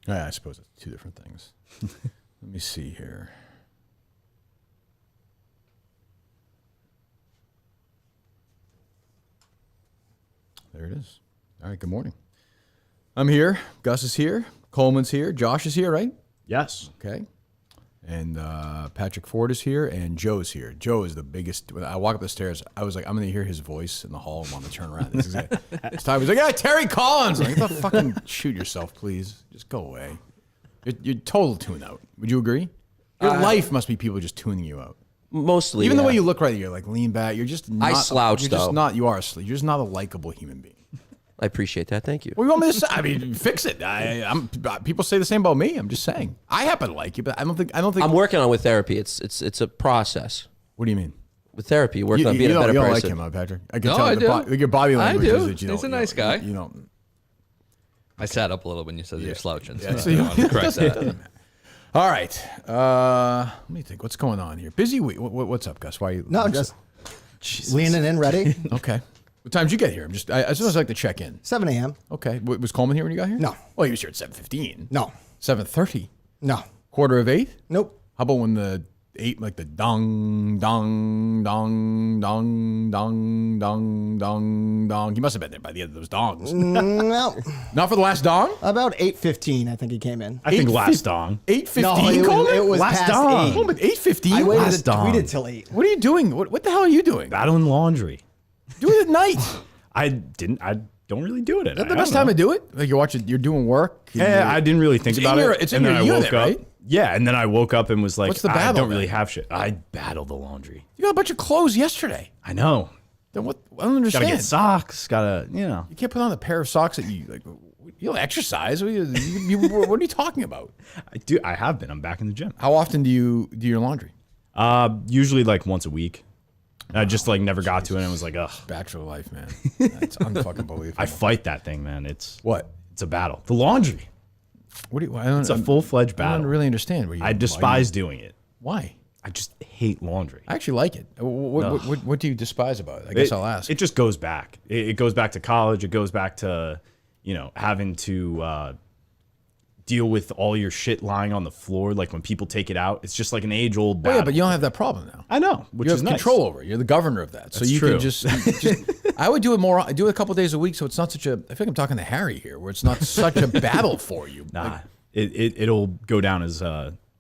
Yeah, I suppose it's two different things. Let me see here. There it is. All right, good morning. I'm here. Gus is here. Coleman's here. Josh is here, right? Yes. Okay. And Patrick Ford is here, and Joe's here. Joe is the biggest. When I walk up the stairs, I was like, I'm going to hear his voice in the hall and want to turn around. This time he's like, yeah, Terry Collins. I'm like, fucking shoot yourself, please. Just go away. You're total tune out. Would you agree? Your life must be people just tuning you out. Mostly, even the way you look right, you're like lean back. You're just not. I slouch you're though. Just not. You are asleep. You're just not a likable human being. I appreciate that. Thank you. What do you want me to say? I mean, fix it. People say the same about me. I'm just saying. I happen to like you, but I don't think. I'm working on with therapy. It's a process. What do you mean? With therapy, working on being a better you don't person. like him, Patrick. I can No, tell. I do. Your body language I do. is that you don't. He's a nice guy. You don't. I sat up a little when you said you're slouching. Yeah, So I wanted to correct that. All right. Let me think. What's going on here? Busy week. What's up, Gus? Why are you? No, just leaning in, ready. Okay. What time did you get here? I just like to check in. 7 a.m. Okay. Was Coleman here when you got here? No. Well, he was here at 7:15. No. 7:30. No. 7:45. Nope. How about when the 8, like the dong, dong, dong, dong, dong, dong, dong, dong. He must have been there by the end of those dongs. No. Not for the last dong? About 8:15, I think he came in. I think last dong. 8:15, No, Coleman? it was Last past dong. 8. Oh, but 8:15? I waited Last to dong. tweet it till 8. What are you doing? What the hell are you doing? Battling laundry. Do it at night. I don't really do it at Is that night. the best time to do it? Like you're doing work. Yeah, I didn't really think It's about in your- it. it's in and then your I unit, woke up. right? Yeah, and then I woke up and was like, What's the I battle don't really then? have shit. I battle the laundry. You got a bunch of clothes yesterday. I know. Then what? I don't understand. Gotta get socks. Gotta, You can't put on a pair of socks that you like. You don't exercise. What are you talking about? I do. I have been. I'm back in the gym. How often do you do your laundry? Usually like once a week. I just like never got to it and was like, ugh. Bachelor life, man. That's unfucking believable. I fight that thing, man. It's What? It's a battle. The laundry. What do you? I don't, It's a full-fledged I battle. don't really understand. I despise doing it. Why? I just hate laundry. I actually like it. What do you despise about it? I guess I'll ask. It just goes back. It goes back to college. It goes back to, having to deal with all your shit lying on the floor. Like when people take it out, it's just like an age-old battle. Yeah, but you don't have that problem now. I know, which You is have nice. control over it. You're the governor of that. So That's you true. can just I would do it more. I do it a couple days a week, so it's not such a. I feel like I'm talking to Harry here, where it's not such a battle for you. Nah, it'll go down as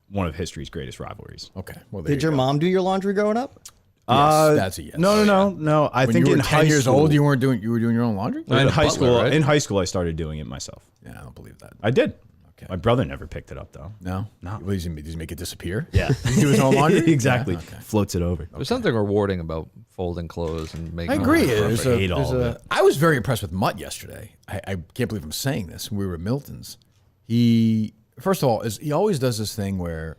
one of history's greatest rivalries. Okay. Well, there Did you your go. mom do your laundry growing up? Yes, that's a yes. No. I When think you were in 10 high years school, old, you were doing your own laundry. And in a high butler, school. right? In high school, I started doing it myself. Yeah, I don't believe that. I did. Okay. My brother never picked it up though. No. Well, does he make it disappear? Yeah, He do his own laundry. exactly. Yeah, okay. Floats it over. There's something rewarding about folding clothes and making. I agree. them There's perfect. hate all of it. I was very impressed with Mutt yesterday. I can't believe I'm saying this. We were at Miltons. He, first of all, he always does this thing where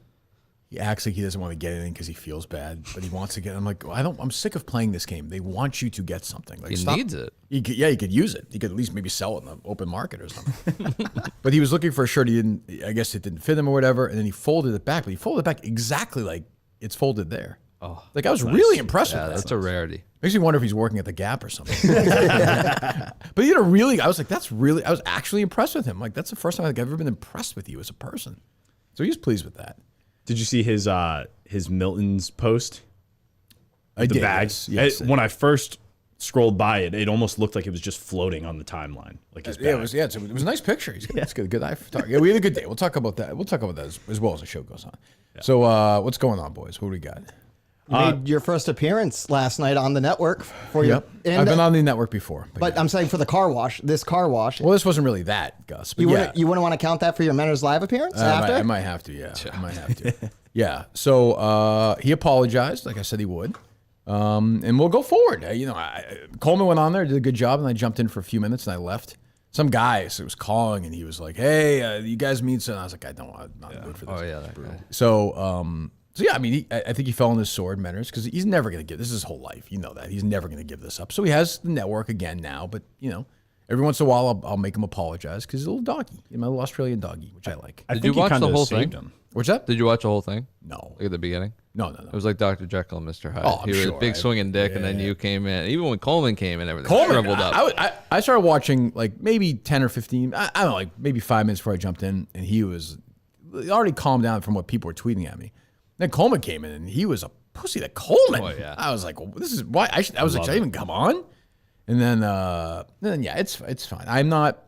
he acts like he doesn't want to get anything because he feels bad, but he wants to get. I'm like, I'm sick of playing this game. They want you to get something. Like, He stop. needs it. He could use it. He could at least maybe sell it in the open market or something. But he was looking for a shirt. I guess it didn't fit him or whatever. And then he folded it back. But he folded it back exactly like it's folded there. Oh, like I was really impressed with that. That's a rarity. Makes me wonder if he's working at the Gap or something. But he did I was like, I was actually impressed with him. Like, that's the first time I've ever been impressed with you as a person. So he was pleased with that. Did you see his Miltons post? I The did, bags. yes. When I first scrolled by it, it almost looked like it was just floating on the timeline, like his bag. Yeah, it was a nice picture. He's got a good eye for photography. Yeah, we had a good day. We'll talk about that. We'll talk about that as well as the show goes on. Yeah. So what's going on, boys? What do we got? You made your first appearance last night on the network for your. Yep. And, I've been on the network before. But yeah. I'm saying for the car wash, this car wash. Well, this wasn't really that, Gus. But you yeah. wouldn't want to count that for your Menors Live appearance after? I might have to, yeah. I might have to. Yeah. So he apologized, like I said he would. And we'll go forward. Coleman went on there, did a good job, and I jumped in for a few minutes and I left. Some guy was calling and he was like, "Hey, you guys meet?" So I was like, "I don't want, not good for this." Oh yeah, that guy. So yeah, I mean, I think he fell on his sword, Menors, because he's never going to give this is his whole life. You know that he's never going to give this up. So he has the network again now, but every once in a while I'll make him apologize because he's a little doggy, my little Australian doggy, which I like. I Did think you watch he the kinda whole saved thing? him. What's that? Did you watch the whole thing? No. Like at the beginning? No. It was like Dr. Jekyll and Mr. Hyde. Oh, I'm he was sure. big swinging dick, and then you came in. Even when Coleman came in, everything Coleman, shriveled up. I started watching like maybe 10 or 15, I don't know, like maybe 5 minutes before I jumped in, and he already calmed down from what people were tweeting at me. Then Coleman came in, and he was a pussy. That Coleman. Oh, yeah. I was like, well, this is why I was like, should I even come on? And then yeah, it's fine. I'm not.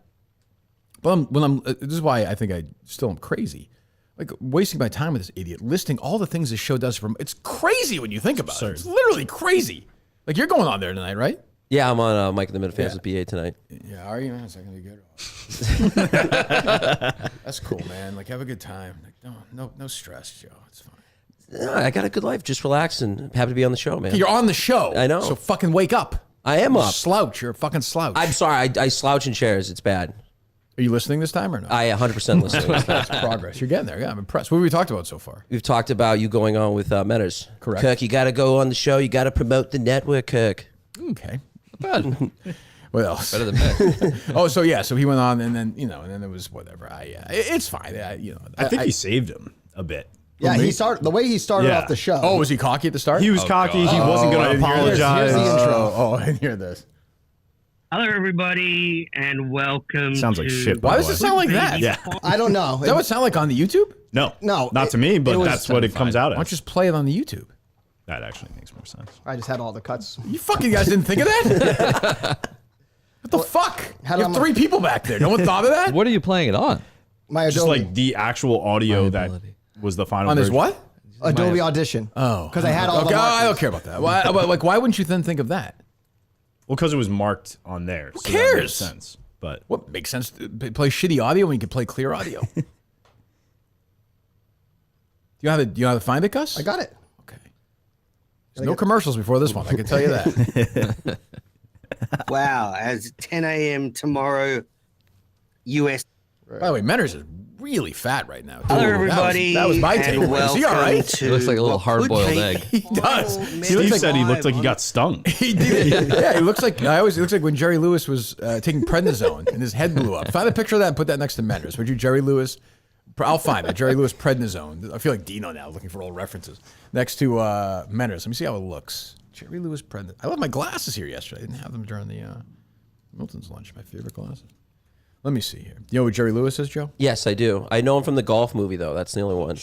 But this is why I think I still am crazy. Like wasting my time with this idiot, listing all the things this show does for him. It's crazy when you think about it. It's literally crazy. Like you're going on there tonight, right? Yeah, I'm on Mike and the Minifans with BA tonight. Yeah, are you? That's not gonna be good. That's cool, man. Like have a good time. Like no stress, Joe. It's fine. No, I got a good life. Just relax and happy to be on the show, man. You're on the show. I know. So fucking wake up. I am You up. Slouch. You're a fucking slouch. I'm sorry. I slouch in chairs. It's bad. Are you listening this time or not? I 100% listen. That's progress. You're getting there. Yeah, I'm impressed. What have we talked about so far? We've talked about you going on with Metters. Correct. Kirk, you got to go on the show. You got to promote the network, Kirk. Okay. Not bad. What else? Better than me. Oh, so yeah, so he went on, and then and then it was whatever. It's fine. I think he saved him a bit. Yeah, the way he started Yeah. off the show. Oh, was he cocky at the start? He was cocky. He wasn't going to apologize. Here's the intro. Oh, I didn't hear this. Hello, everybody, and welcome. Sounds like to shit. Why by does the it way. sound like that? Yeah. I don't know. Is that what it sound like on the YouTube? No, No, not to me, it but was that's what it comes out Why don't as. you just play it on the YouTube? That actually makes more sense. I just had all the cuts. You fucking guys didn't think of that? What the fuck? how You do have I- 3 people back there. No one thought of that? What are you playing it on? My Just Adobe, like the actual audio that Liability. was the final On his version. what? Adobe Audition. Oh. Because I had all the Okay, I don't markers. care about that. Why wouldn't you then think of that? Well, because it was marked on there. Who cares? That makes sense. But What makes sense to play shitty audio when you can play clear audio? Do you know how to find it, Gus? I got it. Okay. There's no commercials before this one. I can tell you that. Wow, as 10 a.m. tomorrow, U.S. By the way, Menners is really fat right now. Hello, Ooh, everybody. That was my and take. Is welcome he all right? To He looks like a little what hard-boiled could be egg. He does. Steve said he looked like he got stung. He did. Yeah, he looks like he looks like when Jerry Lewis was taking prednisone and his head blew up. Find a picture of that and put that next to Menners. Would you, Jerry Lewis? I'll find it. Jerry Lewis prednisone. I feel like Dino now, looking for old references. Next to Menners. Let me see how it looks. Jerry Lewis prednisone. I left my glasses here yesterday. I didn't have them during the Miltons lunch. My favorite glasses. Let me see here. You know what Jerry Lewis is, Joe? Yes, I do. I know him from the golf movie, though. That's the only one.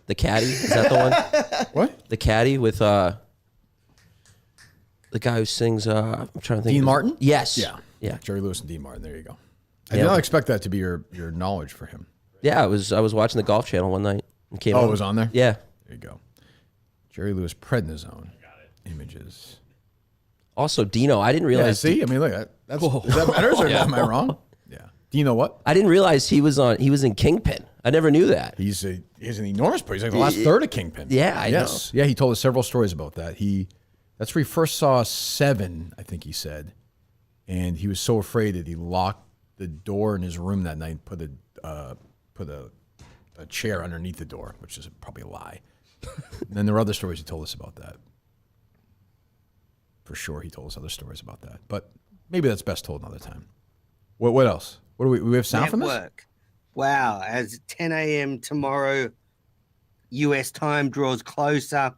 The Caddy. Is that the one? What? The Caddy with the guy who sings. I'm trying to think. Dean Martin? Yes. Yeah. Jerry Lewis and Dean Martin. There you go. I Yeah. did not expect that to be your knowledge for him. Yeah, I was watching the Golf Channel one night. And came Oh, on. it was on there? Yeah. There you go. Jerry Lewis prednisone. Images. Also, Dino. I didn't Yeah, realize. see? I mean, look, is that Menners or am I wrong? Yeah. Do you know what? I didn't realize he was in Kingpin. I never knew that. He's an enormous player. He's like the last third of Kingpin. Yeah, I know. Yeah, he told us several stories about that. That's where he first saw Seven, I think he said. And he was so afraid that he locked the door in his room that night and put a chair underneath the door, which is probably a lie. And then there were other stories he told us about that. For sure, he told us other stories about that. But maybe that's best told another time. What else? What do we have sound from this? Network. Wow, as 10 a.m. tomorrow, U.S. time draws closer.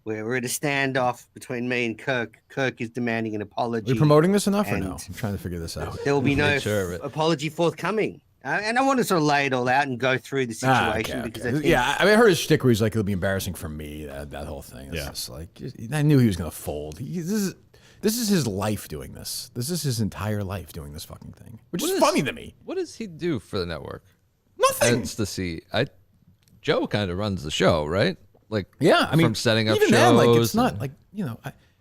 We're at a standoff between me and Kirk. Kirk is demanding an apology. Are we promoting this enough or no? And I'm trying to figure this out. There will be no Make sure of it. apology forthcoming. And I want to sort of lay it all out and go through the situation because I think yeah, I mean, I heard his shtick where he's like, it'll be embarrassing for me, that whole thing. It's Yeah. just like, I knew he was going to fold. This is his life doing this. This is his entire life doing this fucking thing, which is funny to me. What does he do for the network? Nothing. It's to see. Joe kind of runs the show, right? Like, Yeah, I mean, from setting up even shows. then, like, it's not and- like,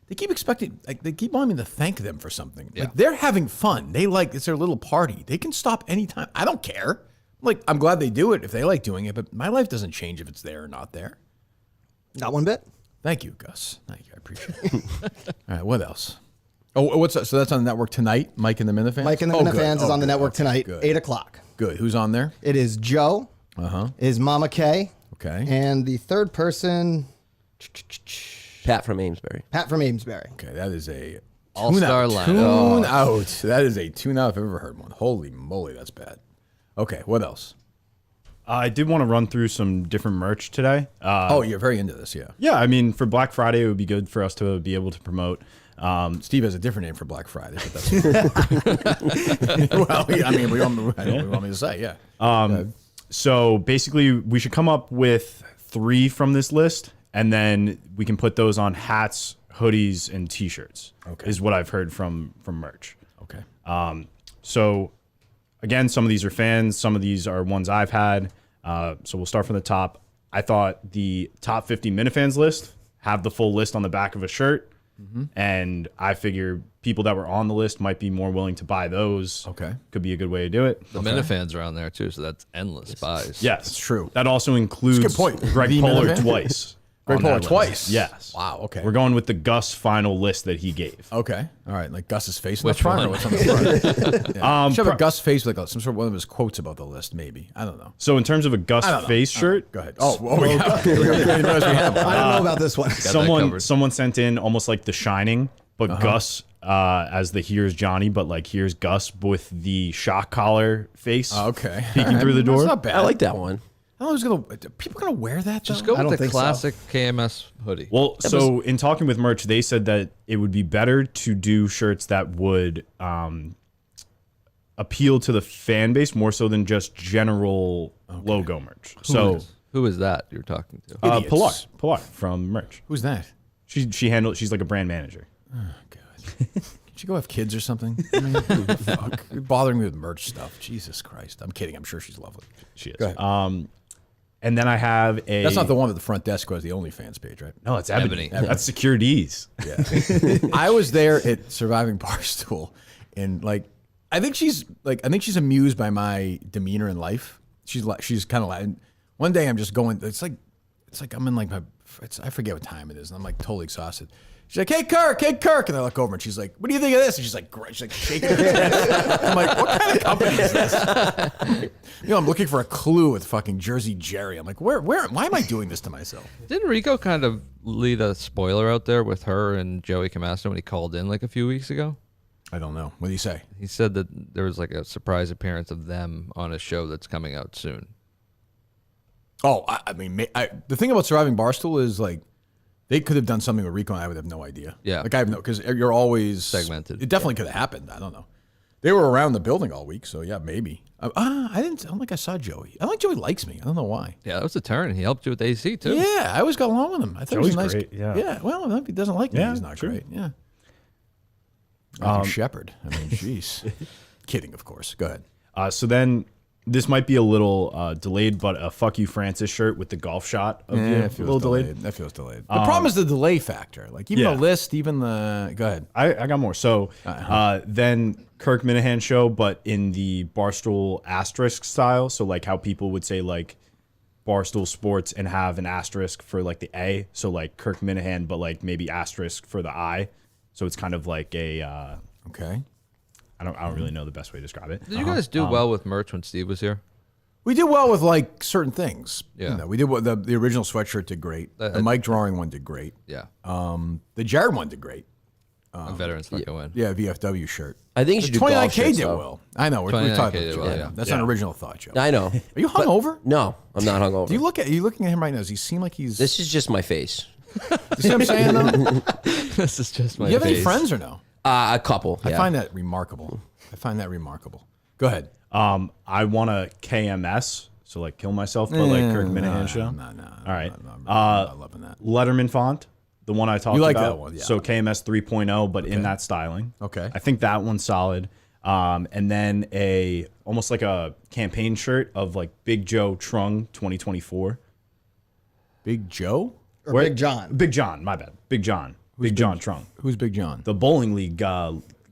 they keep expecting, like, they keep wanting me to thank them for something. Yeah. Like, they're having fun. It's their little party. They can stop anytime. I don't care. Like, I'm glad they do it if they like doing it, but my life doesn't change if it's there or not there. Not one bit. Thank you, Gus. Thank you. I appreciate it. All right, what else? Oh, what's that? So that's on the network tonight, Mike and the Minifans? Mike and the Oh, good. Minifans is Oh, on the good. network Okay, tonight, good. 8 o'clock. Good. Who's on there? It is Joe. Is Mama Kay. Okay. And the third person, Pat from Amesbury. Pat from Amesbury. Okay, that is a All-star tune out. lineup. Tune out. That is a tune out if I've ever heard one. Holy moly, that's bad. Okay, what else? I did want to run through some different merch today. Oh, you're very into this, yeah. Yeah, I mean, for Black Friday, it would be good for us to be able to promote. Steve has a different name for Black Friday, but that's well, I mean, we want me to say, yeah. So basically, we should come up with 3 from this list, and then we can put those on hats, hoodies, and T-shirts. Okay. Is what I've heard from merch. Okay. So again, some of these are fans, some of these are ones I've had. So we'll start from the top. I thought the top 50 Minifans list, have the full list on the back of a shirt. And I figure people that were on the list might be more willing to buy those. Okay. Could be a good way to do it. The Minifans are on there too, so that's endless buys. Yes. It's true. That also includes That's a good point. Greg The Polar Minivan? twice. Greg on Polar that list. twice? Yes. Wow, okay. We're going with the Gus final list that he gave. Okay. All right. Like Gus's face in Which the front or one? what's on the front? Yeah. Should have a Gus face with like some sort of one of his quotes about the list, maybe. I don't know. So in terms of a Gus I don't know. face shirt, Go ahead. Yeah. We didn't realize we had one. I don't know about this one. someone sent in almost like The Shining, but Gus as the here's Johnny, but like here's Gus with the shock collar face. Okay. Peeking through the door. That's not bad. I like that one. I don't know who's people gonna wear that. Just though? go I with don't the think so. classic KMS hoodie. Well, so in talking with merch, they said that it would be better to do shirts that would appeal to the fan base more so than just general logo merch. Who is that you're talking to? Idiots. Pilar from merch. Who's that? She's like a brand manager. God. Should you go have kids or something? I mean, fuck. You're bothering me with merch stuff. Jesus Christ. I'm kidding. I'm sure she's lovely. She is. Go ahead. And then I have a. That's not the one at the front desk who has the OnlyFans page, right? No, it's Ebony. Ebony. That's Securities. Yeah. I was there at Surviving Barstool, and I think she's amused by my demeanor in life. She's kind of like, one day I'm just going. It's like I'm in like I forget what time it is, and I'm like totally exhausted. She's like, hey Kirk, and I look over and she's like, what do you think of this? And she's like shaking her head. I'm like, what kind of company is this? I'm looking for a clue with fucking Jersey Jerry. I'm like, why am I doing this to myself? Didn't Rico kind of lead a spoiler out there with her and Joey Camasta when he called in like a few weeks ago? I don't know. What do you say? He said that there was like a surprise appearance of them on a show that's coming out soon. Oh, I mean, the thing about Surviving Barstool is like, they could have done something with Rico and I would have no idea. Yeah. Like I have no, because you're always Segmented. It definitely could have happened. I don't know. They were around the building all week, so yeah, maybe. I don't think I saw Joey. I don't think Joey likes me. I don't know why. Yeah, that was a turn. He helped you with AC too. Yeah, I always got along with him. I thought he was a Joey's nice. great, yeah. Yeah. Well, if he doesn't like me, Yeah, he's not true. great. Yeah. Matthew Shepard. I mean, jeez. Kidding, of course. Go ahead. So then this might be a little delayed, but a "fuck you, Francis" shirt with the golf shot of you. It A feels little delayed. That feels delayed. The problem is the delay factor. Like even Yeah. the list, even the. Go ahead. I got more. So then Kirk Minahan show, but in the Barstool asterisk style. So like how people would say like Barstool Sports and have an asterisk for like the A. So like Kirk Minahan, but like maybe asterisk for the I. So it's kind of like a. Okay. I don't really know the best way to describe it. Did you guys do well with merch when Steve was here? We did well with like certain things. Yeah. You know, we did what the original sweatshirt did great. The Mike drawing one did great. Yeah. The Jared one did great. A veteran's not going to win. Yeah, VFW shirt. I think you should do golf 29K shirts, did though. well. I know. We're 29K talking did about well, Joe. yeah. That's Yeah. an original thought, Joe. I know. Are you hungover? No, I'm not hungover. Do you look at? Are you looking at him right now? Does he seem like he's? This is just my face. You see what I'm saying? Though? This is just my You have any face. friends or no? A couple. I yeah. find that remarkable. Go ahead. I want a KMS, so like kill myself, but like Kirk Minahan show. No. All right. I'm not loving that. Letterman font, the one I talked You like about. that one, yeah. So KMS 3.0, but in that styling. Okay. I think that one's solid. And then almost like a campaign shirt of like Big Joe Trung 2024. Big Joe? Or Big John. Big John, my bad. Big John. Big John Trung. Who's Big John? The bowling league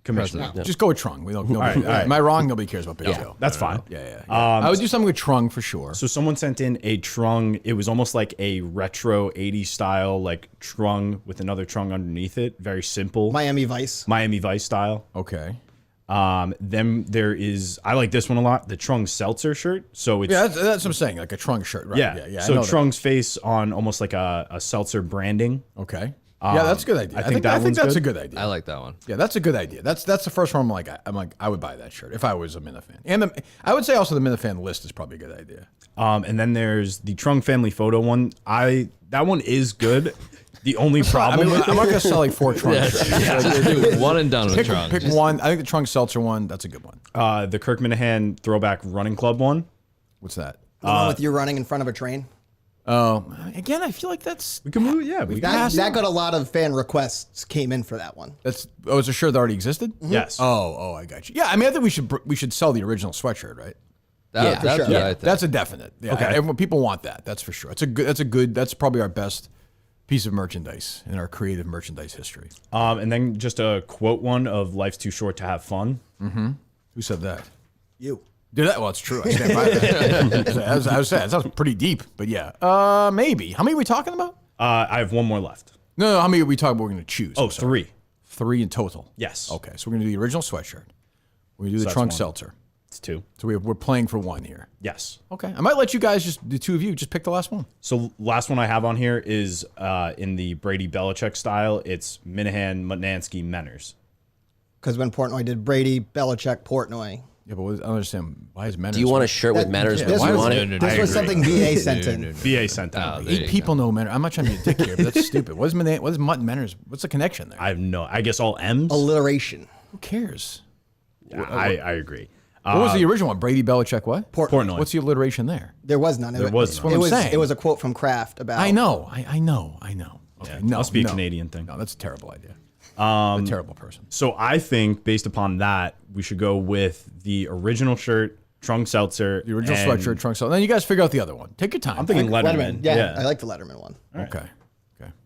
commissioner. Just go with Trung. We don't. right, all right. Am I wrong? Nobody cares about Big Joe. That's fine. Yeah. I would do something with Trung for sure. So someone sent in a Trung. It was almost like a retro 80s style, like Trung with another Trung underneath it. Very simple. Miami Vice. Miami Vice style. Okay. Then there is, I like this one a lot, the Trung Seltzer shirt. So it's, Yeah, that's what I'm saying. Like a Trung shirt, right? yeah. Yeah. I So know that. Trung's face on almost like a Seltzer branding. Okay. Yeah, that's a good idea. I think that one's that's good. a good idea. I like that one. Yeah, that's a good idea. That's the first one. I'm like, I would buy that shirt if I was a Minifan. And I would say also the Minifan list is probably a good idea. And then there's the Trunk family photo one. That one is good. The only problem with I'm not gonna sell like 4 Trunk shirts. Dude, one and done with Pick Trunk. one. I think the Trunk Seltzer one. That's a good one. the Kirk Minahan throwback running club one. What's that? The one with you running in front of a train. Oh, again, I feel like that's We can move. Yeah, we can. That got a lot of fan requests came in for that one. it's a shirt that already existed. Yes. Oh, I got you. Yeah, I mean, I think we should sell the original sweatshirt, right? Yeah, That's sure. what I think. That's a definite. Yeah, Okay. everyone, people want that. That's for sure. That's probably our best piece of merchandise in our creative merchandise history. And then just a quote one of "Life's too short to have fun." Who said that? You. Did that? Well, it's true. I stand by that. I was saying, that sounds pretty deep, but yeah. Maybe. How many are we talking about? I have one more left. No, how many are we talking about we're going to choose? Oh, I'm sorry. 3. 3 in total. Yes. Okay, so we're going to do the original sweatshirt. We're going to do the that's Trunk one. Seltzer. It's 2. So we're playing for 1 here. Yes. Okay. I might let you guys the 2 of you, just pick the last one. So last one I have on here is in the Brady Belichick style. It's Minahan, Mutnansky, Menners. Because when Portnoy did Brady, Belichick, Portnoy. Yeah, but I don't understand. Why is Menners? Do you want a shirt with Manners? This Why was, want it? this was something BA sent in. BA sent out. there you 8 people know Menners. I'm not trying to be a dick here, but that's stupid. What is Mutt and Menners? What's the connection there? I have no. I guess all M's. Alliteration. Who cares? I agree. What was the original one? Brady Belichick what? Portnoy. What's the alliteration there? There was none. There was none. That's what I'm saying. It was a quote from Kraft about. I know. I know. Okay, Yeah, no, must be a no. Canadian thing. No, that's a terrible idea. A terrible person. So I think based upon that, we should go with the original shirt, Trunk Seltzer, The original and sweatshirt, trunk cell. Then you guys figure out the other one. Take your time. I'm thinking Letterman. Yeah, I like the Letterman one. Okay.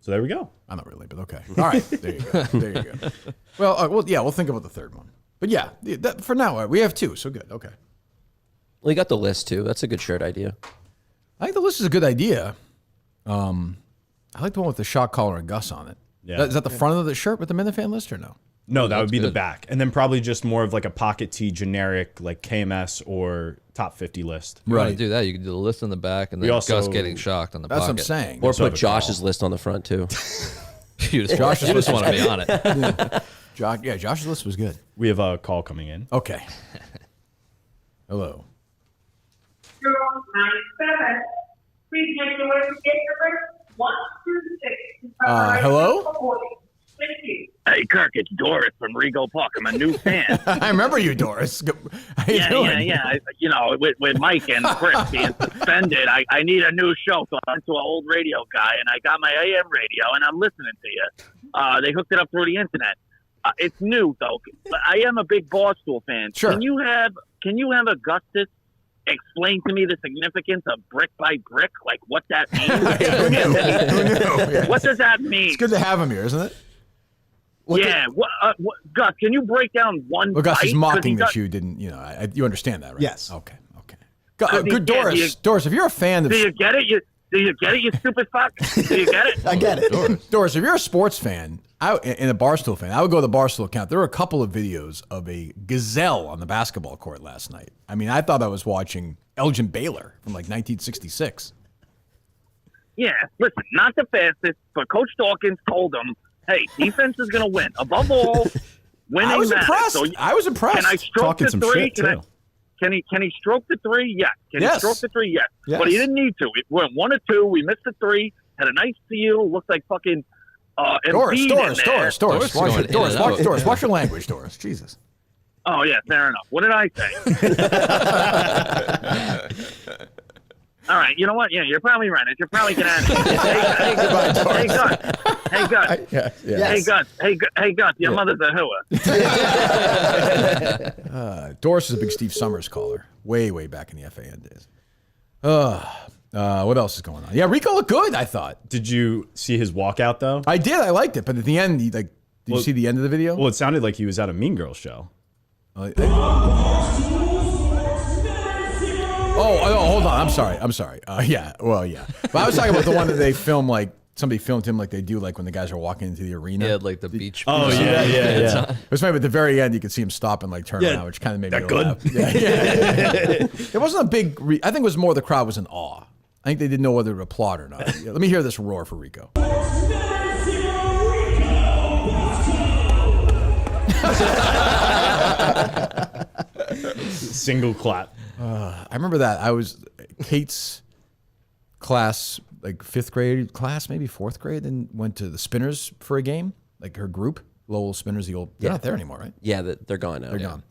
So there we go. I'm not really, but okay. All right. There you go. There you go. Well, yeah, we'll think about the third one. But yeah, for now, we have 2, so good. Okay. Well, you got the list too. That's a good shirt idea. I think the list is a good idea. I like the one with the shock collar and Gus on it. Yeah. Is that the front of the shirt with the Minifan list or no? No, that would be the good. back. And then probably just more of like a pocket tee generic like KMS or top 50 list. You want to do that? You can do the list on the back and then also- Gus getting shocked on the That's pocket. what I'm saying. Or also have put a call. Josh's list on the front too. You just want to be on it. Josh's list was good. We have a call coming in. Okay. Hello. 097. Please make your way to gate number 126. Hello? Thank you. Hey, Kirk, it's Doris from Regal Park. I'm a new fan. I remember you, Doris. How you doing? yeah. You know, with Mike and Chris being suspended, I need a new show. So I went to an old radio guy, and I got my AM radio, and I'm listening to you. They hooked it up through the internet. It's new, though. But I am a big Barstool fan. Sure. Can you have Augustus explain to me the significance of brick by brick, like what that means? Who knew? Yeah. What does that mean? It's good to have him here, isn't it? Yeah, Gus, can you break down one? Well, Gus bite? is 'Cause mocking he that got- you didn't, you understand that, right? Yes. Okay. Because he Good, can't. Doris. Doris, if you're a fan of Do you get it? Do you get it? You stupid fuck. Do you get it? I get it. Doris, if you're a sports fan, and a Barstool fan, I would go to the Barstool account. There were a couple of videos of a gazelle on the basketball court last night. I mean, I thought I was watching Elgin Baylor from like 1966. Yeah. Listen, not the fastest, but Coach Dawkins told him, "Hey, defense is going to win. Above all, winning I was matters." impressed. So, I was impressed. can I stroke Talking the some three? shit, Can too. Can he stroke the three? Yes. Can Yes. he stroke the three? Yes. Yes. But he didn't need to. We went 1 or 2. We missed the 3. Had a nice seal. Looked like fucking. Doris, Embiid in there. Doris. Doris Watch going in and out. Doris, watch your language, Doris. Jesus. Oh yeah, fair enough. What did I say? All right, you know what? Yeah, you're probably right. You're probably gonna. Hey, Gus. Hey, Gus. Hey, Gus. Your mother's a hooer. Doris is a big Steve Summers caller. Way back in the FAN days. What else is going on? Yeah, Rico looked good, I thought. Did you see his walkout though? I did. I liked it. But at the end, did you see the end of the video? Well, it sounded like he was at a Mean Girls show. Oh, hold on. I'm sorry. Yeah. But I was talking about the one that they film, like, somebody filmed him like they do, like, when the guys are walking into the arena. Yeah, like the beach. Oh, yeah. It was funny, but at the very end, you could see him stop and, like, turn around, which kind of made me laugh. Yeah. It wasn't a big, I think it was more the crowd was in awe. I think they didn't know whether to applaud or not. Yeah, let me hear this roar for Rico. Single clap. I remember that. I was Kate's class, like 5th grade class, maybe 4th grade, and went to the Spinners for a game, like her group. Lowell Spinners, they're not there anymore, right? Yeah, they're gone now. They're gone.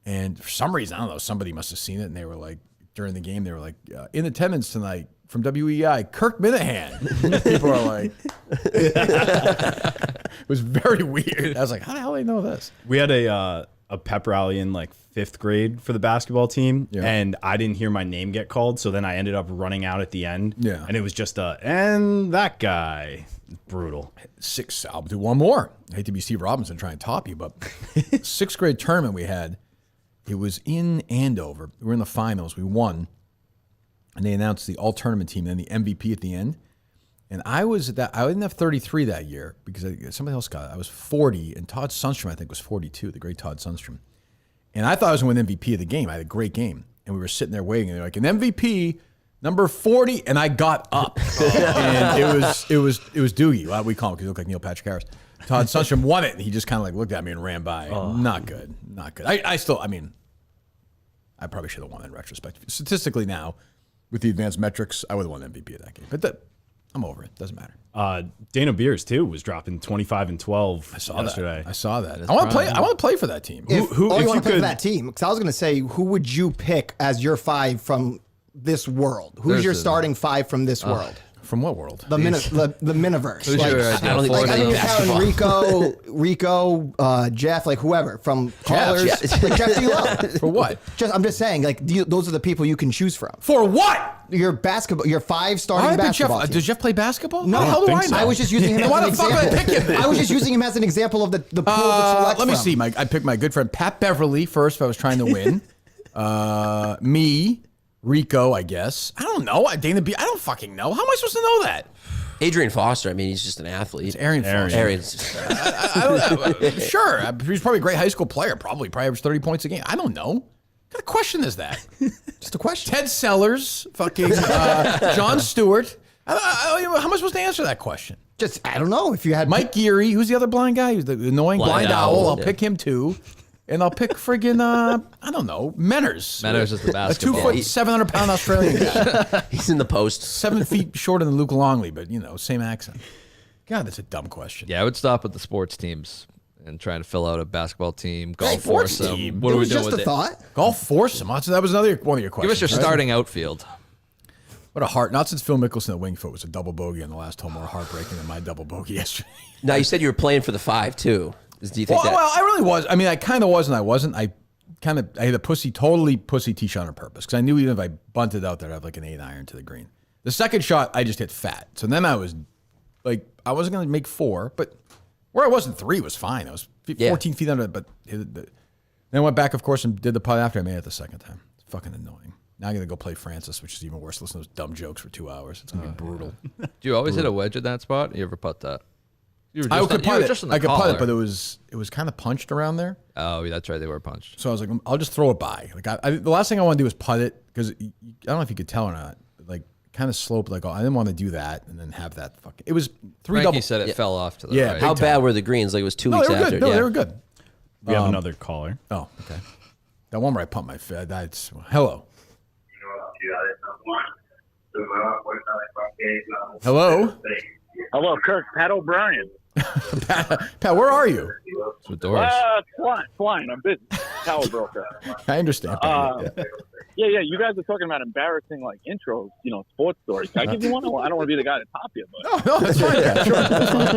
And for some reason, I don't know, somebody must have seen it, and they were like, during the game, they were like, in attendance tonight from WEI, Kirk Minahan. People are like, it was very weird. I was like, how the hell do they know this? We had a pep rally in like 5th grade for the basketball team, and I didn't hear my name get called, so then I ended up running out at the end. Yeah. And it was just and that guy. Brutal. 6, I'll do one more. I hate to be Steve Robinson trying to top you, but 6th grade tournament we had, it was in Andover. We were in the finals. We won. And they announced the all-tournament team and the MVP at the end. And I didn't have 33 that year because somebody else got it. I was 40, and Todd Sundstrom, I think, was 42, the great Todd Sundstrom. And I thought I was going to win MVP of the game. I had a great game. And we were sitting there waiting, and they're like, an MVP, number 40, and I got up. And it was Doogie. Well, we call him because he looked like Neil Patrick Harris. Todd Sundstrom won it, and he just kind of like looked at me and ran by. Not good. Not good. I probably should have won in retrospect. Statistically now, with the advanced metrics, I would have won MVP of that game. But I'm over it. Doesn't matter. Dana Beers too was dropping 25 and 12 yesterday. I saw that. I want to play for that team. If you want to play for that team, because I was going to say, who would you pick as your 5 from this world? Who's your starting 5 from this world? From what world? The Miniverse. Who's your ideal Like I forward? think Rico, Jeff, like whoever from callers. Like Jeff D-Lo. For what? I'm just saying, like those are the people you can choose from. For what? Your 5 starting basketball team. Does Jeff play basketball? No, how do I know? I was just using him as Why an the fuck would I example. pick him? I was just using him as an example of the pool to select Let me from. see. I picked my good friend Pat Beverly first if I was trying to win. Me, Rico, I guess. I don't know. Dana B. I don't fucking know. How am I supposed to know that? Adrian Foster, I mean, he's just an athlete. It's Arian Foster. Arian's just, I don't know. Sure. He's probably a great high school player. Probably averaged 30 points a game. I don't know. What kind of question is that? Just a question. Ted Sellers, fucking John Stewart. How am I supposed to answer that question? Just I don't know if you had Mike Geary, who's the other blind guy? Who's the annoying blind owl? I'll pick him too. And I'll pick friggin' I don't know, Menners. Menners is the A basketball. 2 foot, 700-pound Australian guy. he's in the post. 7 feet shorter than Luke Longley, but same accent. God, that's a dumb question. Yeah, I would stop at the sports teams and trying to fill out a basketball team, golf sports foursome. team? What it are we was doing just with a it? thought. Golf foursome. That was another one of your questions. Give us your right? starting outfield. What a heart. Not since Phil Mickelson at Wingfoot was a double bogey on the last hole more heartbreaking than my double bogey yesterday. Now, you said you were playing for the 5, too. Do you think Well, that? I really was. I mean, I kind of was and I wasn't. I had a totally pussy tee shot on purpose because I knew even if I bunted out there, I'd have like an 8-iron to the green. The second shot, I just hit fat. So then I was like, I wasn't going to make 4, but where I was in 3 was fine. I was 14 feet under, but then I went back, of course, and did the putt after I made it the second time. It's fucking annoying. Now I'm going to go play Francis, which is even worse. Listen to those dumb jokes for 2 hours. It's going to be brutal. Do you always hit a wedge at that spot? You ever putt that? You were just I could putt it. I could putt collar. it, but it was kind of punched around there. Oh, that's right. They were punched. So I was like, I'll just throw it by. Like the last thing I want to do is putt it because I don't know if you could tell or not. But like kind of sloped. Like I didn't want to do that and then have that fucking. It was 3 Frankie double. said it fell off to the Yeah, right. How big bad time. were the greens? Like it was 2 No, weeks they were after. good. No, yeah. they were good. We have another caller. Oh, okay. That one where I pumped my fed. That's hello. Hello. Hello, Kirk. Pat O'Brien. Pat, where are you? It's with doors. Flying. I'm busy. Tower broker. I understand. Pat. Yeah. You guys are talking about embarrassing like intros, sports stories. Can I give you one? I don't want to be the guy to top you, but No, that's fine. Pat. Sure,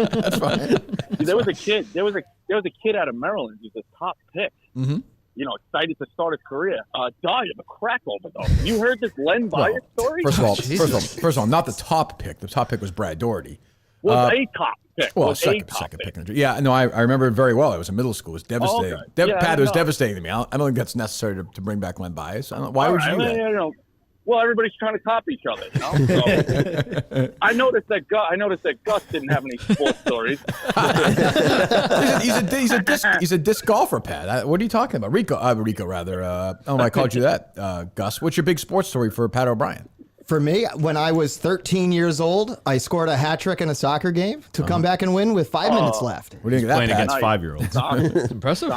that's fine. there was a kid. There was a kid out of Maryland who's a top pick. Mm-hmm. Excited to start his career. Died of a crack overdose. You heard this Len Byers story? First of all, not the top pick. The top pick was Brad Doherty. Was a top pick. Well, second pick. Yeah, no, I remember it very well. I was in middle school. It was devastating. Oh, okay. Pat, it was devastating to me. I don't think that's necessary to bring back Len Bias. Why would you do that? Well, everybody's trying to top each other, So, I noticed that Gus didn't have any sports stories. he's a disc golfer, Pat. What are you talking about? Rico, rather. I called you that, Gus. What's your big sports story for Pat O'Brien? For me, when I was 13 years old, I scored a hat trick in a soccer game to come back and win with 5 minutes left. What do you think of Playing that, Pat? against 5-year-olds. Soccer. Impressive.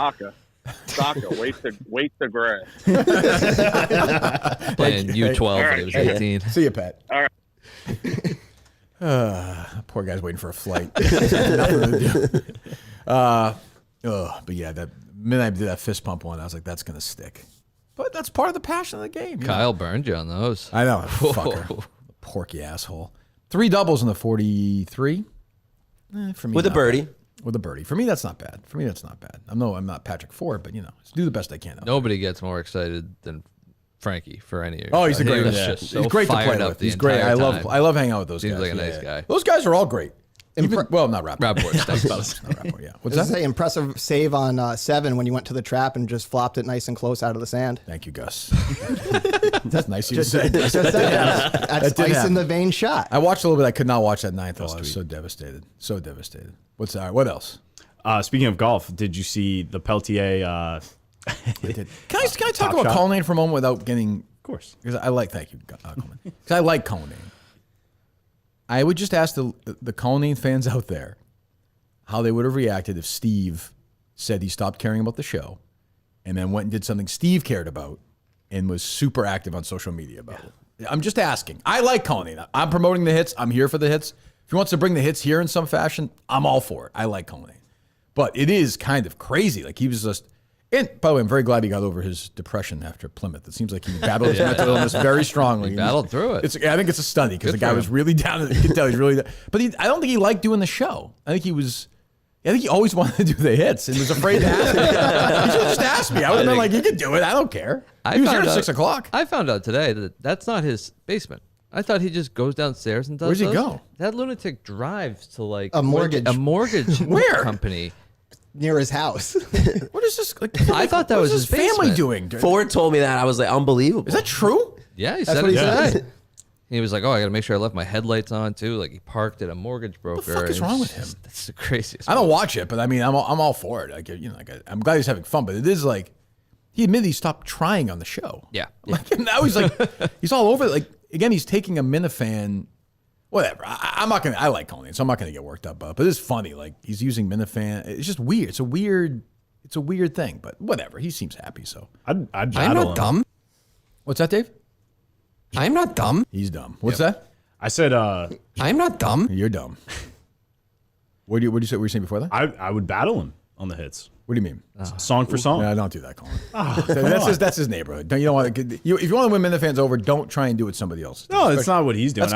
Soccer. Waste the grass. Playing U12 when he was 18. See you, Pat. All right. Poor guy's waiting for a flight. Nothing to do. But yeah, that minute I did that fist pump one, I was like, that's gonna stick. But that's part of the passion of the game. you know? Kyle burned you on those. I know, fucker, porky asshole. 3 doubles in the 43. For me, With a not birdie. bad. With a birdie. For me, that's not bad. I'm not Patrick Ford, but just do the best I can. Nobody gets more excited than Frankie for any of your Oh, he's a shows. great. He was Yeah. just He's so great to fired play up with. the He's great. entire I time. love hanging out with those Seems guys. like a nice guy. Those guys are all great. Well, not Rapport. Rapport stinks. Not Rapport, yeah. What's This is that? an impressive save on 7 when you went to the trap and just flopped it nice and close out of the sand. Thank you, Gus. That's nice of you to say. Just said that. That's did ice happen. in the vein shot. I watched a little bit. I could not watch that 9th hole. I was so devastated. So devastated. What else? Speaking of golf, did you see the Peltier? Can I talk Top about shot? Cullinane for a moment without getting? Of course. Because I like. Thank you, Cullinane. Because I like Cullinane. I would just ask the Cullinane fans out there how they would have reacted if Steve said he stopped caring about the show, and then went and did something Steve cared about, and was super active on social media about it. I'm just asking. I like Cullinane. I'm promoting the hits. I'm here for the hits. If he wants to bring the hits here in some fashion, I'm all for it. I like Cullinane. But it is kind of crazy. Like he was just. And by the way, I'm very glad he got over his depression after Plymouth. It seems like he battled his mental illness very strongly. He battled through it. I think it's a study because the Good guy for was him. really down. You can tell he's really down. But I don't think he liked doing the show. I think he always wanted to do the hits and was afraid to ask me. He should have just asked me. I would have been like, you can do it. I don't care. He was here at 6 o'clock. I found out today that that's not his basement. I thought he just goes downstairs and does. Where's he those. go? That lunatic drives to like A mortgage. Where? company. Near his house. What is this? Like, I thought that what was is his his family basement. doing? Ford told me that. I was like, unbelievable. Is that true? Yeah, he That's said what it he today. said. He was like, "Oh, I got to make sure I left my headlights on too." Like he parked at a mortgage broker. fuck is It's wrong with just- him? That's the craziest. I don't watch it, but I mean, I'm all for it. Like, I'm glad he's having fun, but it is like he admitted he stopped trying on the show. Yeah. Like, now he's like, he's all over it. Like, again, he's taking a Minifan. Whatever. I'm not gonna. I like Cullinane, so I'm not gonna get worked up about it. But it's funny. Like he's using Minifan. It's just weird. It's a weird thing. But whatever. He seems happy. So I'd I'm battle not him. dumb. what's that, Dave? I'm not dumb. He's dumb. What's that? I said I'm not dumb. You're dumb. What do you say? What were you saying before that? I would battle him on the hits. What do you mean? Song for song. No, don't do that, Colin. That's his neighborhood. You don't want to. If you want to win Minifans over, don't try and do it somebody else. No, it's not what he's doing.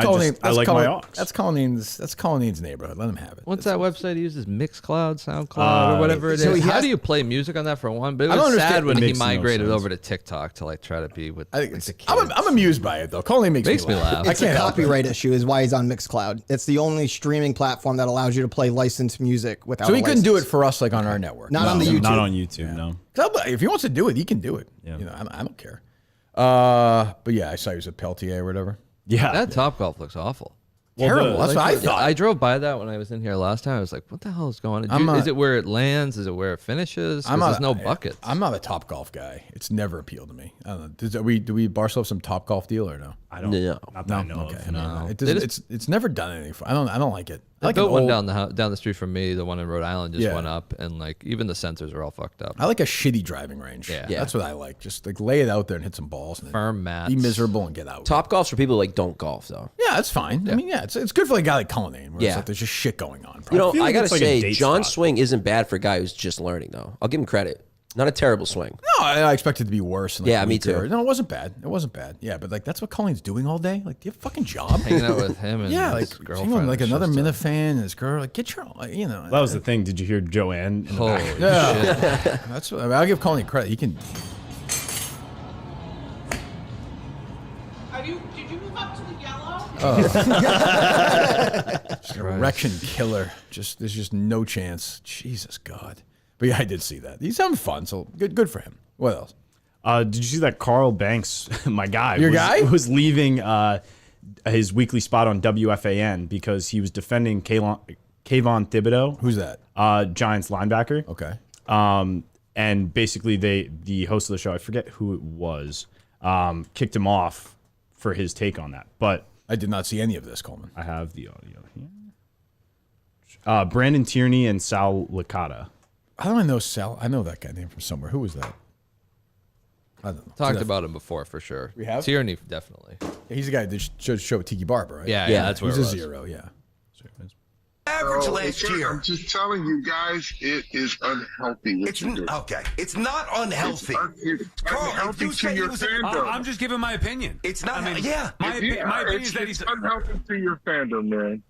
I like my ox. That's Collinane's neighborhood. Let him have it. What's that website he uses? Mixcloud, SoundCloud, or whatever it so is. he How has- do you play music on that for one? But it I don't was sad understand- when he Makes no migrated sense. over to TikTok to like try to be with I think like, the kids. I'm amused by it though. Colin makes me laugh. I It's a can't help it. copyright issue is why he's on Mixcloud. It's the only streaming platform that allows you to play licensed music without So a he couldn't do it license. for us like on our network. Not on the YouTube. Not on YouTube. No. If he wants to do it, he can do it. Yeah. I don't care. But yeah, I saw he was at Peltier or whatever. Yeah. That Top Golf looks awful. Terrible. That's what I thought. I drove by that when I was in here last time. I was like, "What the hell is going on? Is it where it lands? Is it where it finishes? 'Cause there's no buckets." I'm not a Top Golf guy. It's never appealed to me. I don't know. Do we Barstow have some Top Golf deal or no? I don't. No. Not that I know Okay. of. No. It They doesn't, it's never done anything for. I don't like it. I I like built an one old- down the street from me. The one in Rhode Island just Yeah. went up, and like even the sensors are all fucked up. I like a shitty driving range. Yeah. That's what I like. Just like lay it out there and hit some balls and then Firm mats. be miserable and get out. Top golf's for people who like don't golf though. Yeah, it's fine. I mean, yeah, it's good for like a guy like Cullinane. Where Yeah. it's like there's just shit going on. You know, feel I like gotta it's like a say, date John's spot. swing isn't bad for a guy who's just learning though. I'll give him credit. Not a terrible swing. No, I expected it to be worse. And, like, Yeah, me weaker. too. No, it wasn't bad. It wasn't bad. Yeah, but like that's what Cullinane's doing all day. Like, do you have a fucking job? Hanging out with him and Yeah, his like girlfriend. like It's another just a- Minifan and his girl. Like, get your, like, you know. That was the thing. Did you hear Joanne in the Holy back? shit. Yeah, that's what, I'll give Cullinane credit. He can. Did you move up to the yellow? Erection killer. There's just no chance. Jesus God. But yeah, I did see that. He's having fun, so good for him. What else? Did you see that Carl Banks, my guy, Your guy? was leaving his weekly spot on WFAN because he was defending Kayvon Thibodeau, Who's that? Giants linebacker. Okay. And basically the host of the show, I forget who it was, kicked him off for his take on that. But I did not see any of this, Coleman. I have the audio here. Brandon Tierney and Sal Licata. How do I know Sal? I know that guy name from somewhere. Who was that? I don't know. Talked about him before for sure. We have? Tierney, definitely. Yeah, he's the guy that showed show with Tiki Barber, right? Yeah, that's where he's it a was. 0. Yeah. Average last year. I'm just telling you guys, it is unhealthy. Okay. It's not unhealthy. It's unhealthy to your fandom. I'm just giving my opinion. It's not. My opinion is that he's unhealthy to your fandom, man.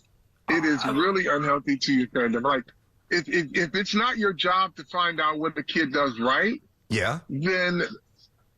It is really unhealthy to your fandom. Like, if it's not your job to find out what the kid does right, then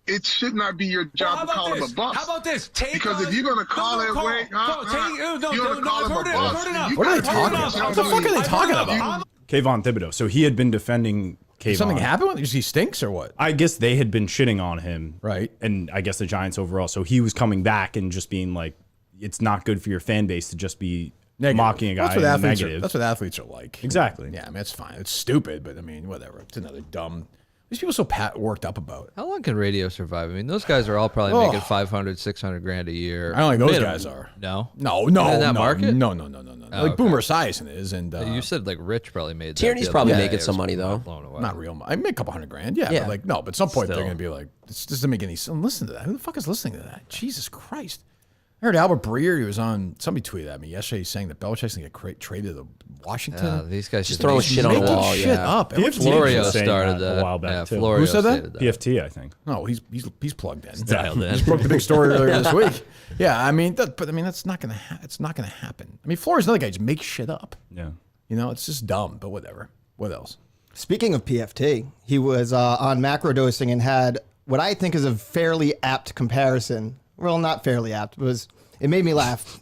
it should not be your job to call him a bust. How about this? Because if you're going to call him you're going to call him a bust. What are they talking about? What the fuck are they talking about? Kayvon Thibodeau. So he had been defending Kayvon. Something happened? He stinks or what? I guess they had been shitting on him. Right. And I guess the Giants overall. So he was coming back and just being like, it's not good for your fan base to just be mocking a guy. That's what athletes are like. Exactly. Yeah, I mean, it's fine. It's stupid, but I mean, whatever. It's another dumb. These people are so worked up about it. How long can radio survive? I mean, those guys are all probably making 500, 600 grand a year. I don't think those guys are. No? No. In that market? No. Like Boomer Esiason is. And you said like Rich probably made that. Tierney's probably making some money, though. Not real money. I make a couple $100 grand. Yeah. But like, no, but at some point they're going to be like, this doesn't make any sense. Listen to that. Who the fuck is listening to that? Jesus Christ. I heard Albert Breer, he was on, somebody tweeted at me yesterday saying that Belichick's going to get traded to Washington. These guys just throwing shit on the wall. Shit up. Florio started that a while back too. Who said that? PFT, I think. No, he's plugged in. Dialed in. Just broke the big story earlier this week. Yeah, I mean, that's not gonna it's not gonna happen. I mean, Florio's another guy just makes shit up. Yeah, you know, it's just dumb. But whatever. What else? Speaking of PFT, he was on macrodosing and had what I think is a fairly apt comparison. Well, not fairly apt. It made me laugh.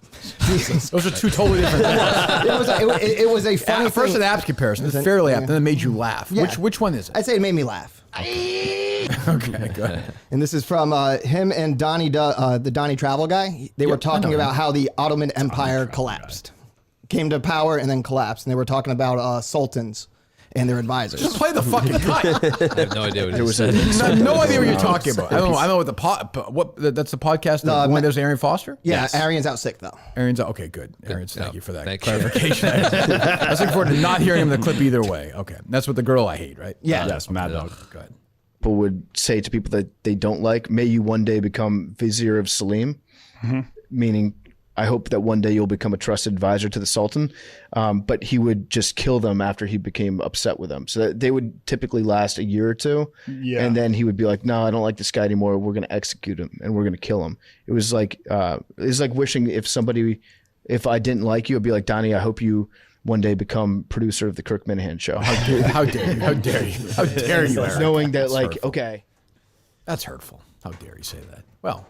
Jesus. Those are two totally different things. It was a funny thing. First an apt comparison. It's fairly apt. Then it made you laugh. Yeah. Which one is it? I'd say it made me laugh. Okay, go ahead. And this is from him and Donnie, the Donnie Travel guy. They were talking about how the Ottoman Empire collapsed. Came to power and then collapsed. And they were talking about sultans and their advisors. Just play the fucking cut. I have no idea what you're saying. No idea what you're talking about. I don't know what that's the podcast. The one there's Arian Foster. Yeah, yes. Arian's out sick though. Arian's out. Okay, good. Arian's, thank you for that clarification. I was looking forward to not hearing him in the clip either way. Okay, that's what the girl I hate, right? Yeah. Yes, Mad Dog. Go ahead. People would say to people that they don't like, may you one day become Vizier of Salim, meaning I hope that one day you'll become a trusted advisor to the Sultan. But he would just kill them after he became upset with them. So that they would typically last a year or two. Yeah. And then he would be like, no, I don't like this guy anymore. We're going to execute him and we're going to kill him. It was like wishing if I didn't like you, I'd be like, Donnie, I hope you one day become producer of the Kirk Minahan show. How dare you? How dare you? How dare you? Eric? Knowing that, That's like, hurtful. okay. That's hurtful. How dare you say that? Well,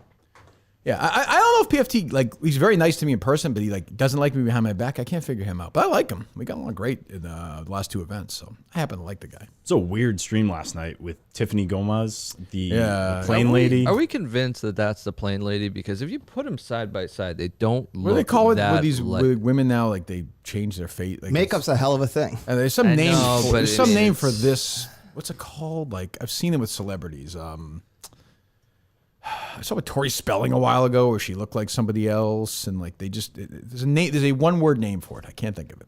yeah, I don't know if PFT, like, he's very nice to me in person, but he, like, doesn't like me behind my back. I can't figure him out. But I like him. We got along great in the last two events, so I happen to like the guy. It's a weird stream last night with Tiffany Gomez, the plane lady. Are we convinced that that's the plane lady? Because if you put them side by side, they don't look What do they call it that with these women now? Like, they change their fate. Like Makeup's a hell of a thing. And there's some name. know, but there's some name for this. What's it called? Like, I've seen it with celebrities. I saw with Tori Spelling a while ago where she looked like somebody else, and like there's a name, there's a one-word name for it. I can't think of it.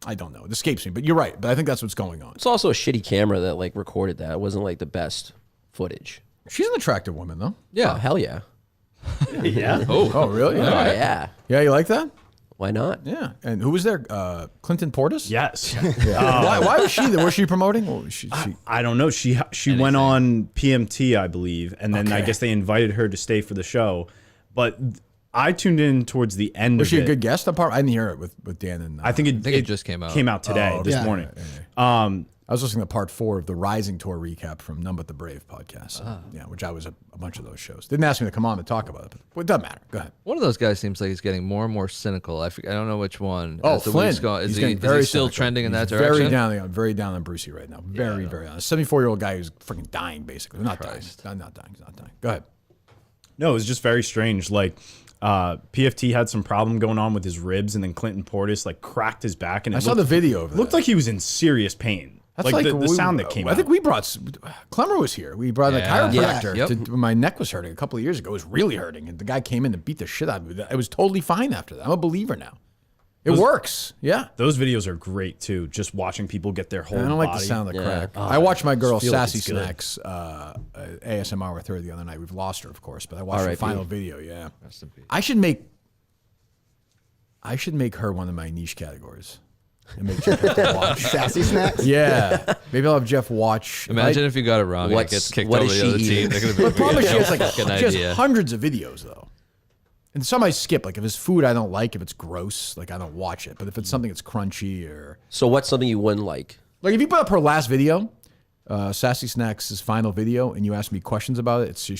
I don't know. It escapes me, but you're right. But I think that's what's going on. It's also a shitty camera that like recorded that. It wasn't like the best footage. She's an attractive woman, though. Yeah, hell yeah. Yeah. Oh, really? Oh, yeah. Yeah, you like that? Why not? Yeah. And who was there? Clinton Portis? Yes. Why was she there? Was she promoting? Well, I don't know. She went on PMT, I believe, and then I guess they invited her to stay for the show. But I tuned in towards the end. Was she a good guest? I didn't hear it with Dan and. I think it just came out. Came out today, this morning. I was listening to part 4 of the Rising Tour recap from None But the Brave podcast. Yeah, which I was a bunch of those shows. Didn't ask me to come on to talk about it, but it doesn't matter. Go ahead. One of those guys seems like he's getting more and more cynical. I don't know which one. Oh, Flynn. Is he's he still trending in that direction? Very down on Brucey right now. Very on. A 74-year-old guy who's freaking dying, basically. Not dying. He's not dying. Go ahead. No, it was just very strange. Like, PFT had some problem going on with his ribs, and then Clinton Portis like cracked his back, and I saw the video of that. Looked like he was in serious pain. That's like the sound that came out. I think we brought Clemmer was here. We brought a chiropractor. Yeah. Yep. My neck was hurting a couple of years ago. It was really hurting, and the guy came in and beat the shit out of me. It was totally fine after that. I'm a believer now. It works. Yeah. Those videos are great too. Just watching people get their whole. I don't body. like the sound of the crack. Oh, I watched my girl feel like Sassy it's good. Snacks ASMR with her the other night. We've lost her, of course, but I watched the final video. Yeah. I should make her one of my niche categories. And make Jeff have to watch. Sassy Snacks? Yeah. Maybe I'll have Jeff watch. Imagine if you got it wrong and it gets kicked over the other team. They're gonna be But probably she has like fucking she has idea. hundreds of videos though. And some I skip. Like if it's food I don't like, if it's gross, like I don't watch it. But if it's something that's crunchy or So what's something you wouldn't like? like if you put up her last video, Sassy Snacks' final video, and you ask me questions about it, she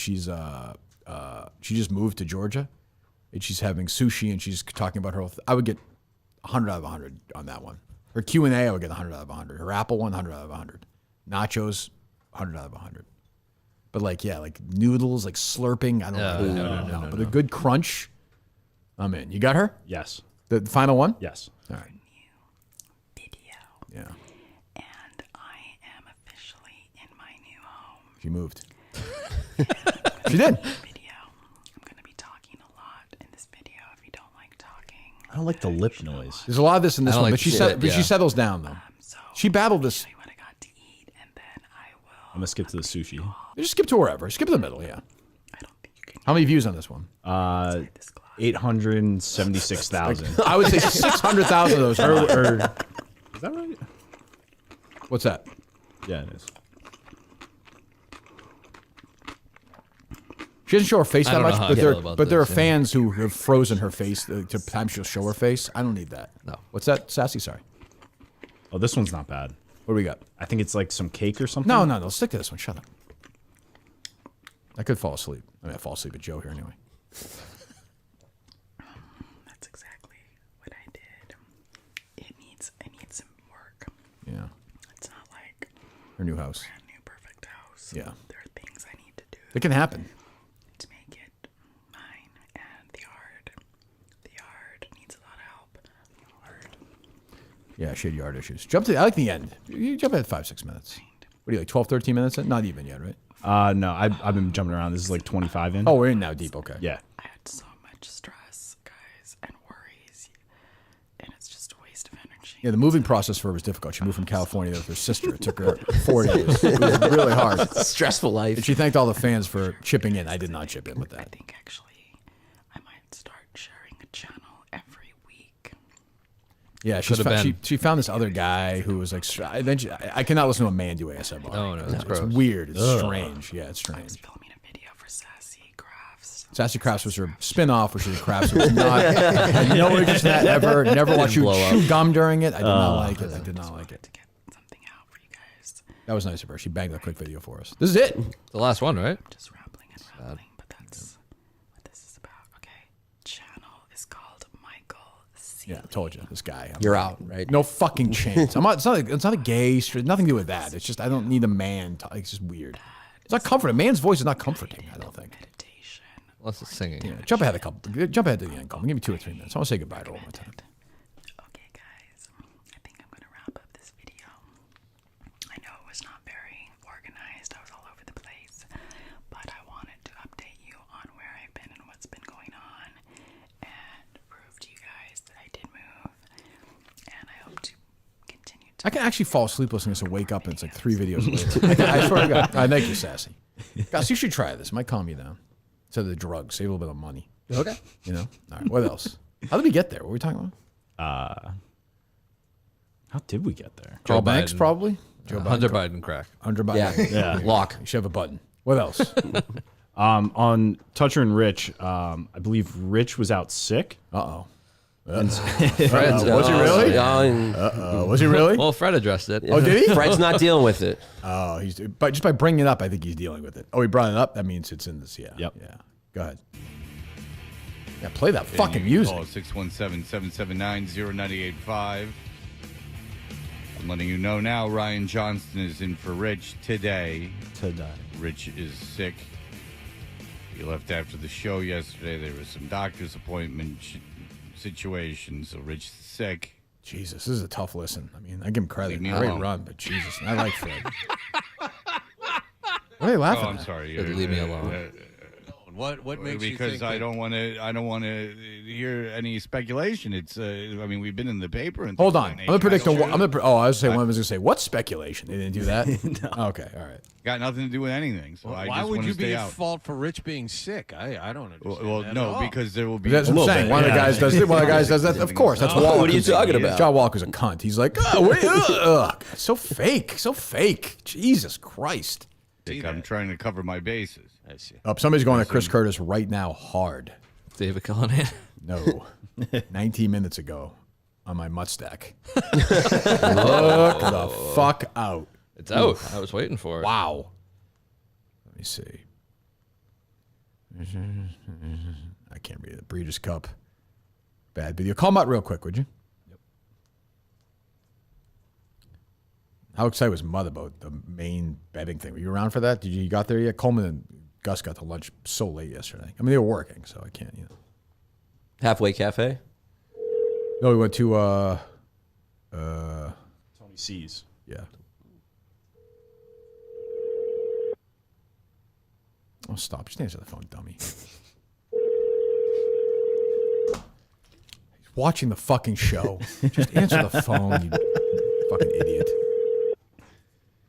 just moved to Georgia, and she's having sushi, and she's talking about her. I would get 100 out of 100 on that one. Her Q&A, I would get 100 out of 100. Her Apple one, 100 out of 100. Nachos, 100 out of 100. But like noodles, like slurping, I don't know. No. But a good crunch, I'm in. You got her? Yes. The final one? Yes. All right. Video. Yeah. And I am officially in my new home. She moved. She did. Video. I'm going to be talking a lot in this video if you don't like talking. I don't like the lip noise. There's a lot of this in this I don't one, like but she yeah. settles down though. She babbled this. I'm gonna skip to the sushi. Just skip to wherever. Skip to the middle, yeah. How many views on this one? 876,000. I would say 600,000 of those. Is that right? What's that? Yeah, it is. She doesn't show her face I that don't know much, how I but feel about there are this, yeah. fans who have frozen her face to times she'll show her face. I don't need that. No. What's that, Sassy? Sorry. Oh, this one's not bad. What do we got? I think it's like some cake or something. No. Stick to this one. Shut up. I could fall asleep. I mean, I fall asleep with Joe here anyway. That's exactly what I did. I need some work. Yeah. It's not like Her new house. brand new perfect house. Yeah. There are things I need to do It can happen. to make it mine, and the yard needs a lot of help. Yeah, she had yard issues. I like the end. You jump ahead 5-6 minutes. What are you like 12, 13 minutes in? Not even yet, right? No, I've been jumping around. This is like 25 in. Oh, we're in now deep. Okay. Yeah. I had so much stress, guys, and worries, and it's just a waste of energy. Yeah, the moving process for her was difficult. She moved from California with her sister. It took her 4 days. It was really hard. Stressful life. And she thanked all the fans for chipping in. I did not chip in with that. I think actually I might start sharing a channel every week. Yeah, she found this other guy who was like. Eventually, I cannot listen to a man do ASMR. No, it's it's gross. weird. It's strange. Yeah, it's strange. Filming a video for Sassy Crafts. Sassy Crafts was her spin-off, which is crafts. It was not. I had no interest in that ever. Never watched you blow up. chew gum during it. I did not like it. I did not like it. To get something out for you guys. That was nice of her. She banged a quick video for us. This is it. The last one, right? Just rambling, but that's what this is about. Okay. Channel is called Michael Seeley. Yeah, I told you. This guy. You're out, right? No fucking chance. I'm not. It's not a gay. Nothing to do with that. It's just I don't need a man. It's just weird. It's not comforting. A man's voice is not comforting. I don't think. Meditation. Unless it's singing. Yeah, jump ahead to the end. Give me 2 or 3 minutes. I want to say goodbye to her one more time. Okay, guys. I think I'm going to wrap up this video. I know it was not very organized. I was all over the place. But I wanted to update you on where I've been and what's been going on. And prove to you guys that I did move. And I hope to continue to. I can actually fall asleep listening to this and wake up and it's like 3 videos later. I swear to God. All right, thank you, Sassy. Guys, you should try this. It might calm you down. Instead of the drugs, save a little bit of money. Okay. You know? All right, what else? How did we get there? What were we talking about? How did we get there? Carl Joe Banks, Biden. probably? Joe Hunter Biden crack. Hunter Biden. Yeah. Yeah. Lock. You should have a button. What else? On Toucher and Rich, I believe Rich was out sick. Uh-oh. Fred's Was he really? Was he really? Well, Fred addressed it. Oh, did he? Fred's not dealing with it. Oh, but just by bringing it up, I think he's dealing with it. Oh, he brought it up? That means it's in this, yeah. Yep. Yeah. Go ahead. Yeah, play that fucking music. Call 617-779-0985. I'm letting you know now, Ryan Johnston is in for Rich today. Rich is sick. He left after the show yesterday. There was some doctor's appointment situation, so Rich is sick. Jesus, this is a tough listen. I mean, I give him credit. me Great alone. run, but Jesus, I like Fred. What are you laughing Oh, I'm at? sorry. Leave me alone. What makes you because think I that- don't want to hear any speculation. It's I mean, we've been in the paper and Hold things on. of that I'm gonna predict. nature. I was saying one was gonna say what speculation? They didn't do that. Okay, all right. Got nothing to do with anything. So I Why just would want you to be stay at out. fault for Rich being sick? I don't understand. Well, that at no, all. because there will be. That's what I'm saying. One of the guys does it. One of the guys does that. Of course, that's Walker. What are you talking about? John Walker's a cunt. He's like, oh, wait, ugh. So fake. So fake. Jesus Christ. I'm trying to cover my bases. I see. Somebody's going to Chris Curtis right now hard. David Cullinane. No. 19 minutes ago on my Mutt stack. Look the fuck out. It's out. I was waiting for it. Wow. Let me see. I can't read it. Breeders' Cup. Bad video. Call Mutt real quick, would you? Yep. How excited was Mutt about the main betting thing? Were you around for that? You got there yet? Coleman and Gus got to lunch so late yesterday. I mean, they were working, so I can't, Halfway Cafe? No, we went to Tony C's. Yeah. Oh, stop. Just answer the phone, dummy. He's watching the fucking show. Just answer the phone, you fucking idiot.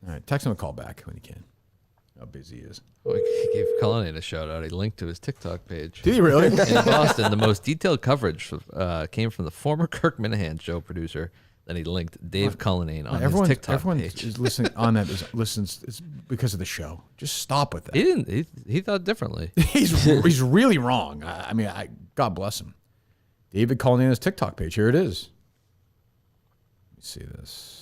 All right, text him a call back when you can. How busy he is. Well, he gave Cullinane a shout out. He linked to his TikTok page. Did he really? In Boston, the most detailed coverage came from the former Kirk Minahan show producer. Then he linked Dave Cullinane on his TikTok everyone page. is listening on that. Listens it's because of the show. Just stop with that. He didn't. He thought differently. He's really wrong. I mean, God bless him. David Cullinane his TikTok page. Here it is. Let me see this.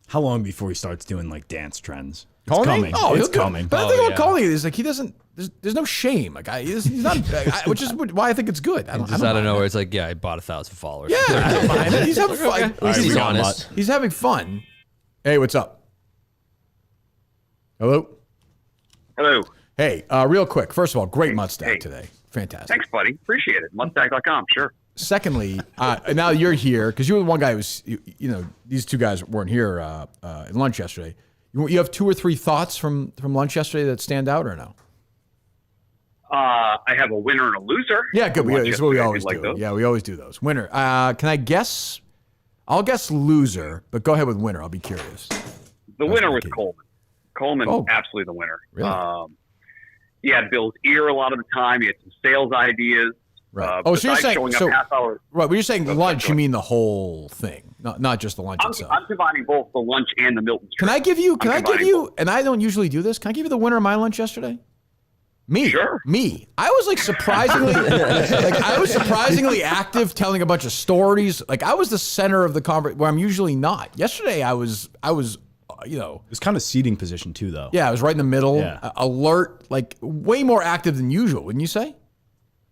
How long before he starts doing like dance trends? It's Cullinane? coming. Oh, It's he'll do it. coming. But the thing about Cullinane is like he doesn't. There's no shame. Like he's not. Which is why I think it's good. I don't Just out of mind nowhere, it. it's like, yeah, I bought 1,000 followers. Yeah, I don't mind it. He's having fun. At least he's honest. He's having fun. Hey, what's up? Hello. Hello. Hey, real quick. First of all, great Mudstack today. Fantastic. Thanks, buddy. Appreciate it. Mudstack.com. Sure. Secondly, now you're here because you were the one guy who was, these two guys weren't here at lunch yesterday. You have 2 or 3 thoughts from lunch yesterday that stand out or no? I have a winner and a loser. Yeah, good. Lunch That's what we yesterday, always like do. those. Yeah, we always do those. Winner. Can I guess? I'll guess loser, but go ahead with winner. I'll be curious. The winner was Coleman. Coleman, Oh. absolutely the winner. Really? He had Bill's ear a lot of the time. He had some sales ideas. Right. So you're besides saying showing up so, half hour. right? When you're saying Okay, lunch, go you mean the whole thing, not just the lunch itself. I'm combining both the lunch and the Miltons. Can I give you? I'm combining both. And I don't usually do this. Can I give you the winner of my lunch yesterday? Me. Sure. Me. I was like surprisingly, active, telling a bunch of stories. Like I was the center of the conversation where I'm usually not. Yesterday, I was, It was kind of seating position too, though. yeah, I was right in the middle, Yeah. alert, like way more active than usual. Wouldn't you say?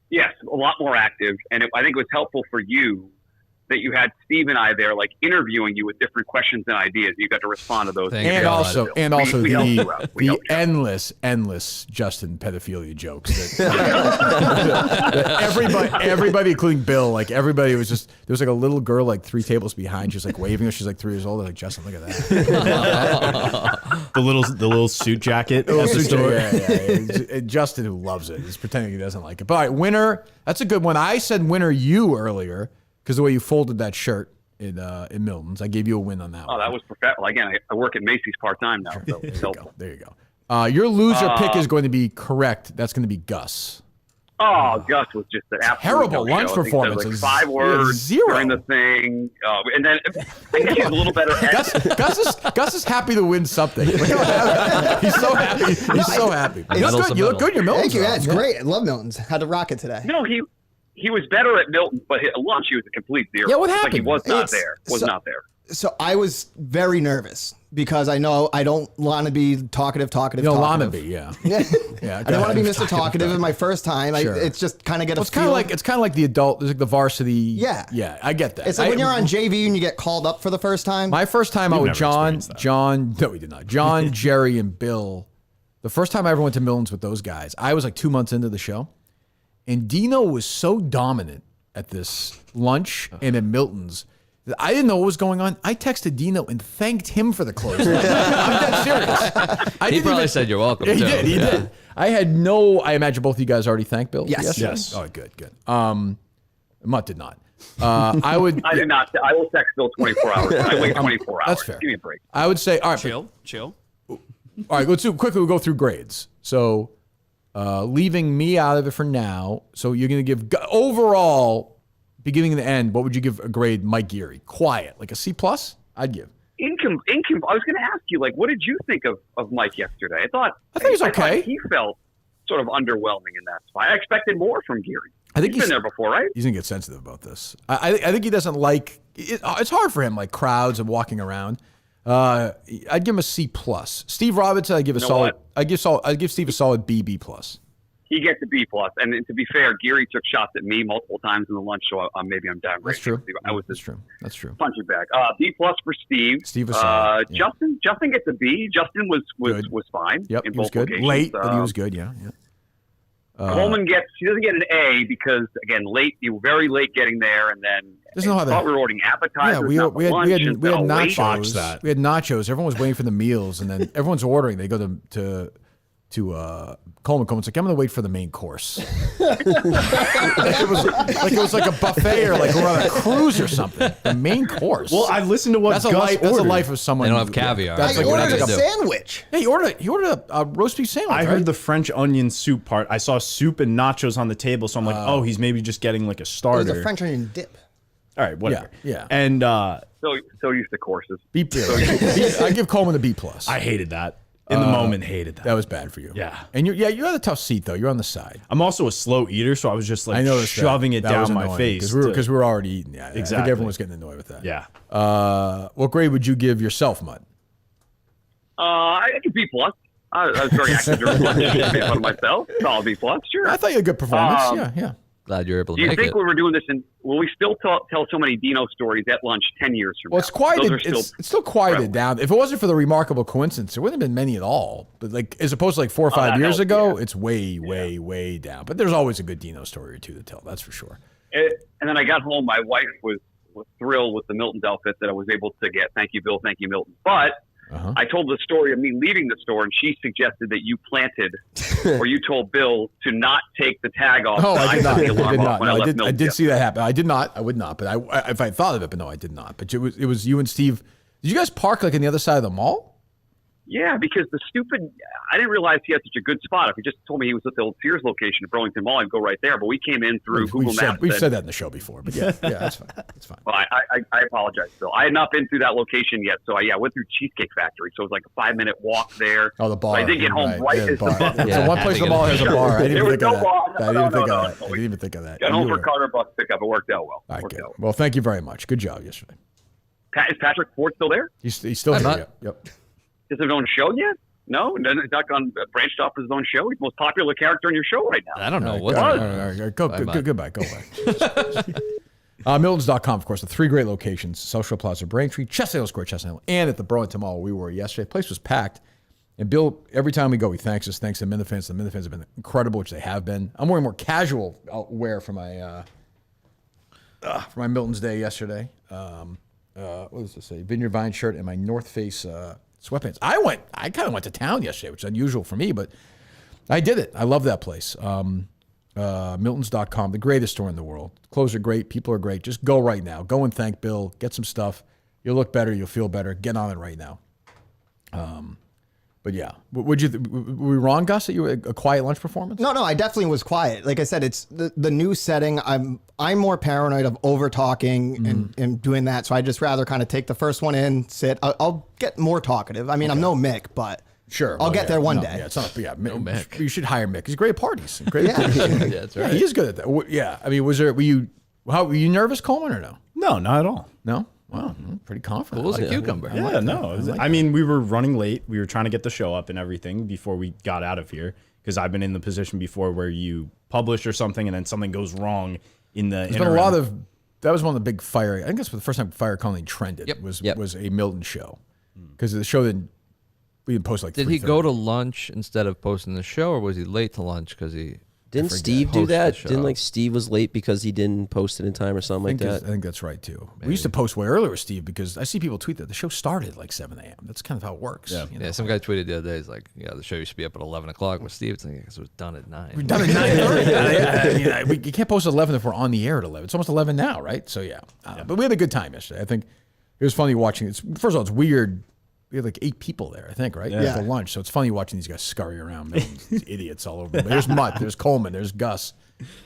Yes, a lot more active. And I think it was helpful for you that you had Steve and I there, like interviewing you with different questions and ideas. You got to respond to those. And also We helped you out. We the helped you out. endless Justin pedophilia jokes that everybody, including Bill, like everybody was just, there was like a little girl like 3 tables behind. She was like waving her. She's like 3 years old. They're like, Justin, look at that. the little suit jacket. The little at the suit store. jacket, yeah. Justin, who loves it, is pretending he doesn't like it. But all right, winner, that's a good one. I said winner you earlier because the way you folded that shirt in Miltons. I gave you a win on that one. Oh, that was professional. Again, I work at Macy's part-time now. So it's helpful. There you go. Your loser pick is going to be correct. That's going to be Gus. Oh, Gus was just an absolute Terrible no-show. lunch I think he said, performance. like Is 5 words 0. during the thing, and then I guess he's a little better. Gus is happy to win something. Look how happy. He's so happy. He's so happy. You look good. You look good in your Miltons. Thank you. Yeah, it's Rob. great. I love Milton's. Had to rock it today. No, he was better at Milton, but at lunch he was a complete zero. Yeah, what It's Like he happened? was not It's- there. Was so- not there. So I was very nervous because I know I don't want to be talkative. You don't want to be, yeah. Yeah, I don't want to be Mr. Talkative in my first time. Sure. It's just kind of get a It's kind feel. of like the adult. There's like the varsity. Yeah. Yeah, I get that. It's like when you're on JV and you get called up for the first time. My first time out You've with never John. No, we did not. John, Jerry, and Bill. The first time I ever went to Miltons with those guys, I was like 2 months into the show, and Dino was so dominant at this lunch and at Milton's. I didn't know what was going on. I texted Dino and thanked him for the clothesline. I'm dead serious. He probably said you're welcome. He too. did. He did. I had no. I imagine both of you guys already thanked Bill. Yes. Oh, good. Mutt did not. I would. I did not. I will text Bill 24 hours. I wait 24 hours. That's fair. Give me a break. I would say, all right, Chill. All right, let's do quickly. We'll go through grades. So, leaving me out of it for now. So you're going to give overall, beginning and the end. What would you give a grade, Mike Geary? Quiet, like a C+. I'd give. I was going to ask you, like, what did you think of Mike yesterday? I think he was okay. He felt sort of underwhelming in that spot. I expected more from Geary. I think he's been there before, right? He's gonna get sensitive about this. I think he doesn't like. It's hard for him, like crowds and walking around. I'd give him a C+. Steve Robinson, I'd give a solid. I'd give Steve a solid B+. He gets a B+. And to be fair, Geary took shots at me multiple times in the lunch, so maybe I'm downgrading. That's true. That's true. That's true. Punching bag. B+ for Steve. Steve was solid. Yeah. Justin gets a B. Justin was fine. Yep, in he was both good. locations. Late, but he was good. Yeah. Coleman doesn't get an A because again you were very late getting there, and then we were ordering appetizers. Yeah, we had nachos. That. We had nachos. Everyone was waiting for the meals, and then everyone's ordering. They go to Coleman. Coleman's like, I'm gonna wait for the main course. it was like a buffet or like we're on a cruise or something. The main course. Well, I listened to what that's Gus ordered. That's a life of someone. They don't have caviar. That's I ordered a sandwich. Yeah, he ordered a roast beef sandwich. I heard the French onion soup part. I saw soup and nachos on the table, so I'm like, oh, he's maybe just getting like a starter. It was a French onion dip. All right, whatever. Yeah. And so used to courses. I give Coleman a B+. I hated that. In the moment, hated that. That was bad for you. Yeah. And you had a tough seat though. You're on the side. I'm also a slow eater, so I was just like shoving it that was down my annoying, face because we were already eating. Yeah, exactly. I think everyone was getting annoyed with that. Yeah. What grade would you give yourself, Mutt? I give B+. I was very active during lunch. Made fun of myself. Solid B+. Sure. I thought you had a good performance. Yeah. Glad you're able to do you make think it. when we're doing this, will we still tell so many Dino stories at lunch 10 years from now? Well, it's quieted. Those It's still quieted down. If it wasn't for the remarkable coincidence, there wouldn't have been many at all. But like, as opposed to like 4 or 5 years ago, it's way down. But there's always a good Dino story or two to tell. That's for sure. And then I got home. My wife was thrilled with the Miltons outfit that I was able to get. Thank you, Bill. Thank you, Milton. But I told the story of me leaving the store, and she suggested that you planted or you told Bill to not take the tag off. Oh, I did not. I did see that happen. I did not. I would not. But if I thought of it, but no, I did not. But it was you and Steve. Did you guys park like on the other side of the mall? Yeah, because I didn't realize he had such a good spot. If he just told me he was at the old Sears location at Burlington Mall, I'd go right there. But we came in through Google Maps. We've said that in the show before, but yeah, that's fine. That's fine. Well, I apologize, Bill. I had not been through that location yet, so I went through Cheesecake Factory. So it was like a 5-minute walk there. Oh, the bar. I did get home right as the bus. So one place in the mall has a bar. I didn't even think of that. I No. didn't even think of that. Got home for Carter bus pickup. It worked out well. All right, good. Well, thank you very much. Good job yesterday. Is Patrick Ford still there? He's still here. Yep. Does he have his own show yet? No, he's not gone branched off his own show. He's the most popular character in your show right now. I don't know what. Goodbye. Go away. Miltons.com, of course, the 3 great locations: Social Plaza, Braintree, Chestnut Square, Chestnut Hill, and at the Burlington Mall we were yesterday. The place was packed. And Bill, every time we go, he thanks us. Thanks to the Minifans. The Minifans have been incredible, which they have been. I'm wearing more casual wear for my Milton's Day yesterday. What does it say? Vineyard Vine shirt and my North Face sweatpants. I kind of went to town yesterday, which is unusual for me, but I did it. I love that place. Miltons.com, the greatest store in the world. Clothes are great. People are great. Just go right now. Go and thank Bill. Get some stuff. You'll look better. You'll feel better. Get on it right now. But yeah, were we wrong, Gus, that you were a quiet lunch performance? No, I definitely was quiet. Like I said, it's the new setting. I'm more paranoid of over talking and doing that. So I just rather kind of take the first one in, sit. I'll get more talkative. I mean, I'm no Mick, but sure, I'll get there one day. Yeah, it's not. Yeah, no Mick. You should hire Mick. He's great at parties. Great. Yeah, that's right. Yeah, he is good at that. Yeah, I mean, were you nervous, Coleman, or no? No, not at all. No. Wow, pretty confident. Cool as a cucumber. Yeah, I mean, we were running late. We were trying to get the show up and everything before we got out of here because I've been in the position before where you publish or something and then something goes wrong in the There's been a lot of, that was one of the big fire, I think that's the first time fire calling trended was a Milton show. Because the show we didn't post like Did he go to lunch instead of posting the show, or was he late to lunch because he Didn't Steve do that? Didn't like Steve was late because he didn't post it in time or something like that? I think that's right too. Maybe. We used to post way earlier with Steve because I see people tweet that the show started at like 7 a.m. That's kind of how it works. Yeah, you know? some guy tweeted the other day, he's like, the show used to be up at 11 o'clock with Steve. It's like, because it was done at 9. We're done at 9:30. You can't post 11 if we're on the air at 11. It's almost 11 now, right? So yeah. But we had a good time yesterday. I think it was funny watching. First of all, it's weird. We had like 8 people there, I think, right? Yeah. For lunch. So it's funny watching these guys scurry around. These idiots all over. There's Mutt. There's Coleman. There's Gus.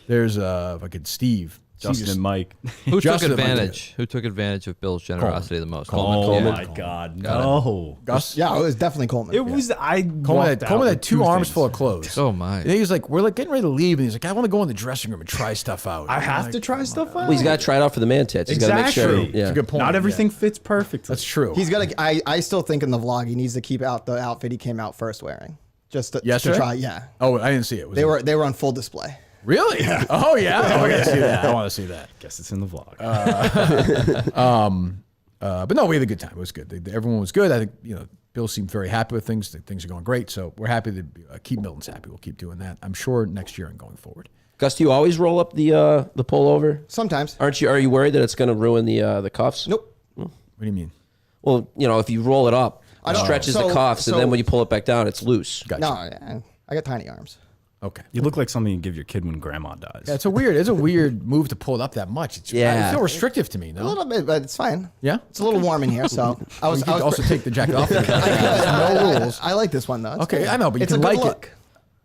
There's fucking Steve. Justin and Mike. Who took advantage? Who took advantage of Bill's generosity the most? Oh my God, no. Gus? Yeah, it was definitely Coleman. It was Coleman had 2 arms full of clothes. Oh my! And he's like, we're like getting ready to leave, and he's like, I want to go in the dressing room and try stuff out. I have to try stuff out. Well, he's got to try it out for the man tits. He's got to make sure. Yeah, That's a good point. Not everything fits perfectly. That's true. He's got to. I still think in the vlog he needs to keep out the outfit he came out first wearing, just to try. Yeah. Oh, I didn't see it. They were on full display. Really? Yeah. Oh yeah. Oh, I gotta see that. I want to see that. Guess it's in the vlog. But no, we had a good time. It was good. Everyone was good. I think Bill seemed very happy with things. Things are going great. So we're happy to keep Miltons happy. We'll keep doing that. I'm sure next year and going forward. Gus, do you always roll up the pullover? Sometimes. Are you worried that it's going to ruin the cuffs? Nope. What do you mean? Well, if you roll it up, it stretches the cuffs, and then when you pull it back down, it's loose. Gotcha. No, I got tiny arms. Okay. You look like something you give your kid when grandma dies. Yeah, it's a weird move to pull it up that much. It's I feel restrictive to me, no? A little bit, but it's fine. Yeah? It's a little warm in here, so I was also take the jacket off. No rules. I like this one though. It's okay, good. I know, but you it's can a good like look. it.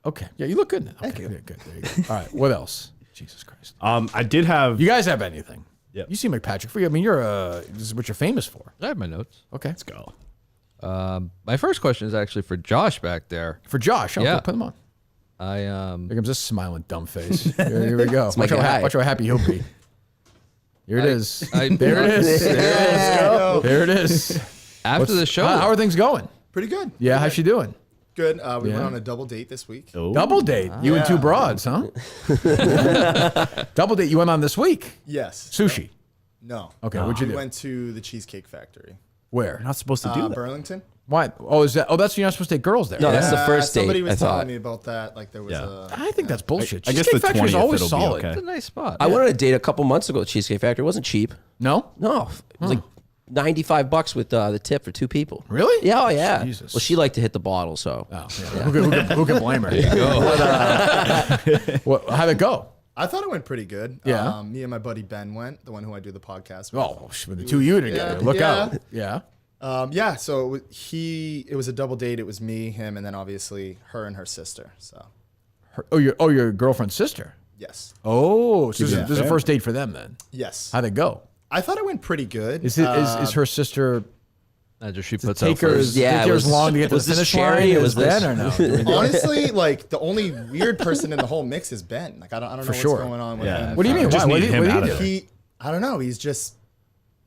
Okay. Yeah, you look good. Okay, Thank you. Good. There you go. All right. What else? Jesus Christ. I did have. You guys have anything? Yeah. You seem like Patrick. I mean, this is what you're famous for. I have my notes. Okay. Let's go. My first question is actually for Josh back there. For Josh. Okay, Yeah. put him on. Here comes this smiling dumb face. Here we go. Watch how happy he'll be. Here it is. There it is. There it is. After the show, how are things going? Pretty good. Yeah, how's she doing? Good. We went on a double date this week. Oh. Double date? You and 2 broads, huh? Double date you went on this week? Yes. Sushi? No. Okay, what'd you do? We went to the Cheesecake Factory. Where? You're not supposed to do that. Burlington. Why? Oh, is that? Oh, that's you're not supposed to take girls there. No, that's the first date. Somebody was I thought. telling me about that. Like there was a. I think that's bullshit. I guess the Cheesecake Factory is 20th always it'll be solid. okay. It's a nice spot. I went on a date a couple months ago at Cheesecake Factory. It wasn't cheap. No? No, it was like $95 with the tip for 2 people. Really? Yeah, oh yeah. Jesus. Well, she liked to hit the bottle, so. Oh, yeah. Who can blame her? How'd it go? I thought it went pretty good. Yeah. Me and my buddy Ben went, the one who I do the podcast with. Oh, with the 2 of you together. Look out. Yeah. Yeah, so it was a double date. It was me, him, and then obviously her and her sister. So. Your girlfriend's sister? Yes. Oh, so this is a first date for them then? Yes. How'd it go? I thought it went pretty good. Is her sister? She puts take her as long to get to the finish line as Ben or no? Honestly, like the only weird person in the whole mix is Ben. Like I don't know what's going on with him. What do you mean? Just Why? need him out of do? it. I don't know.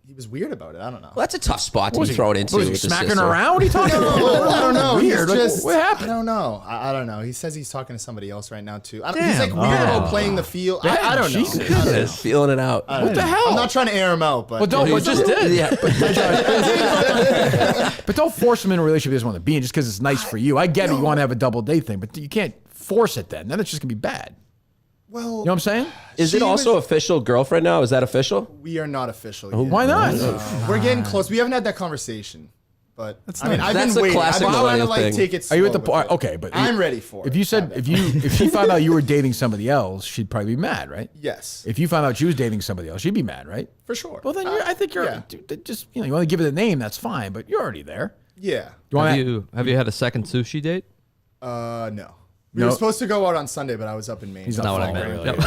He was weird about it. I don't know. Well, that's a tough spot to be thrown into. Was he smacking around? What are you talking about? I don't know. Weird. Just, what happened? I don't know. I don't know. He says he's talking to somebody else right now too. He's like weird about playing the field. I don't know. Jesus. Feeling it out. What the hell? I'm not trying to air him out, but Well, just did. Yeah. But don't force him in a relationship he doesn't want to be in just because it's nice for you. I get it. You want to have a double date thing, but you can't force it then. Then it's just going to be bad. Well, you know what I'm saying? Is it also official girlfriend now? Is that official? We are not official yet. Why not? We're getting close. We haven't had that conversation. But I've That's been a waiting. classic I've been trying to millennial thing. take it slow. Are you at the with point? it. Okay, but I'm ready for it. If you said if she found out you were dating somebody else, she'd probably be mad, right? Yes. If you found out she was dating somebody else, she'd be mad, right? For sure. Well, then I think you're just you want to give it a name, that's fine, but you're already there. Yeah. Have you had a second sushi date? No. We were supposed to go out on Sunday, but I was up in Maine. He's not what I meant. Really.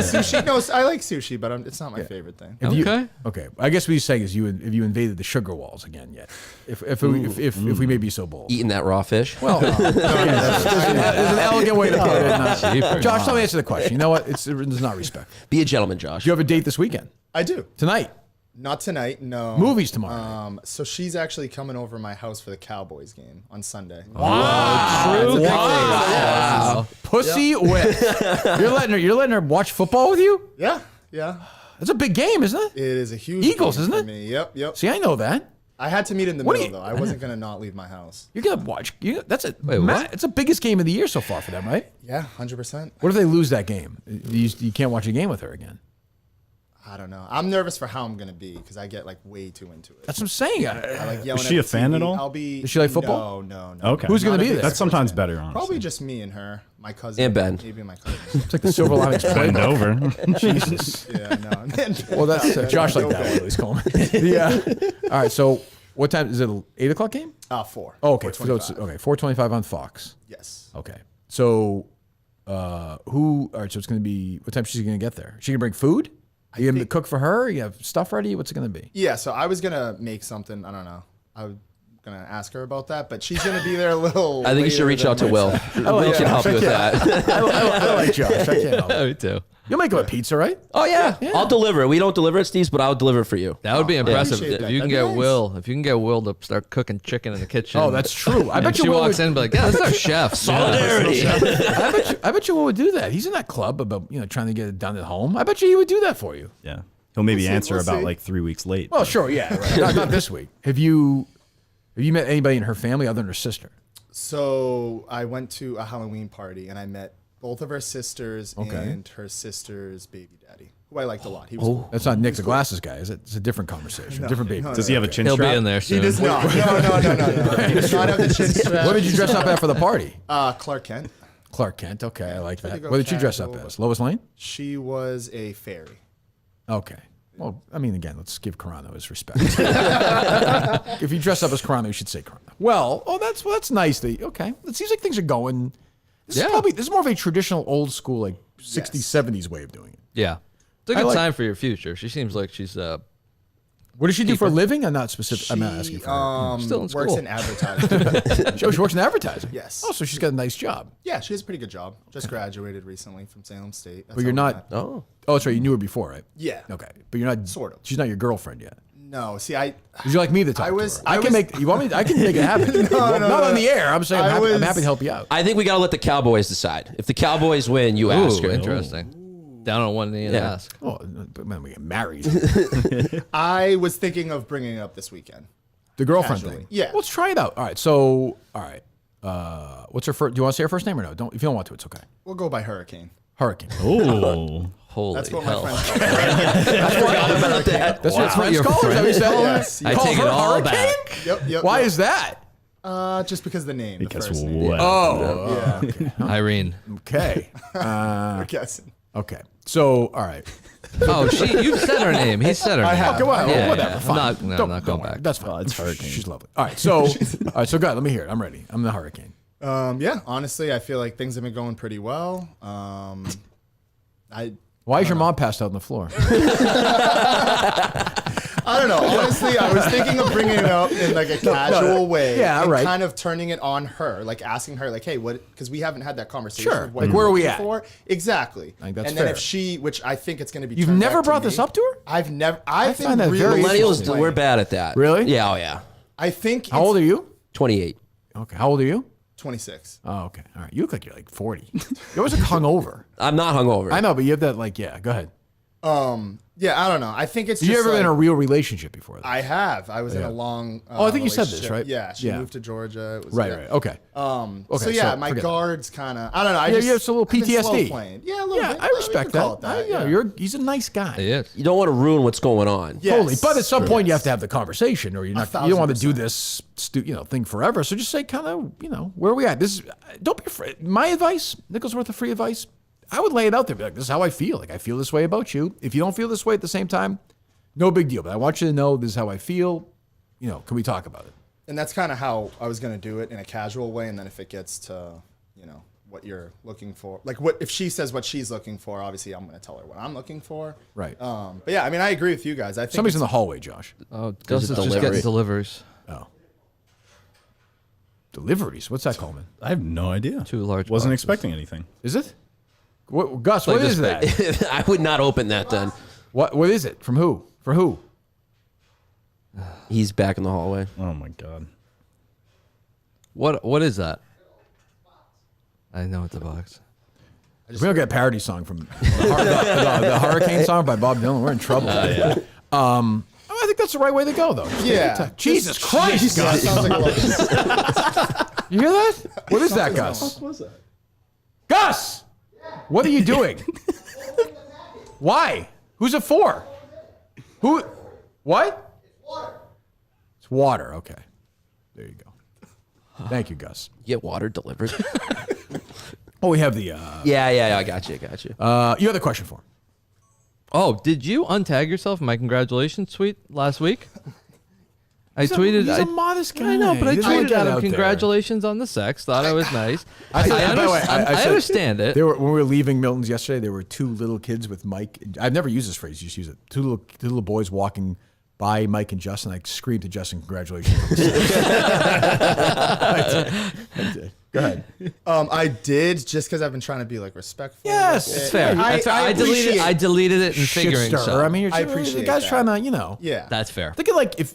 Sushi? No, I like sushi, but it's not my favorite thing. Okay. I guess what he's saying is if you invaded the sugar walls again yet. If we may be so bold. Eating that raw fish? Well, there's an elegant way to put it. Josh, let me answer the question. You know what? It's not respect. Be a gentleman, Josh. Do you have a date this weekend? I do. Tonight? Not tonight, no. Movies tomorrow. So she's actually coming over to my house for the Cowboys game on Sunday. Wow. Wow. Pussy whip. You're letting her watch football with you? Yeah. Yeah. That's a big game, isn't it? It is a huge Eagles, game isn't for it? me. Yep. See, I know that. I had to meet in the middle, though. I wasn't going to not leave my house. You're gonna watch. That's it. Wait, what? It's the biggest game of the year so far for them, right? Yeah, 100%. What if they lose that game? You can't watch a game with her again. I don't know. I'm nervous for how I'm going to be because I get like way too into it. That's what I'm saying. I like yelling Is she at a the fan TV. at all? I'll be. Does she like football? No. Okay. Who's gonna Not a be big there? That's sports sometimes fan. better, honestly. Probably just me and her, my cousin, And Ben. maybe my cousin. It's like the Silver Linings Bend Playbook. over. Jesus. Yeah, no. Well, that's Josh like that one. At least call me. Yeah. All right. So what time is it? 8 o'clock game? 4. Oh, okay. So 4:25. okay. 4:25 on Fox. Yes. Okay. So who? All right. So it's going to be what time? She's going to get there? She going to bring food? Are you going to cook for her? You have stuff ready? What's it going to be? Yeah, so I was gonna make something. I don't know. I was gonna ask her about that, but she's gonna be there a little. I think you should reach out to Will. Will can help you with that. I like Josh. I can't help it. Me too. You'll make him a pizza, right? Oh yeah. I'll deliver it. We don't deliver it, Steve's, but I'll deliver it for you. That would be impressive appreciate if that. you can That'd get be nice. Will. If you can get Will to start cooking chicken in the kitchen. Oh, that's true. I and bet you she Will walks would- in and be like, "Yeah, that's our chef." Solidarity. I bet you Will would do that. He's in that club about trying to get it done at home. I bet you he would do that for you. Yeah. He'll maybe answer we'll about see. like 3 weeks late. Well, sure, yeah, right. not this week. Have you met anybody in her family other than her sister? So I went to a Halloween party and I met both of her sisters Okay. and her sister's baby daddy, who I liked a lot. He was cool. That's not Nick the Glasses guy, is it? It's a different conversation. Different baby. no, Does he have a chin He'll strap? be in there He soon. does not. No. He does not have the chin strap. What did you dress up at for the party? Clark Kent. Clark Kent. Okay, I like Tried to that. go What did you dress up casual, as? Lois Lane? She was a fairy. Okay. Well, I mean, again, let's give Carano his respect. If you dress up as Carano, you should say Carano. Well, that's nice. Okay. It seems like things are going. This is more of a traditional, old school, like 60s, 70s way of doing it. Yeah, it's a good time for your future. She seems like she's. What does she do for a living? I'm not specific. I'm not asking for her. Still in school. Works in advertising. She works in advertising. Yes. Oh, so she's got a nice job. Yeah, she has a pretty good job. Just graduated recently from Salem State. That's But you're how we not. met. Oh, that's right. You knew her before, right? Yeah. Okay, but you're not. Sort of. She's not your girlfriend yet. No, see, I. Would you like me to talk I was. to her? I can make. You want me? I can make it happen. Not on the air. I'm saying I'm happy to help you out. I think we got to let the Cowboys decide. If the Cowboys win, you ask her. Interesting. Down on one knee and ask. Oh, but when we get married, I was thinking of bringing it up this weekend. the girlfriend Casually. thing. Yeah. Well, let's try it out. All right. So, all right. What's her first? Do you want to say her first name or no? Don't. If you don't want to, it's okay. We'll go by Hurricane. Hurricane. Oh. Holy That's what hell! my friends call her. That's what friends Your call her. Is that what you said? Yes. I Call take her it all Hurricane? back. Yep. Why is that? Just because the name. Because the first name. what? Oh. Yeah. Irene. Okay. We're guessing. Okay. So, all right. Oh, you said her name. He said her name. have. Okay, well, Yeah, whatever. yeah. Fine. I'm not going worry. back. That's fine. it's Hurricane. She's lovely. All right. So, go ahead. Let me hear it. I'm ready. I'm the Hurricane. Yeah. Honestly, I feel like things have been going pretty well. Why is your mom passed out on the floor? I don't know. Honestly, I was thinking of bringing it up in like a casual way. Yeah, and right. kind of turning it on her, like asking her, like, "Hey, what?" Because we haven't had that conversation. Sure. Of what Like, you're where are we looking at? for. Exactly. I think that's and then fair. if she, which I think it's going to be. You've turned never back brought me. this up to her? I've never. I I've been find that really very Millennials, explained. we're bad at that. Really? Yeah. Oh yeah. I think. How old are you? 28. Okay. How old are you? 26. Oh, okay. All right. You look like you're like 40. You always look hungover. I'm not hungover. I know, but you have that like, yeah, go ahead. Yeah, I don't know. I think it's. Have you just ever been in a like- real relationship before that? I have. I was in a long. Oh, I think you said this, relationship. right? Yeah, she Yeah. moved to Georgia. It was, Right, yeah. right. Okay. So Okay, yeah, so my forget guards kind of. I don't know. I Yeah, just you have some little I've been slow PTSD. playing. Yeah, a little Yeah, bit. I You respect can call that. it that. Yeah, he's a nice guy. He is. You don't want to ruin what's going on. Yes. Totally. But at some point, you Yes. have to have the conversation, or you're not. You don't want to do 1000%. this, thing forever. So just say, kind of, where are we at? This is. Don't be afraid. My advice, Nicholsworth of free advice. I would lay it out there. Be like, this is how I feel. Like I feel this way about you. If you don't feel this way at the same time, no big deal. But I want you to know this is how I feel. Can we talk about it? And that's kind of how I was going to do it in a casual way. And then if it gets to, what you're looking for, like what if she says what she's looking for, obviously I'm going to tell her what I'm looking for. Right. But yeah, I mean, I agree with you guys. I think Somebody's in the it's- hallway, Josh. Oh, Does just it getting delivery. deliveries. Oh. Deliveries. What's that called, man? I have no idea. 2 large. Wasn't boxes. expecting anything. Is it? What, Gus? Like What this is that? I would not open that then. What is it? From who? For who? He's back in the hallway. Oh my god. What is that? I know it's a box. If we don't get a parody song from the Hurricane song by Bob Dylan, we're in trouble. I think that's the right way to go, though. Just take your time. Jesus Christ, Gus. Sounds like a lot. You hear that? What is that, Gus? What was that? Gus! What are you doing? Why? Who's it for? Who? What? It's water. Okay. There you go. Thank you, Gus. You get water delivered. Oh, we have the. Yeah. I got you. You had a question for him. Oh, did you untag yourself in my congratulations tweet last week? I tweeted. He's a modest guy. I know, but I He doesn't tweeted get at him. out there. Congratulations on the sex. Thought I was nice. By the way, I said- understand it. When we were leaving Milton's yesterday, there were two little kids with Mike. I've never used this phrase. You just use it. Two little boys walking by Mike and Justin. I screamed to Justin, "Congratulations!" I did. Go ahead. I did just because I've been trying to be like respectful. Yes, with it. It's fair. I I deleted it in Shit figuring. stirrer. So. I mean, I appreciate the guy's that. trying to, you know. Yeah. That's fair. Think of like if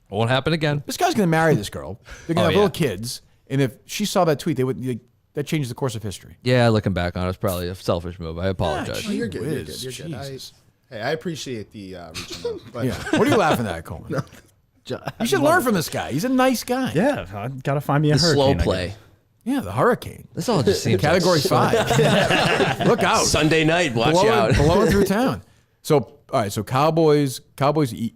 Won't happen again. this guy's going to marry this girl, they're going to have yeah. little kids, and if she saw that tweet, they would that changed the course of history. Yeah, looking back on it, it's probably a selfish move. I apologize. You're good. You're good. Whiz, You're good. Jesus. Hey, I appreciate the reaching out. But Yeah. What are you laughing at, Coleman? You should learn from this guy. He's a nice guy. Yeah, I gotta find me a The hurricane. slow I play. guess. Yeah, the hurricane. This all just seems Category like 5. Look out. Sunday night, watch out. Blowing through town. So, all right, so Cowboys,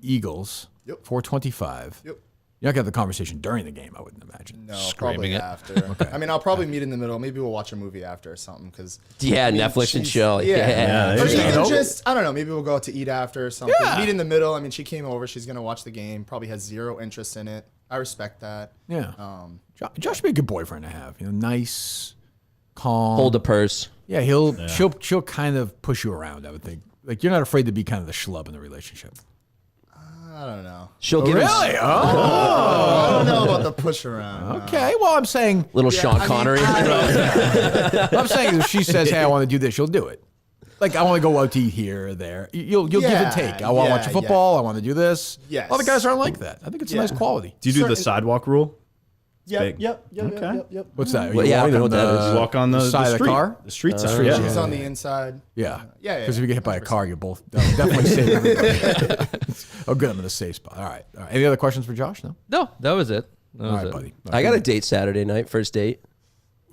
Eagles, Yep. 425. Yep. You're not going to have the conversation during the game, I wouldn't imagine. No, Screaming probably it. after. I mean, I'll probably meet in the middle. Maybe we'll watch a movie after or something. Cause Yeah, I mean, Netflix and she's- chill. Yeah. there Or you even go. just, I don't know, maybe we'll go out to eat after or something. Yeah. Meet in the middle. I mean, she came over. She's going to watch the game. Probably has zero interest in it. I respect that. Yeah. Josh would be a good boyfriend to have. You know, nice, calm. Hold a purse. Yeah, she'll kind of push you around, I would think. Like, you're not afraid to be kind of the schlub in the relationship. I don't know. She'll give Really? him I don't know about the push around. Okay, well, I'm saying... little Sean Connery. I'm saying if she says, hey, I want to do this, she'll do it. Like, I want to go out to eat here or there. You'll give and take. I want to watch football. I want to do this. Yes. Other guys aren't like that. I think it's a nice quality. Do you do the sidewalk rule? Yep. Okay. What's that? Well, yeah, I don't know what that is. Walk on the side of the street. car? The street side. street yeah. side. She's on the inside. Yeah. Yeah. Because if you get hit by a car, you'll both definitely save everybody. Oh, good. I'm in a safe spot. All right. Any other questions for Josh? No? No, that was it. All right, buddy. I got a date Saturday night, first date.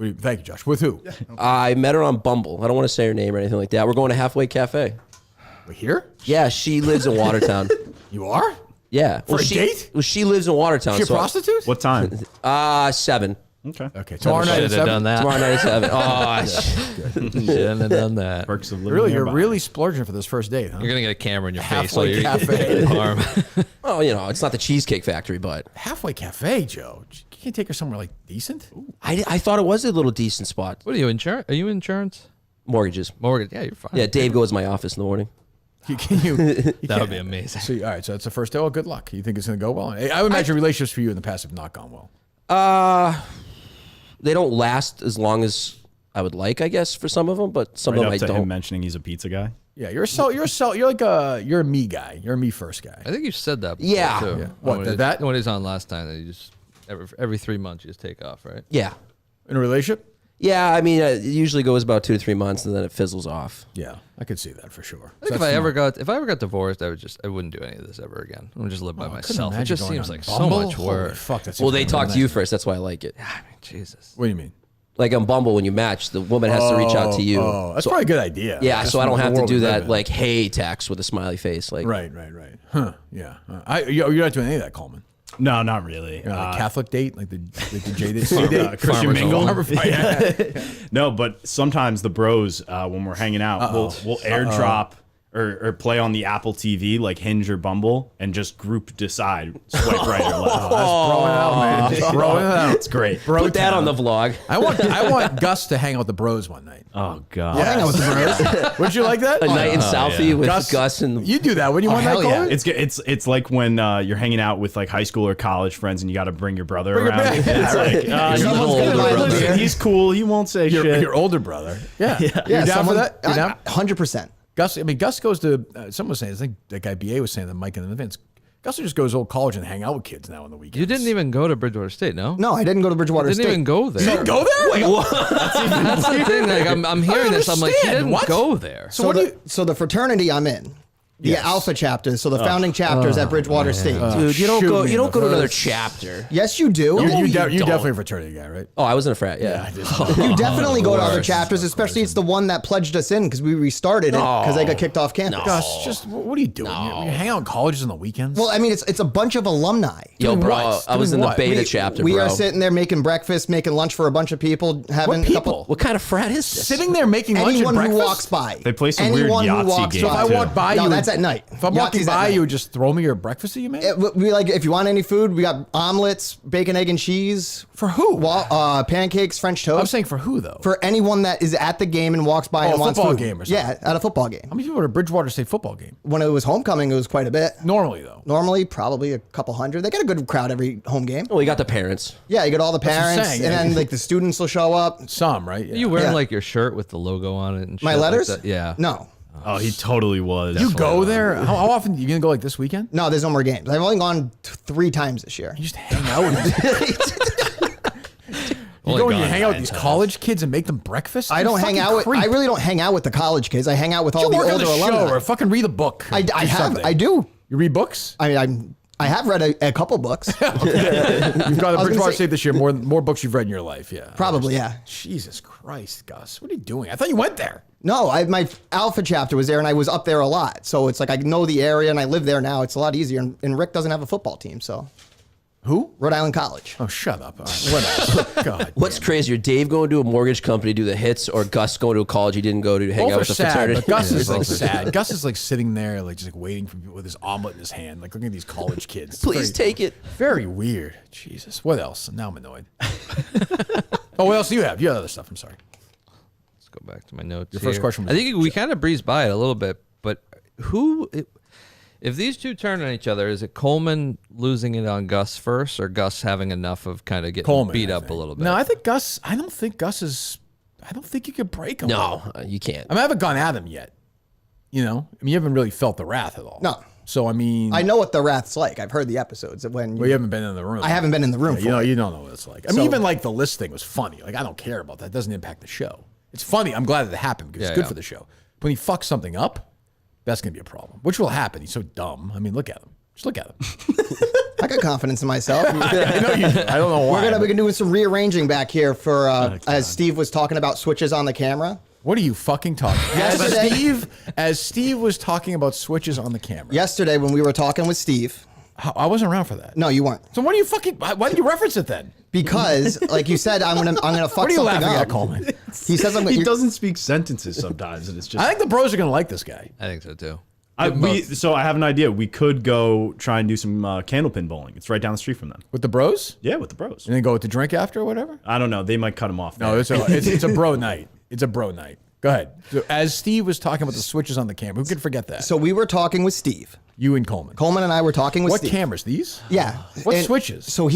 Thank you, Josh. With who? I met her on Bumble. I don't want to say her name or anything like that. We're going to Halfway Cafe. We're here? Yeah, she lives in Watertown. You are? Yeah. For a date? Well, she lives in Watertown. Is she a prostitute? What time? 7. Okay. Tomorrow night at Should have 7? done that. Tomorrow night at 7. Oh, Shouldn't have done that. Perks of living Really, you're nearby. really splurging for this first date, huh? You're gonna get a camera in your face while Halfway you're Cafe. eating parm. well, you know, it's not the Cheesecake Factory, but Halfway Cafe, Joe. You can't take her somewhere like decent? I thought it was a little decent spot. What are you, insurance? Are you insurance? Mortgages. Mortgage? Yeah, you're fine. Yeah, Dave goes to my office in the morning. You That would can't- be amazing. So, all right, so that's the first day. Well, good luck. You think it's going to go well? I would imagine relationships for you in the past have not gone well. They don't last as long as I would like, I guess, for some of them, but some Right of up them to I him don't. mentioning he's a pizza guy. Yeah, you're a me guy. You're a me first guy. I think you said that before, Yeah. too. Yeah. What, When that- when he's on last time, that you just every 3 months you just take off, right? Yeah. In a relationship? Yeah, I mean, it usually goes about 2 to 3 months, and then it fizzles off. Yeah, I could see that for sure. I think if I ever got divorced, I wouldn't do any of this ever again. I would just live by myself. It imagine just going seems on like Bumble. so much work. Holy fuck, that's Well, they even talk more to you than first. That's why I like it. I mean, Jesus. What do you mean? Like on Bumble, when you match, the woman has to reach out to you. Oh, that's So- probably a good idea. Yeah, Just so I from don't the have to world do we live that in. like "Hey" text with a smiley face. Like, Right. Huh? Yeah. You're not doing any of that, Coleman. No, not really. You know, like Catholic date, like the J date. Christian mingle. Yeah. No, but sometimes the bros, when we're hanging out, we'll airdrop or play on the Apple TV, like Hinge or Bumble, and just group decide, swipe right or left. That's throwing it out, man. Just throwing it out. It's great. Bro put that town. on the vlog. I want Gus to hang out with the bros one night. Oh God. Hang out with the bros. Would you like that? A night in Southie with Gus, Gus and you do that when you want that, hell yeah. Coleman? It's like when you're hanging out with like high school or college friends and you got to bring your brother Bring your around. back. It's like Your little older brother. listen, he's cool. He won't say shit. Your older brother. Yeah. You're down someone- for that? You're down? 100%. Gus, I mean, Gus goes to, someone was saying, I think that guy BA was saying that Mike and the Vince, Gus will just go to his old college and hang out with kids now on the weekends. You didn't even go to Bridgewater State, no? No, I didn't go to Bridgewater You didn't State. even go there. You didn't go there? Wait, what? That's the thing. Like I'm hearing this. I'm like, he understand. didn't What? go there. So what do you, So the fraternity I'm in, The Alpha chapters, so the founding chapters at Bridgewater State. Dude, you don't go to another chapter. Yes, you do. You're definitely a fraternity guy, right? Oh, I was in a frat. Yeah. You definitely go to other chapters, especially it's the one that pledged us in because we restarted it because they got kicked off campus. Gus, just what are you doing? You hang out in colleges on the weekends? Well, I mean, it's a bunch of alumni. Yo, bro, what? I was in Doing the what? beta chapter, We bro. are sitting there making breakfast, making lunch for a bunch of people, having a couple. What kind of frat is this? Sitting there making lunch and Anyone who breakfast? walks by. They play some weird Yahtzee games. So if I walk by no, you, that's at night. If I'm walking Yahtzee's at by, night. you would just throw me your breakfast that you made. We like if you want any food, we got omelets, bacon, egg, and cheese. For who? Pancakes, French toast. I'm saying for who though? For anyone that is at the game and walks by and a wants football food. game or something. Yeah, at a football game. How many people are at a Bridgewater State football game? When it was homecoming, it was quite a bit. Normally though. Normally, probably a couple hundred. They got a good crowd every home game. Well, you got the parents. Yeah, you got all the That's what I'm parents, saying, and yeah. then like the students will show up. Some, right? Yeah. Are you wearing Yeah. like your shirt with the logo on it and shit My like letters? that? Yeah. No. Oh, he totally was. You go there? How often? You gonna go like this weekend? No, there's no more games. I've only gone 3 times this year. You just hang out with You go and you hang out with these college kids and make them breakfast? I You don't hang fucking out with. creep. I really don't hang out with the college kids. I hang out with all You the work on older the show alumni. or fucking read a book. I or have. something. I do. You read books? I have read a couple books. You've got a Bridgewater State this year. More books you've read in your life. Yeah. Probably, yeah. Jesus Christ, Gus. What are you doing? I thought you went there. No, my Alpha chapter was there, and I was up there a lot. So it's like I know the area, and I live there now. It's a lot easier. And Rick doesn't have a football team, so. Who? Rhode Island College. Oh, shut up. All right. What else? God. What's crazier, Dave going to a mortgage company to do the hits, or Gus going to a college he didn't go to hang Both out are with the sad, fraternity? but Gus is like sad. Gus is like sitting there, like just like waiting for people with his omelet in his hand, like looking at these college kids. It's Please take it. Very weird. Jesus. What else? Now I'm annoyed. Oh, what else do you have? You have other stuff. I'm sorry. Let's go back to my notes. Your first here. question was- I think we kind of breezed by it a little bit, but if these two turn on each other, is it Coleman losing it on Gus first, or Gus having enough of kind of getting Coleman, beat I up think. a little bit? No, I don't think Gus is. I don't think you could break him. No, you can't. I haven't gone at him yet. You know, you haven't really felt the wrath at all. No. So I mean, I know what the wrath's like. I've heard the episodes when. Well, you haven't been in the room. I haven't been in the room. Yeah, you don't know what it's like. I mean, even like the list thing was funny. Like I don't care about that. It doesn't impact the show. It's funny. I'm glad that it happened because it's good for the show. But when he fucks something up, that's gonna be a problem. Which will happen. He's so dumb. I mean, look at him. Just look at him. I got confidence in myself. I know you do. I don't know why. We're gonna do some rearranging back here for as Steve was talking about switches on the camera. What are you fucking talking about? As Steve was talking about switches on the camera. Yesterday when we were talking with Steve. I wasn't around for that. No, you weren't. So what are you fucking? Why did you reference it then? Because, like you said, I'm gonna fuck What are you something laughing up. at, Coleman? He says I'm. He doesn't speak sentences sometimes, and it's just. I think the bros are gonna like this guy. I think so too. So I have an idea. We could go try and do some candlepin bowling. It's right down the street from them. With the bros? Yeah, with the bros. And then go to drink after or whatever? I don't know. They might cut him off. No, it's a bro night. It's a bro night. Go ahead. So as Steve was talking about the switches on the camera, who could forget that? So we were talking with Steve. You and Coleman. Coleman and I were talking with What Steve. cameras? These? Yeah. What And switches? So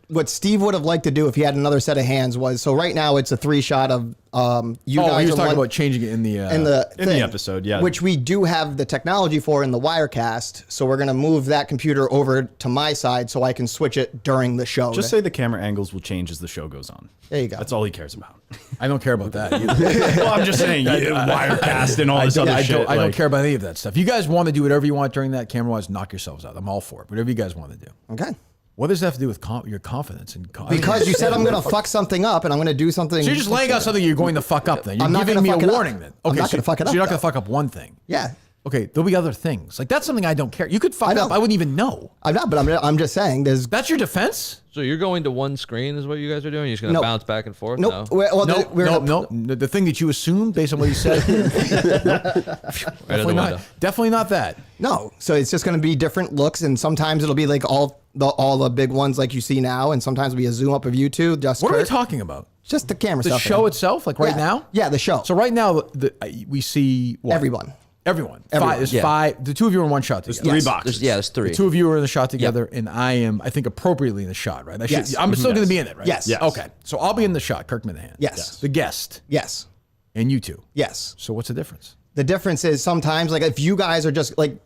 what Steve would have liked to do if he had another set of hands was, so right now it's a 3-shot of you guys. He was are talking one- about changing it in the in the thing, episode, yeah. which we do have the technology for in the Wirecast. So we're gonna move that computer over to my side so I can switch it during the show. Just say the camera angles will change as the show goes on. There you go. That's all he cares about. I don't care about that. Well, I'm just saying, Wirecast and all this other shit. I don't care about any of that stuff. You guys want to do whatever you want during that camera-wise, knock yourselves out. I'm all for it. Whatever you guys want to do. Okay. What does that have to do with your confidence? Because you said I'm gonna fuck something up and I'm gonna do something. So you're just laying out something you're going to fuck up then. You're I'm not giving me gonna a fuck it up. warning then. I'm Okay, not gonna fuck it so up, you're not going though. to fuck up one thing. Yeah. Okay, there'll be other things. Like that's something I don't care. You could fuck up. I wouldn't even know. I'm not, but I'm just saying there's. That's your defense? So you're going to one screen is what you guys are doing? You're just going to Nope. bounce back and forth? Nope. No? Well, No. The thing that you assumed based on what he said. Definitely not that. No. So it's just going to be different looks, and sometimes it'll be like all the big ones like you see now, and sometimes it'll be a zoom up of you two. Just What are we Kurt. talking about? Just the camera The stuff. show itself, like right Yeah. now? Yeah, the show. So right now, we see what? Everyone. Everyone. Everyone. Five. There's Yeah. five. The two of you are in one shot together. There's 3 boxes. There's 3. The two of you are in the shot together, and I am, I think, appropriately in the shot, right? Yes. I'm still going to be in it, right? Yes. Yes. Okay. So I'll be in the shot, Kirk Minahan. Yes. The guest, Yes. and you two. Yes. So what's the difference? The difference is sometimes, like, if you guys are just like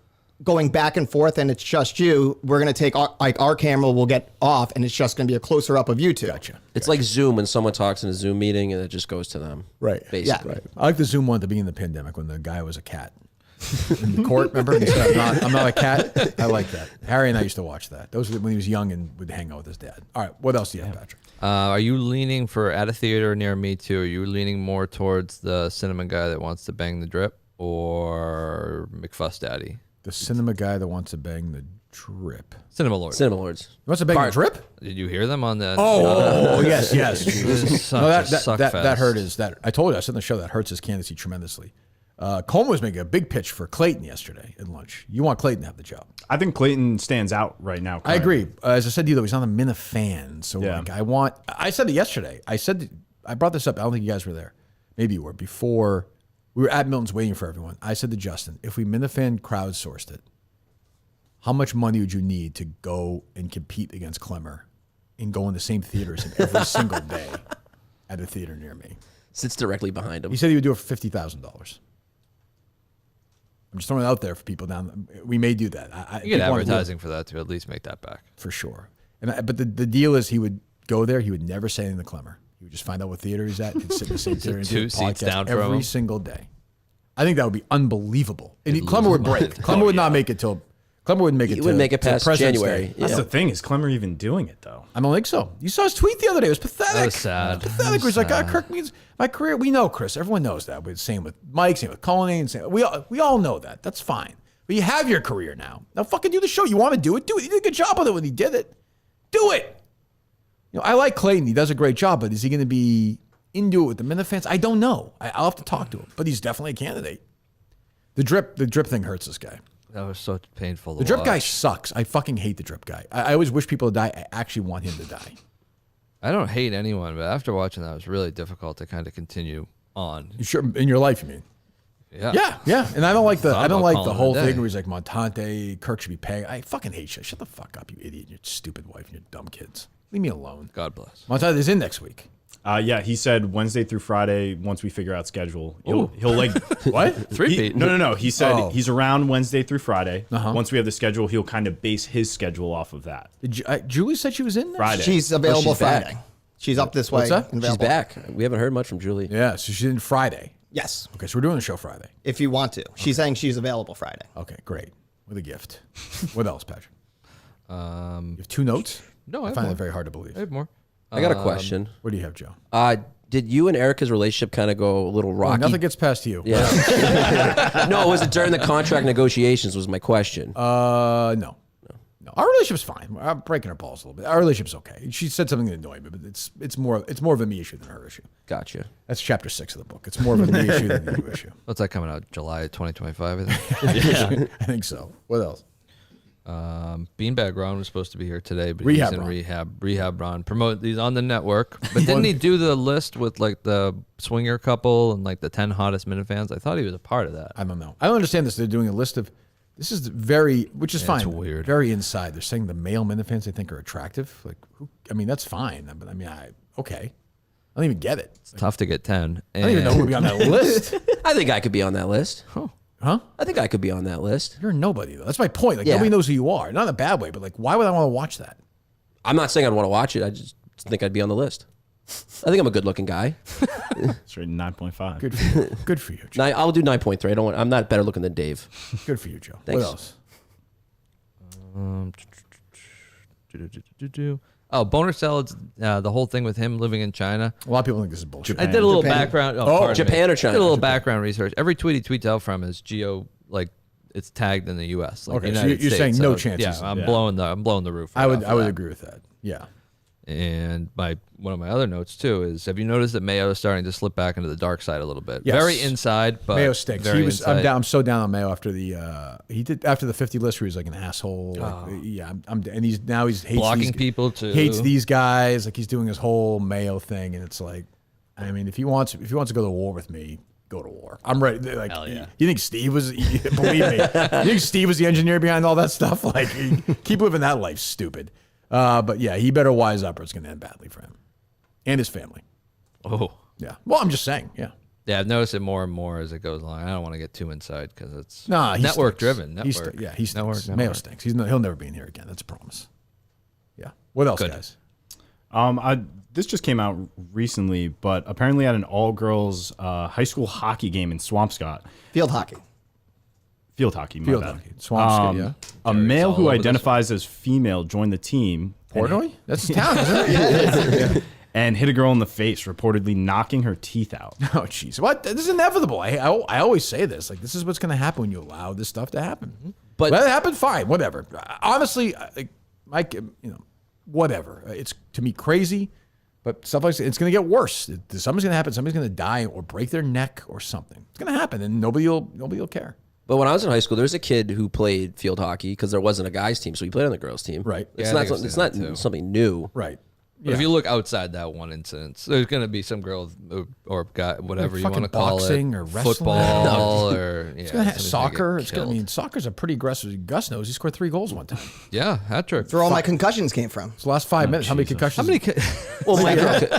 going back and forth and it's just you, we're gonna take our camera will get off and it's just gonna be a closer up of you two. Gotcha. It's like Zoom when someone talks in a Zoom meeting and it just goes to them. Right. Basically. I like the Zoom one at the beginning of the pandemic when the guy was a cat. in the court. Remember? He said, I'm not a cat. I like that. Harry and I used to watch that. Those were when he was young and would hang out with his dad. All right, what else do you have, Patrick? Are you leaning for at a theater near me too? Are you leaning more towards the cinema guy that wants to bang the drip or McFuss Daddy? The cinema guy that wants to bang the drip. Cinema Lords. Wants to bang the drip? Did you hear them on the? Oh, yes. No, that hurt his. I told you I said in the show that hurts his candidacy tremendously. Coleman was making a big pitch for Clayton yesterday at lunch. You want Clayton to have the job? I think Clayton stands out right now. I agree. As I said to you, though, he's on the Minifan. So like, I said it yesterday. I brought this up. I don't think you guys were there. Maybe you were. Before we were at Milton's waiting for everyone. I said to Justin, if we Minifan crowdsourced it, how much money would you need to go and compete against Clemmer and go in the same theaters every single day at a theater near me? Sits directly behind him. He said he would do it for $50,000. I'm just throwing it out there for people down. We may do that. You get advertising for that to at least make that back. For sure. But the deal is he would go there. He would never say anything to Clemmer. He would just find out what theater he's at. He'd sit in the same theater and do a podcast every single day. I think that would be unbelievable. And Clemmer would break. Clemmer would not make it till. Clemmer wouldn't make it. He wouldn't make it past President's January. Day. That's the thing. Is Clemmer even doing it though? I don't think so. You saw his tweet the other day. It was pathetic. That was sad. Pathetic. He's like, Kirk means my career. We know, Chris. Everyone knows that. Same with Mike. Same with Colleen. We all know that. That's fine. But you have your career now. Now fucking do the show. You want to do it? Do it. He did a good job with it when he did it. Do it. You know, I like Clayton. He does a great job. But is he going to be into it with the Minifans? I don't know. I'll have to talk to him. But he's definitely a candidate. The drip thing hurts this guy. That was so painful. The drip guy sucks. I fucking hate the drip guy. I always wish people to die. I actually want him to die. I don't hate anyone, but after watching that, it was really difficult to kind of continue on. You sure in your life, you mean? Yeah. Yeah. And I don't like the whole it a day. thing where he's like Montante, Kirk should be paying. I fucking hate you. Shut the fuck up, you idiot, and your stupid wife and your dumb kids. Leave me alone. God bless. Montante's in next week. Yeah, he said Wednesday through Friday. Once we figure out schedule, he'll like what? No. He said he's around Wednesday through Friday. Uh-huh. Once we have the schedule, he'll kind of base his schedule off of that. Julie said she was in there? Friday. She's available she's back. Friday. She's up this What's way. that? and She's available. back. We haven't heard much from Julie. Yeah, so she's in Friday. Yes. Okay, so we're doing the show Friday. If you want to. She's saying she's available Friday. Okay, great. With a gift. What else, Patrick? You Um, have 2 notes? No, I have find more. that very hard to believe. I have more. I got a question. What do you have, Joe? Did you and Erica's relationship kind of go a little rocky? Nothing gets past you. Yeah. No, was it during the contract negotiations? Was my question. No. Our relationship's fine. I'm breaking her balls a little bit. Our relationship's okay. She said something that annoyed me, but it's more of a me issue than her issue. Gotcha. That's chapter 6 of the book. It's more of a me issue than a you issue. What's that coming out? July 2025, I think. Yeah, I think so. What else? Beanbag Ron was supposed to be here today, but Rehab he's in Ron. rehab. Rehab Ron promote these on the network. But didn't he do the list with like the swinger couple and like the 10 hottest Minifans? I thought he was a part of that. I don't know. I don't understand this. They're doing a list of. This is which is fine. It's weird. Very inside. They're saying the male Minifans they think are attractive. Like, I mean, that's fine. But I mean, okay. I don't even get it. It's tough to get 10. I don't even know who would be on that list. I think I could be on that list. Huh? I think I could be on that list. You're nobody, though. That's my point. Like, Yeah. nobody knows who you are. Not in a bad way, but like, why would I want to watch that? I'm not saying I'd want to watch it. I just think I'd be on the list. I think I'm a good-looking guy. It's rated 9.5. Good for you. Good for you, Joe. I'll do 9.3. I'm not better looking than Dave. Good for you, Joe. Thanks. What else? Oh, Boner Salad's the whole thing with him living in China. A lot of people think this is bullshit. I did a little background. pardon me. Japan or China? Did a little background research. Every tweet he tweets out from is like it's tagged in the U.S. Like Okay, so United you're saying States. no So, chances. Yeah, I'm blowing the roof. I would off of that. agree with that. Yeah. And one of my other notes too is: have you noticed that Mayo is starting to slip back into the dark side a little bit? Yes. Very inside, but Mayo stinks. Very inside. I'm so down on Mayo after the 50 list where he's like an asshole. Like, yeah, and he's hates Blocking these, people too. Hates these guys. Like he's doing his whole Mayo thing, and it's like, I mean, if he wants to go to war with me, go to war. I'm ready. Like, Hell yeah. You think Steve was? Believe me, you think Steve was the engineer behind all that stuff? Like, keep living that life, stupid. But yeah, he better wise up or it's going to end badly for him and his family. Oh. Yeah. Well, I'm just saying. Yeah. Yeah, I've noticed it more and more as it goes along. I don't want to get too inside because it's He network stinks. driven. He Network. stinks. Network. Mayo stinks. He'll never be in here again. That's a promise. Yeah. What else, Good. guys? This just came out recently, but apparently at an all-girls high school hockey game in Swampscott. Field hockey. Field hockey. Field hockey. Swampscott, yeah. A male who identifies as female joined the team. Portnoy? That's a town, isn't it? Yeah. And hit a girl in the face, reportedly knocking her teeth out. Oh, jeez. What? This is inevitable. I always say this. Like, this is what's going to happen when you allow this stuff to happen. But let it happen, fine, whatever. Honestly, Mike, whatever. It's, to me, crazy. But stuff like that, it's going to get worse. Something's going to happen. Somebody's going to die or break their neck or something. It's going to happen, and nobody will care. But when I was in high school, there was a kid who played field hockey because there wasn't a guys' team, so he played on the girls' team. Right. It's not something new. Right. But if you look outside that one incident, there's going to be some girl or guy, whatever you want to call boxing it, or wrestling. Football or it's gonna have soccer. Soccer's a pretty aggressive. Gus knows he scored 3 goals one time. Yeah, hat trick. That's where all my concussions came from. It's the last 5 minutes. How many concussions?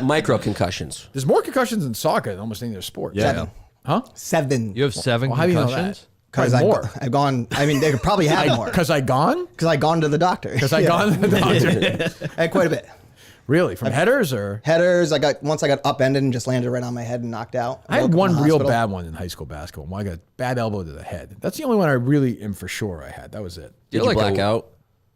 Micro concussions. There's more concussions in soccer than almost any other sport. Yeah. 7. Huh? 7. You have 7 how do you know concussions? that? Because I've gone. I mean, they could probably have more. Because I gone? Because I gone to the doctor. Because I gone to the doctor. I had quite a bit. Really? From headers or? Headers. Once I got upended and just landed right on my head and knocked out. I had one real bad one in high school basketball. I got a bad elbow to the head. That's the only one I really am for sure I had. That was it. Did you black out?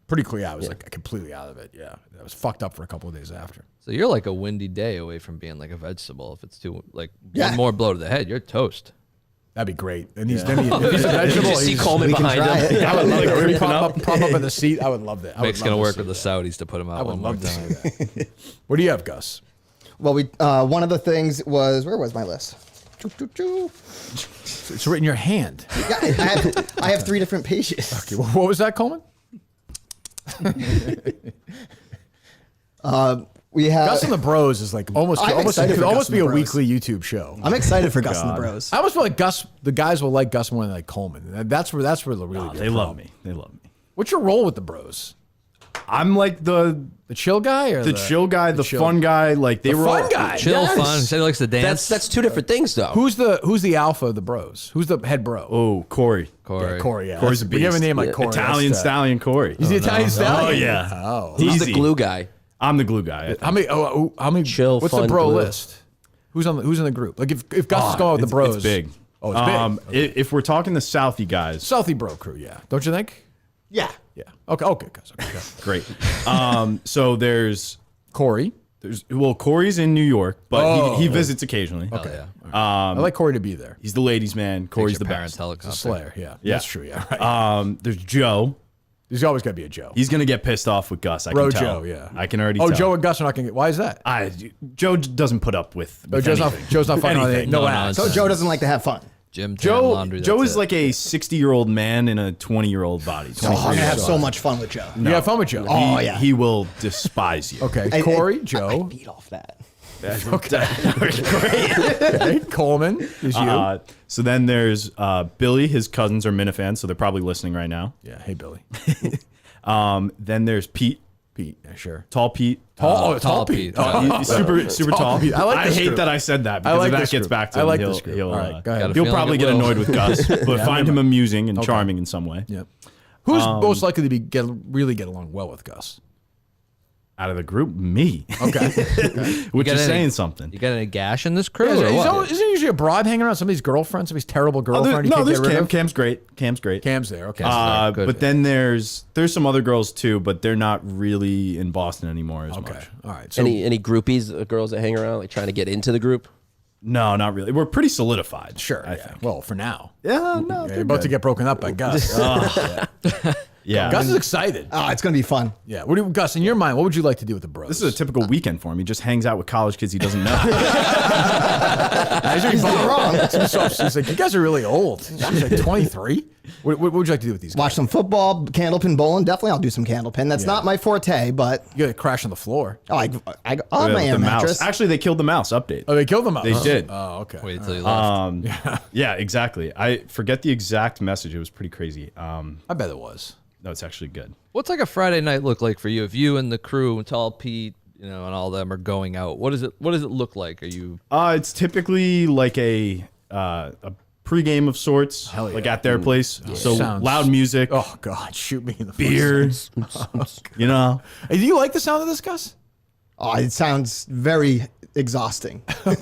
Pretty clear. I was like completely out of it. Yeah. I was fucked up for a couple of days after. So you're like a windy day away from being like a vegetable. If it's too one more blow to the head, you're toast. That'd be great. And if he's a vegetable, you see Coleman behind him. I would love it. Prop up in the seat. I would love that. Mick's gonna work with the Saudis to put him out. I would love to see that. What do you have, Gus? Well, one of the things was, where was my list? It's written in your hand. Yeah, I have 3 different pages. Okay, what was that, Coleman? We have Gus and the Bros is like almost be a weekly YouTube show. I'm excited for Gus and the Bros. I almost feel like the guys will like Gus more than like Coleman. That's where they'll really. They love me. They love me. What's your role with the Bros? I'm like the chill guy or the chill guy, the fun guy. Like they were fun all, guy, chill, fun. He said he likes to dance. That's 2 different things, though. Who's the alpha of the Bros? Who's the head bro? Oh, Corey. Yeah, Corey. Yeah, Corey's a beast. We have a name like Corey. Italian stallion Corey. He's the Italian stallion. Oh yeah. Oh, he's the glue guy. I'm the glue guy. How many? Chill, what's fun the bro glue. list? Who's in the group? Like if Gus is going with the Bros, it's big. Oh, it's big. If we're talking the Southie guys, Southie bro crew, yeah. Don't you think? Yeah. Yeah. Okay, Gus. Okay, great. So there's Corey. Corey's in New York, but he visits occasionally. Okay. Yeah. I like Corey to be there. He's the ladies' man. Corey's the best. He's a slayer. Yeah. That's true. Yeah. Right. There's Joe. There's always got to be a Joe. He's gonna get pissed off with Gus. I Bro can tell. Joe, yeah. I can already tell. Joe and Gus are not going to get... Why is that? Joe doesn't put up with Joe's not fucking on anything. No ass. So Joe doesn't like to have fun. Joe is like a 60-year-old man in a 20-year-old body. I'm going to have so much fun with Joe. You have fun with Joe? Oh, yeah. He will despise you. Okay. Corey, Joe. I beat off that. Okay. Great. Coleman is you. So then there's Billy. His cousins are Minifans, so they're probably listening right now. Yeah. Hey, Billy. Then there's Pete. Yeah, sure. Tall Pete. Tall Pete. He's super tall. Pete. I hate that I said that because if that gets back to him. I like this group. He'll, All right, go ahead. He'll probably get annoyed with Gus, but find him amusing and charming in some way. Yep. Who's most likely to really get along well with Gus? Out of the group, me. Okay. Which is saying something. You got any gash in this crew? Isn't there usually a broad hanging around somebody's girlfriend, somebody's terrible girlfriend? There's Cam. Cam's great. Cam's there. Okay. But then there's some other girls too, but they're not really in Boston anymore as much. All right. So, any groupies, girls that hang around, like trying to get into the group? No, not really. We're pretty solidified. Sure. I think. Well, for now. Yeah, no. You're about to get broken up by Gus. Yeah. Gus is excited. Oh, it's going to be fun. Yeah. Gus, in your mind, what would you like to do with the Bros? This is a typical weekend for him. He just hangs out with college kids he doesn't know. He's not wrong. She's like, you guys are really old. She's like 23. What would you like to do with these guys? Watch some football, candlepin bowling. Definitely, I'll do some candlepin. That's not my forte, but you got to crash on the floor. Oh, I on my air mattress. Actually, they killed the mouse. Update. Oh, they killed the mouse. They did. Oh, okay. Wait till you left. Yeah, exactly. I forget the exact message. It was pretty crazy. I bet it was. No, it's actually good. What's like a Friday night look like for you? If you and the crew, and Tall Pete, and all them are going out, what does it look like? Are you? It's typically like a pregame of sorts, like at their place. Yeah. So loud music. Oh God, shoot me in the beers. You know. Do you like the sound of this, Gus? Oh, it sounds very exhausting. I've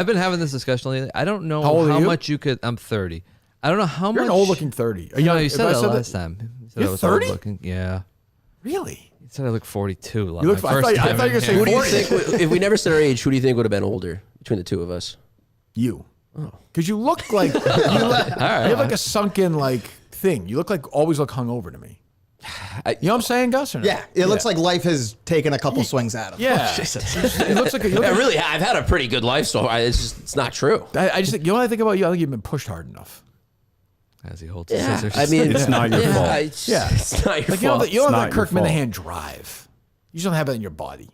been having this discussion lately. I don't know how much you could. I'm 30. I don't know how You're much. an old-looking 30. No, you said that last time. You said You're I was 30? old-looking. Yeah. Really? You said I look 42. You look. I thought you were gonna say Who do you 40. think? If we never said our age, who do you think would have been older between the two of us? You. Because you look like you have like a sunken like thing. You always look hungover to me. You know what I'm saying, Gus? Or no? Yeah, it looks like life has taken a couple swings at him. Yeah. It looks like Really, I've had a pretty good life, so it's not true. I just think, you know what I think about you? I think you've been pushed hard enough. As he holds his scissors. I mean, It's not your fault. It's not your Like fault. you don't have that It's not your Kirk fault. Minahan drive. You just don't have that in your body.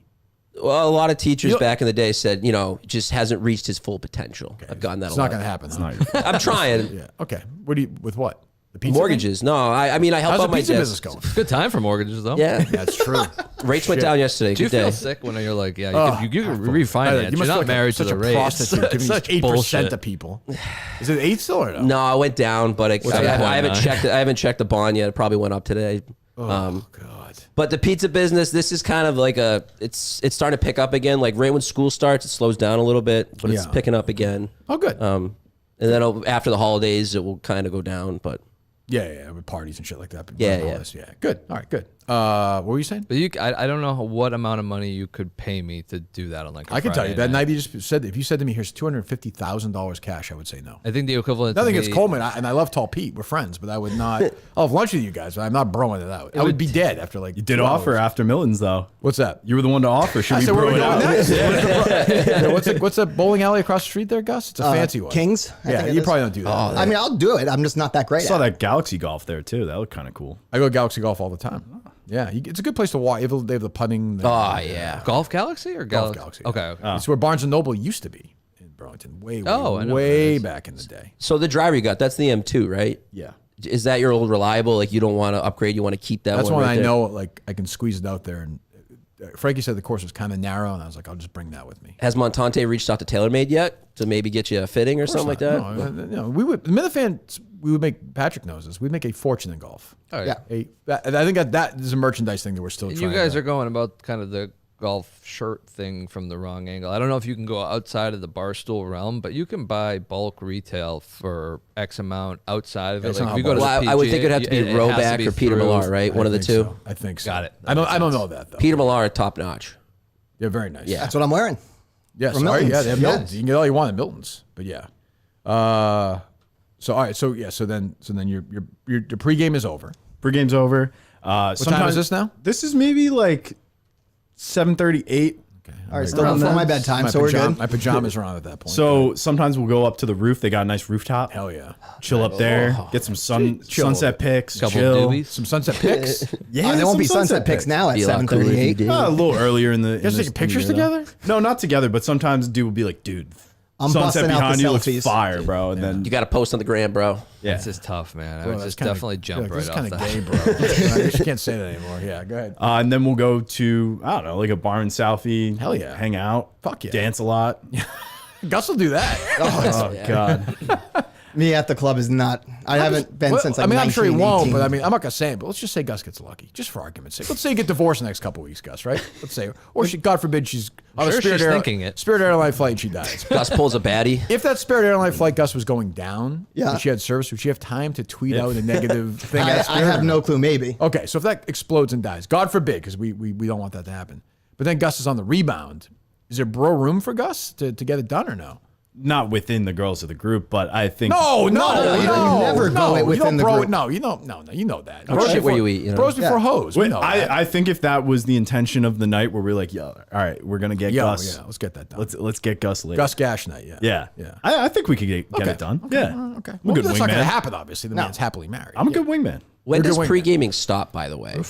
Well, a lot of teachers back in the day said, just hasn't reached his full potential. I've gotten that It's a lot. not going to happen. It's Huh? not your fault. I'm trying. Yeah. Okay. With what? The pizza Mortgages. thing? No, I mean, I help How's out the my pizza dad. business going? Good time for mortgages, though. Yeah. That's true. Rates went down yesterday. Do you Good day. feel sick when you're like, you can refinance? You You're not married to such the a rates. prostitute giving Such 8% bullshit. to people. Is it 8 still or no? No, I went down, but I What's that, haven't 0.9? checked. I haven't checked the bond yet. It probably went up today. God. But the pizza business, this is kind of like it's starting to pick up again. Like right when school starts, it slows down a little bit, but it's Yeah. picking up again. Oh, good. And then after the holidays, it will kind of go down. But Yeah, with parties and shit like that. Yeah, All yeah. this, yeah. Good. All right, good. What were you saying? But I don't know what amount of money you could pay me to do that on like a I can tell you Friday that night you just said, if you said to me, here's $250,000 cash, I would say no. I think the equivalent. Nothing to against me- Coleman, and I love Tall Pete. We're friends, but I would not. I'll have lunch with you guys, but I'm not broing it out. I would be dead after like. You did 2 offer hours. after Miltons, though. What's that? You were the one to offer. Should I we said, where bro we it going out? next? What's that bowling alley across the street there, Gus? It's a fancy one. Kings? I Yeah, think it you is. probably don't do that. I mean, I'll do it. I'm just not that great I saw at it. that Galaxy Golf there too. That looked kind of cool. I go to Galaxy Golf all the time. Yeah, it's a good place to walk. They have the putting. yeah, Golf Galaxy or Golf Galaxy? Galaxy. Okay. It's where Barnes and Noble used to be in Burlington. Way I know where way it is. back in the day. so the driver you got, that's the M2, right? Yeah. Is that your old reliable? Like you don't want to upgrade, you want to keep that That's one when right I there? know, like, I can squeeze it out there. And Frankie said the course was kind of narrow, and I was like, I'll just bring that with me. Has Montante reached out to TaylorMade yet to maybe get you a fitting or something like that? No, we would. Minifan, we would make. Patrick knows this. We'd make a fortune in golf. All right. Yeah. I think that is a merchandise thing that we're still And trying. you guys to, are going about kind of the golf shirt thing from the wrong angle. I don't know if you can go outside of the Barstool realm, but you can buy bulk retail for X amount outside of it. That's Like not if you how go to the Well, I would PGA, think it'd have to be it has Roback be or Peter through- Millar, right? One of the two. So. I think so. Got it. I don't know that though. Peter Millar, top notch. They're very nice. Yeah. That's what I'm wearing. Yes. From Sorry, Miltons. yeah, they have Yeah. Miltons. You can get all you want at Miltons. But yeah. So all right. So yeah. So then your pregame is over. Pregame's over. What time is this now? This is maybe like 7:38. All right, still before my bedtime, so we're good. My pajamas are on at that point. So sometimes we'll go up to the roof. They got a nice rooftop. Hell yeah. Chill up there. Get some Chill. sunset pics. Couple chill. doobies. Some sunset pics. Yeah, there won't some be sunset pics now at Be a lot cooler if you 7:38. did. A little earlier in the. You guys taking pictures together? No, not together. But sometimes dude will be like, dude, I'm sunset busting out behind the you looks selfies. fire, bro. And then You got to post on the gram, bro. yeah, This is tough, man. I Bro, would that's just kinda- definitely jump this right is off kind of that. gay, bro. I guess you can't say that anymore. Yeah, go ahead. and then we'll go to I don't know, like a bar in Southie. Hell yeah. hang out. Fuck yeah. Dance a lot. Gus will do that. Oh god. Me at the club is not. I haven't been since like I mean, I'm sure he won't, 1918. but I mean, I'm not gonna say it. But let's just say Gus gets lucky, just for argument's sake. Let's say you get divorced in the next couple of weeks, Gus. Right? Let's say, or she, God forbid, she's on a Sure, Spirit she's thinking it. Spirit Airline flight and she dies. Gus pulls a baddie. If that Spirit Airline flight, Gus, was going down, Yeah. and she had service, would she have time to tweet out a negative thing? I, at I Spirit have or no clue. Maybe. Okay, so if that explodes and dies, God forbid, because we don't want that to happen. But then Gus is on the rebound. Is there bro room for Gus to get it done or no? Not within the girls of the group, but I think No, you never go you within don't the bro. group. No, you don't. No, you know that. Oh, shit where you eat, you know? Bros before hoes. We Wait, know that. I think if that was the intention of the night, where we're like, yo, all right, we're gonna get Yo, Gus. yeah, let's get that done. Let's get Gus later. Gus Gash night. Yeah. Yeah, Yeah. I think we could get Okay. it done. Okay. Yeah, Okay. I'm a Well, good that's not going to wingman. happen. Obviously, the man's happily married. I'm a good wingman. When You're does doing pre-gaming stop, by the way?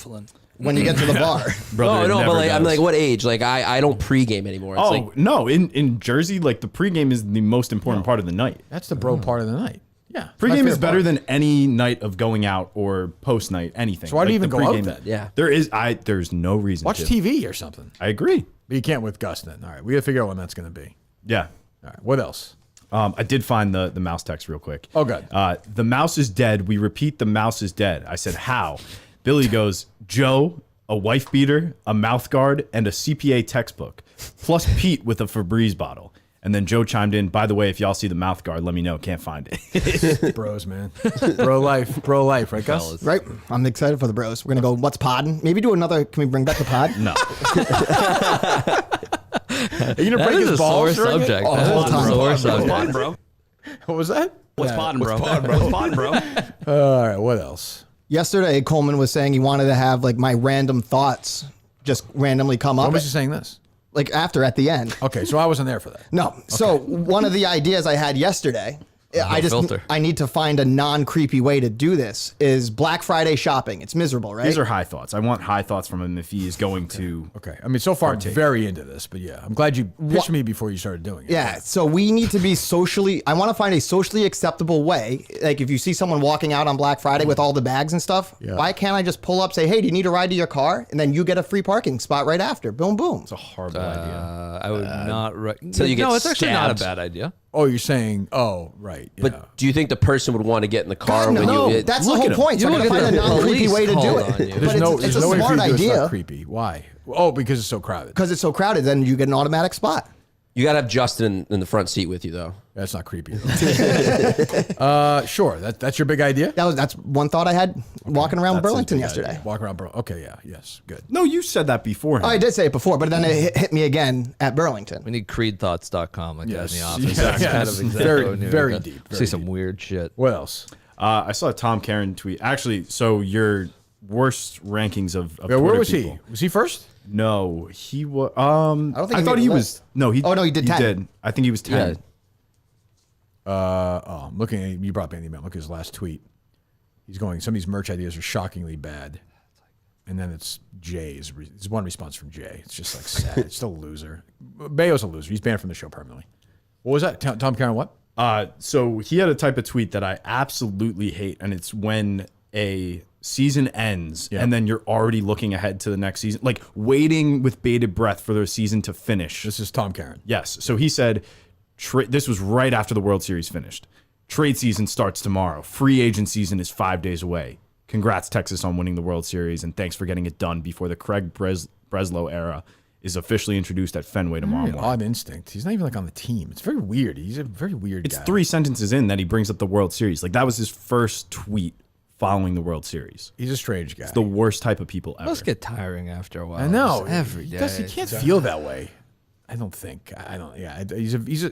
When you get to the bar. Brother, No, it no, never but like, I'm does. like, what age? Like, I don't pre-game anymore. It's Oh like, no! In Jersey, like the pregame is the most important part of the night. That's the bro part of the night. Yeah. Pregame is better than any night of going out or post night anything. So why do you Like, even the go out pregame- then? yeah. There's no reason. Watch to. TV or something. I agree. But you can't with Gus then. All right. We got to figure out when that's going to be. Yeah. All right. What else? I did find the mouse text real quick. Oh, good. The mouse is dead. We repeat, the mouse is dead. I said, how? Billy goes, Joe, a wife beater, a mouth guard, and a CPA textbook, plus Pete with a Febreze bottle. And then Joe chimed in, by the way, if y'all see the mouth guard, let me know. Can't find it. Bros, man. Bro life, right, Gus? Right. I'm excited for the bros. We're going to go, what's podding? Maybe do another, can we bring back the pod? No. Are you going to break his balls? Sore subject. Oh, That whole is a time. sore subject. Pod, bro. What was that? What's podding, bro? What's podding, bro? All right, what else? Yesterday, Coleman was saying he wanted to have like my random thoughts just randomly come up. When was he saying this? Like at the end. Okay, so I wasn't there for that. No. So one of the ideas I had yesterday, I need to find a non-creepy way to do this, is Black Friday shopping. It's miserable, right? These are high thoughts. I want high thoughts from him if he is going to. Okay. I mean, so far I'm very into this, but yeah, I'm glad you pitched me before you started doing it. Yeah, so we need to be I want to find a socially acceptable way. Like if you see someone walking out on Black Friday with all the bags and stuff, why can't I just pull up, say, hey, do you need a ride to your car? And then you get a free parking spot right after. Boom, boom. It's a horrible idea. I would not. So you get no, it's actually not a stabbed. bad idea. Oh, you're saying, right. Yeah. But do you think the person would want to get in the car when you? That's the whole point. So I gotta find a non-creepy way to do it. There's no it's a way for smart you to do it's idea. not creepy. Why? Oh, because it's so crowded. Because it's so crowded, then you get an automatic spot. You gotta have Justin in the front seat with you, though. That's not creepy. Sure. That's your big idea. That's one thought I had walking around Burlington yesterday. Walking around Burlington. Okay, yeah, yes, good. No, you said that before. Oh, I did say it before, but then it hit me again at Burlington. We need creedthoughts.com like that in the Yes. office. Yes. That's Yes. kind of exactly Very- what we very got. deep, See very some deep. weird shit. What else? I saw a Tom Karen tweet. Actually, so your worst rankings of Yeah, where Twitter was people. he? Was he first? No, he was. don't think I he thought made he the was. list. No, he. Oh, no, he did 10. I think he was 10. I'm looking at, you brought me an email. Look at his last tweet. He's going, some of these merch ideas are shockingly bad. And then it's Jay's. It's one response from Jay. It's just like sad. It's still a loser. Bayo's a loser. He's banned from the show permanently. What was that? Tom Karen, what? So he had a type of tweet that I absolutely hate, and it's when a season ends and then you're already looking ahead to the next season, like waiting with bated breath for the season to finish. This is Tom Karen. Yes. So he said, this was right after the World Series finished. Trade season starts tomorrow. Free agent season is 5 days away. Congrats, Texas, on winning the World Series, and thanks for getting it done before the Craig Breslow era is officially introduced at Fenway tomorrow morning. Odd instinct. He's not even like on the team. It's very weird. He's a very weird It's guy. 3 sentences in that he brings up the World Series. Like that was his first tweet following the World Series. He's a strange guy. It's the worst type of people ever. Must get tiring after a while. I know. Just every day. He can't feel that way. I don't think. I don't. Yeah. He's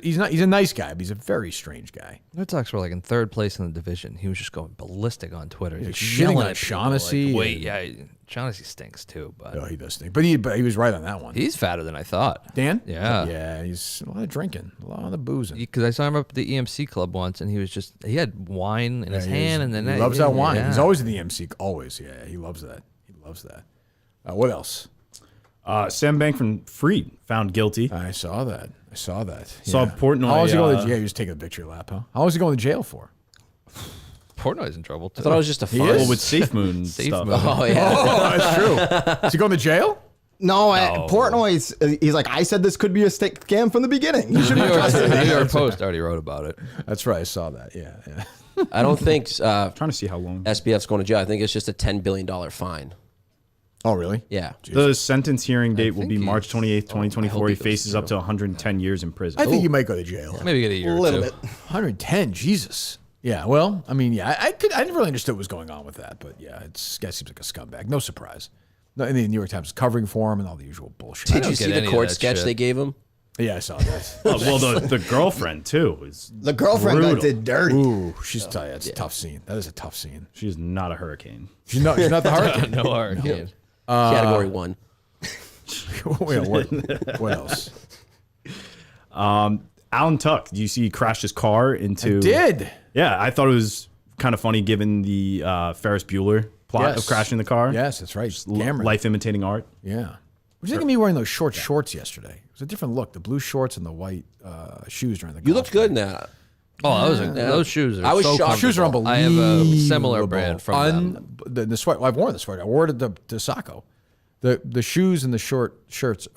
a nice guy, but he's a very strange guy. Red Sox were like in third place in the division. He was just going ballistic on Twitter. Yeah, Just shitting yelling on at people, Shaughnessy Like, Wait, and- yeah, Shaughnessy stinks too. But Oh, he does stink. But he was right on that one. he's fatter than I thought. Dan? Yeah. Yeah. He's a lot of drinking, a lot of boozing. Because I saw him up at the EMC club once, and he had wine in his hand, and then he loves that wine. Yeah. He's always at the MC. Always. Yeah. He loves that. He loves that. What else? Sam Bankman-Fried found guilty. I saw that. Saw Yeah. Portnoy. How was he going to jail? He was taking a picture lap, huh? How was he going to jail for? Portnoy's in trouble too. I thought it was just a He fun. is? Well, with SafeMoon Safe stuff. Moon. Oh yeah. Oh, that's true. Is he going to jail? No, Portnoy's, he's like, I said this could be a scam from the beginning. You should New be York, trusted. New York Post already wrote about it. That's right. I saw that. Yeah. I don't think trying to see how long. SBF's going to jail. I think it's just a $10 billion fine. Oh, really? Yeah. The sentence hearing date will think be he's- March 28th, 2024. He he goes faces up to 110 years in prison. I think you might go to jail. Maybe get a year A or little two. bit. 110. Jesus. Yeah. Well, I mean, yeah, I didn't really understand what was going on with that, but yeah, guy seems like a scumbag. No surprise. No, and the New York Times is covering for him and all the usual bullshit. Did you get see any the of court that sketch shit. they gave him? Yeah, I saw that. Well, the girlfriend too is The girlfriend got brutal. did dirty. Ooh, she's that's a tough scene. That is a tough scene. She is not a hurricane. She's not the hurricane. No hurricane. Category 1. Wait, what else? Alan Tuck, do you see he crashed his car into? I did. Yeah, I thought it was kind of funny given the Ferris Bueller plot Yes. of crashing the car. Yes, that's right. Cameron. Life imitating art. Yeah. What do you think of me wearing those short shorts yesterday? It was a different look. The blue shorts and the white shoes during the You golf looked good in game. that. Oh, those shoes are I was so shocked. Shoes are comfortable. unbelievable. I have a similar brand from them. The sweat. Well, I've worn the sweat. I wore it at the Saco. The shoes and the short shirts.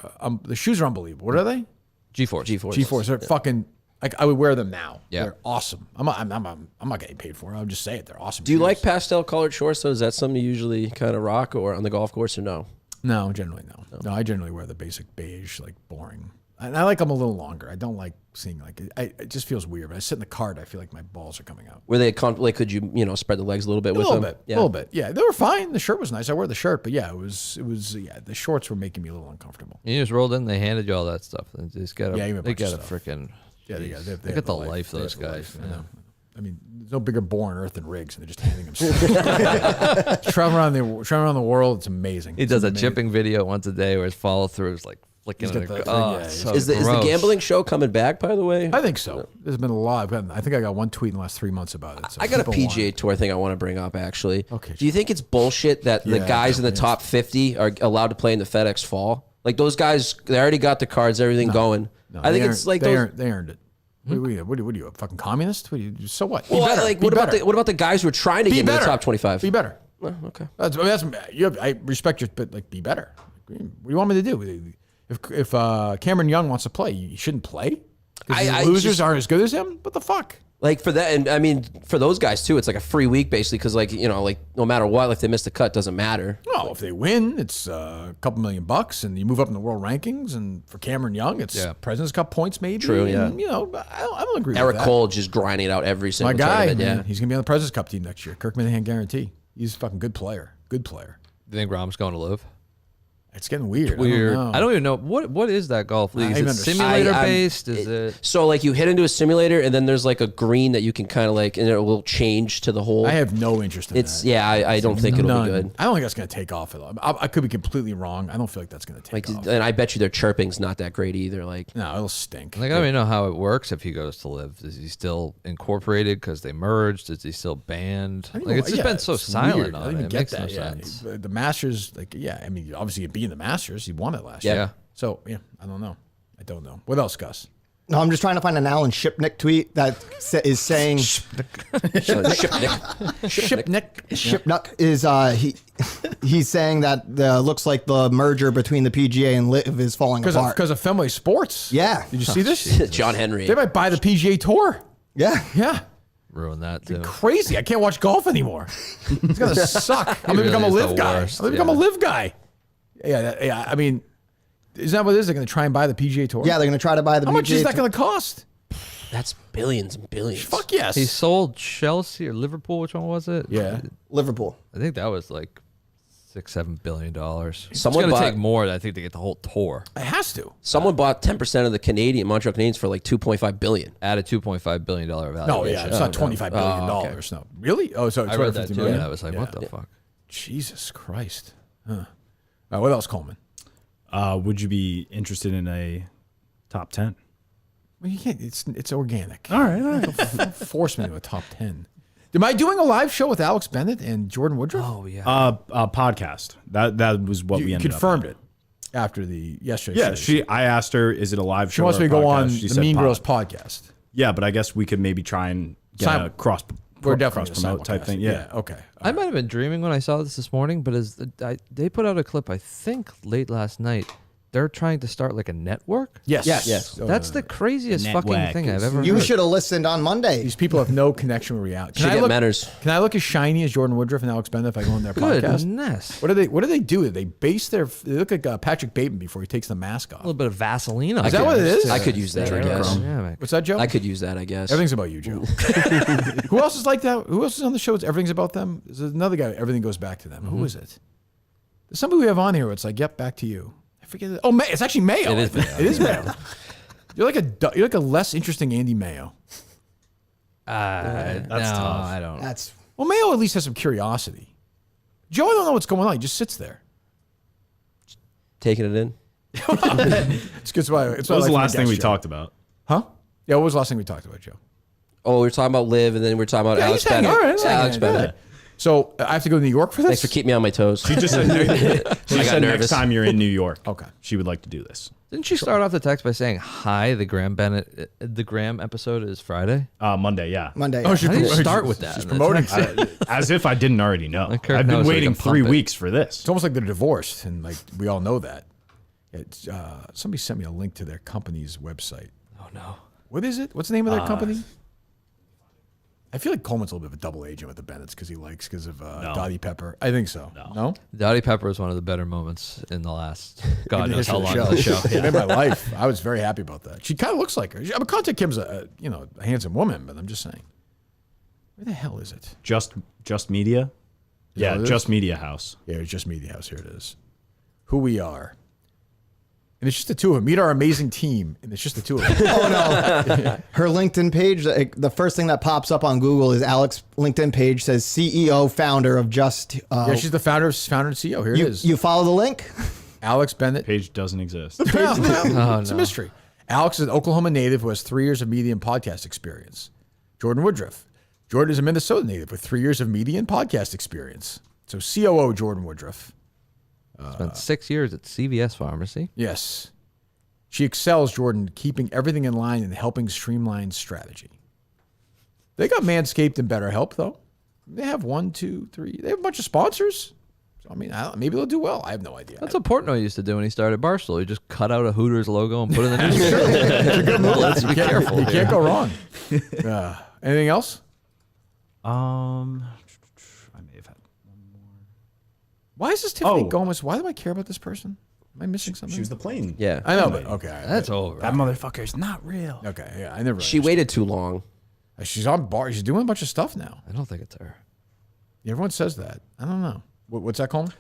The shoes are unbelievable. What are they? G-Force. G-Force. They're fucking. Like I would wear them now. Yeah. They're awesome. I'm not getting paid for it. I'll just say it. They're awesome. Do you shoes. like pastel colored shorts? So is that something you usually kind of rock or on the golf course or no? No, generally no. No, I generally wear the basic beige, like boring And I like them a little longer. I don't like seeing it just feels weird. When I sit in the cart, I feel like my balls are coming out. Were they could you spread the legs a little bit with them? A little bit. Yeah, they were fine. The shirt was nice. I wore the shirt, but yeah, it was the shorts were making me a little uncomfortable. You just rolled in. They handed you all that stuff. They just got they got a freaking. Yeah, they got the life. Those guys. I know. I mean, there's no bigger bore on earth than Riggs, and they're just handing him stuff. Traveling around the world, it's amazing. He does a chipping video once a day where his follow through is like flicking. Is the gambling show coming back? By the way, I think so. There's been a lot. I think I got one tweet in the last 3 months about it. So I got a PGA Tour thing I want to bring up. Actually, okay. Do you think it's bullshit that the guys in the top 50 are allowed to play in the FedEx Fall? Like those guys, they already got the cards, everything going. No, I think it's like they earned it. What are you, a fucking communist? So what? Well, what about the guys who are trying to get into the top 25? Be better. Oh, okay. I respect you, but be better. What do you want me to do? If Cameron Young wants to play, you shouldn't play? Because losers aren't as good as him? What the fuck? Like for that, and I mean for those guys too, it's like a free week basically because no matter what, if they miss the cut, doesn't matter. No, if they win, it's a couple $1 million, and you move up in the world rankings. And for Cameron Young, it's President's Cup points maybe. True, yeah. And, I don't agree. Eric with that. Cole just grinding it out every single my guy. tournament. Man, yeah, he's gonna be on the President's Cup team next year. Kirk Minahan guarantee. He's a fucking good player. Good player. Do you think Rahm's going to live? It's getting weird. I don't even know what is that golf league. Is it simulator based? Is it so like you hit into a simulator and then there's like a green that you can kind of and it will change to the hole. I have no interest in that. Yeah, I don't think it'll be good. I don't think that's going to take off at all. I could be completely wrong. I don't feel like that's going to take off. And I bet you their chirping's not that great either. Like no, it'll stink. I don't even know how it works if he goes to live. Is he still incorporated because they merged? Is he still banned? It's just been so silent on it. It makes no sense. The Masters, I mean, obviously you'd be in the Masters. You won it last year. So, I don't know. What else, Gus? No, I'm just trying to find an Alan Shipnick tweet that is saying Shipnick is he's saying that looks like the merger between the PGA and LIV is falling apart because of Fenway Sports. Yeah, did you see this? John Henry. They might buy the PGA Tour. Yeah. Ruin that too. Crazy! I can't watch golf anymore. It's gonna suck. I'm gonna become a LIV guy. I'm gonna become a LIV guy. Yeah. I mean, isn't that what it is? They're going to try and buy the PGA Tour? Yeah, they're going to try to buy the PGA Tour. How much is that going to cost? That's billions and billions. Fuck yes. He sold Chelsea or Liverpool. Which one was it? Yeah. Liverpool. I think that was like $6-7 billion. It's Someone going to take more, I think, to get the whole tour. It has to. Someone bought 10% of the Montreal Canadiens for like $2.5 billion. At a $2.5 billion valuation. No, yeah, it's not $25 billion. Okay. No, really? Oh, so I read that too. I was like, what the fuck? Jesus Christ. Huh. What else, Coleman? Would you be interested in a top 10? Well, you can't. It's organic. All right. Don't force me to a top 10. Am I doing a live show with Alex Bennett and Jordan Woodruff? Oh yeah. Podcast. That was what we ended confirmed up it after yesterday. Yeah. I asked her, is it a live show? She wants me to go on She the said Mean Girls podcast. Yeah, but I guess we could maybe try and get a cross promote type thing. Yeah. Okay. I might have been dreaming when I saw this morning, but they put out a clip, I think late last night. They're trying to start like a network? Yes. That's the craziest fucking thing I've ever heard. You should have listened on Monday. These people have no connection with reality. Can I look as shiny as Jordan Woodruff and Alex Bennett if I go on their podcast? Goodness. What do they do? They look like Patrick Bateman before he takes the mask off. A little bit of Vaseline on. Is that what it is? I could use that, I guess. Yeah, what's that, Joe? I could use that, I guess. Everything's about you, Joe. Who else is like that? Who else is on the show? Everything's about them? There's another guy, everything goes back to them. Who is it? There's somebody we have on here where it's like, yep, back to you. I forget it. Oh, it's actually Mayo. It is Mayo. It is Mayo. You're like a less interesting Andy Mayo. That's tough. I don't. Well, Mayo at least has some curiosity. Joe, I don't know what's going on. He just sits there. Taking it in. It's good. What was the last thing we talked about? Huh? Yeah, what was the last thing we talked about, Joe? Oh, we were talking about LIV, and then we were talking about Alex Bennett. All right, Alex Bennett. So I have to go to New York for this? Thanks for keeping me on my toes. She just said, next time you're in New York, okay, she would like to do this. Didn't she start off the text by saying, "Hi, the Graham episode is Friday." Monday, yeah. Monday. Oh, how do you start with that? She's promoting as if I didn't already know. Like Kirk I've been knows we waiting can pump 3 it. weeks for this. It's almost like they're divorced, and like we all know that. It's, somebody sent me a link to their company's website. Oh no. What is it? What's the name of their company? I feel like Coleman's a little bit of a double agent with the Bennetts because of Dottie Pepper. I think so. No? Dottie Pepper was one of the better moments in the last God In the knows how history long of of the show. It made my life. I was very happy about that. She kind of looks like her. I mean, Contact Kim's a handsome woman, but I'm just saying. Where the hell is it? Just Media? that what it Just is? Media House. Yeah, it's Just Media House. Here it is. Who we are. And it's just the two of them. Meet our amazing team, and it's just the two of them. Oh no! Her LinkedIn page. The first thing that pops up on Google is Alex's LinkedIn page says CEO, founder of Just. Yeah, she's the founder and CEO. Here it is. You follow the link? Alex Bennett. Page doesn't exist. It's a mystery. Alex is an Oklahoma native who has 3 years of media and podcast experience. Jordan Woodruff. Jordan is a Minnesota native with 3 years of media and podcast experience. So COO Jordan Woodruff. Spent 6 years at CVS Pharmacy. Yes. She excels, Jordan, keeping everything in line and helping streamline strategy. They got Manscaped and BetterHelp, though. They have 1, 2, 3. They have a bunch of sponsors. So, I mean, maybe they'll do well. I have no idea. That's what Portnoy used to do when he started Barstool. He just cut out a Hooters logo and put it in the news. It's a good move. Let's be careful. You can't go wrong. Anything else? I may have had. Why is this Tiffany Gomez? Why do I care about this person? Am I missing something? She was the plane. Yeah. I know, but okay. That's over. That motherfucker's not real. Okay, yeah, I never. She waited too long. She's on bar. She's doing a bunch of stuff now. I don't think it's her. Everyone says that. I don't know. What's that called?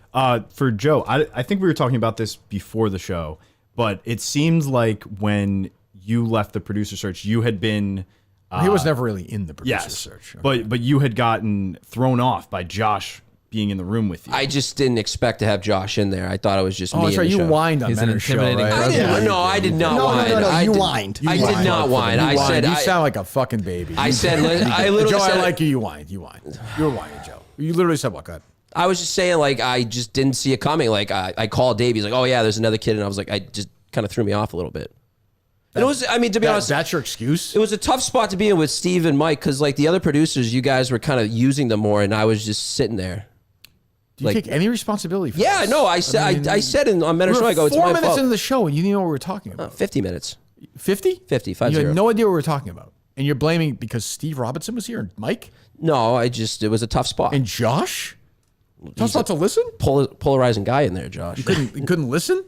For Joe, I think we were talking about this before the show, but it seems like when you left the producer search, you had been. He was never really in the producer yes, search. Okay. but you had gotten thrown off by Josh being in the room with you. I just didn't expect to have Josh in there. I thought it was just me. That's right. in the You show. whined on He's an Menner's show, intimidating right? I did not whine. No, you did- whined. I did not whine. I said You sound like a fucking baby. I said I literally Joe, said I like you. You whined. You whined. You were whining, Joe. You literally said what? Go ahead. I was just saying, like, I just didn't see it coming. Like, I called Dave. He's like, oh, yeah, there's another kid. And I was like, I just kind of threw me off a little bit. And it was, I mean, to be honest. That's your excuse? It was a tough spot to be in with Steve and Mike because, like, the other producers, you guys were kind of using them more, and I was just sitting there. Do you take any responsibility for Yeah, this? no, I said, I said on Menner's show, I go, it's 4 my minutes fault. into the show, and you didn't know what we were talking about. 50 minutes. 50? 50, You had no idea what we were talking about. And you're blaming because Steve Robinson was here and Mike? No, it was a tough spot. And Josh? Tough spot to listen? Polarizing guy in there, Josh. You couldn't listen?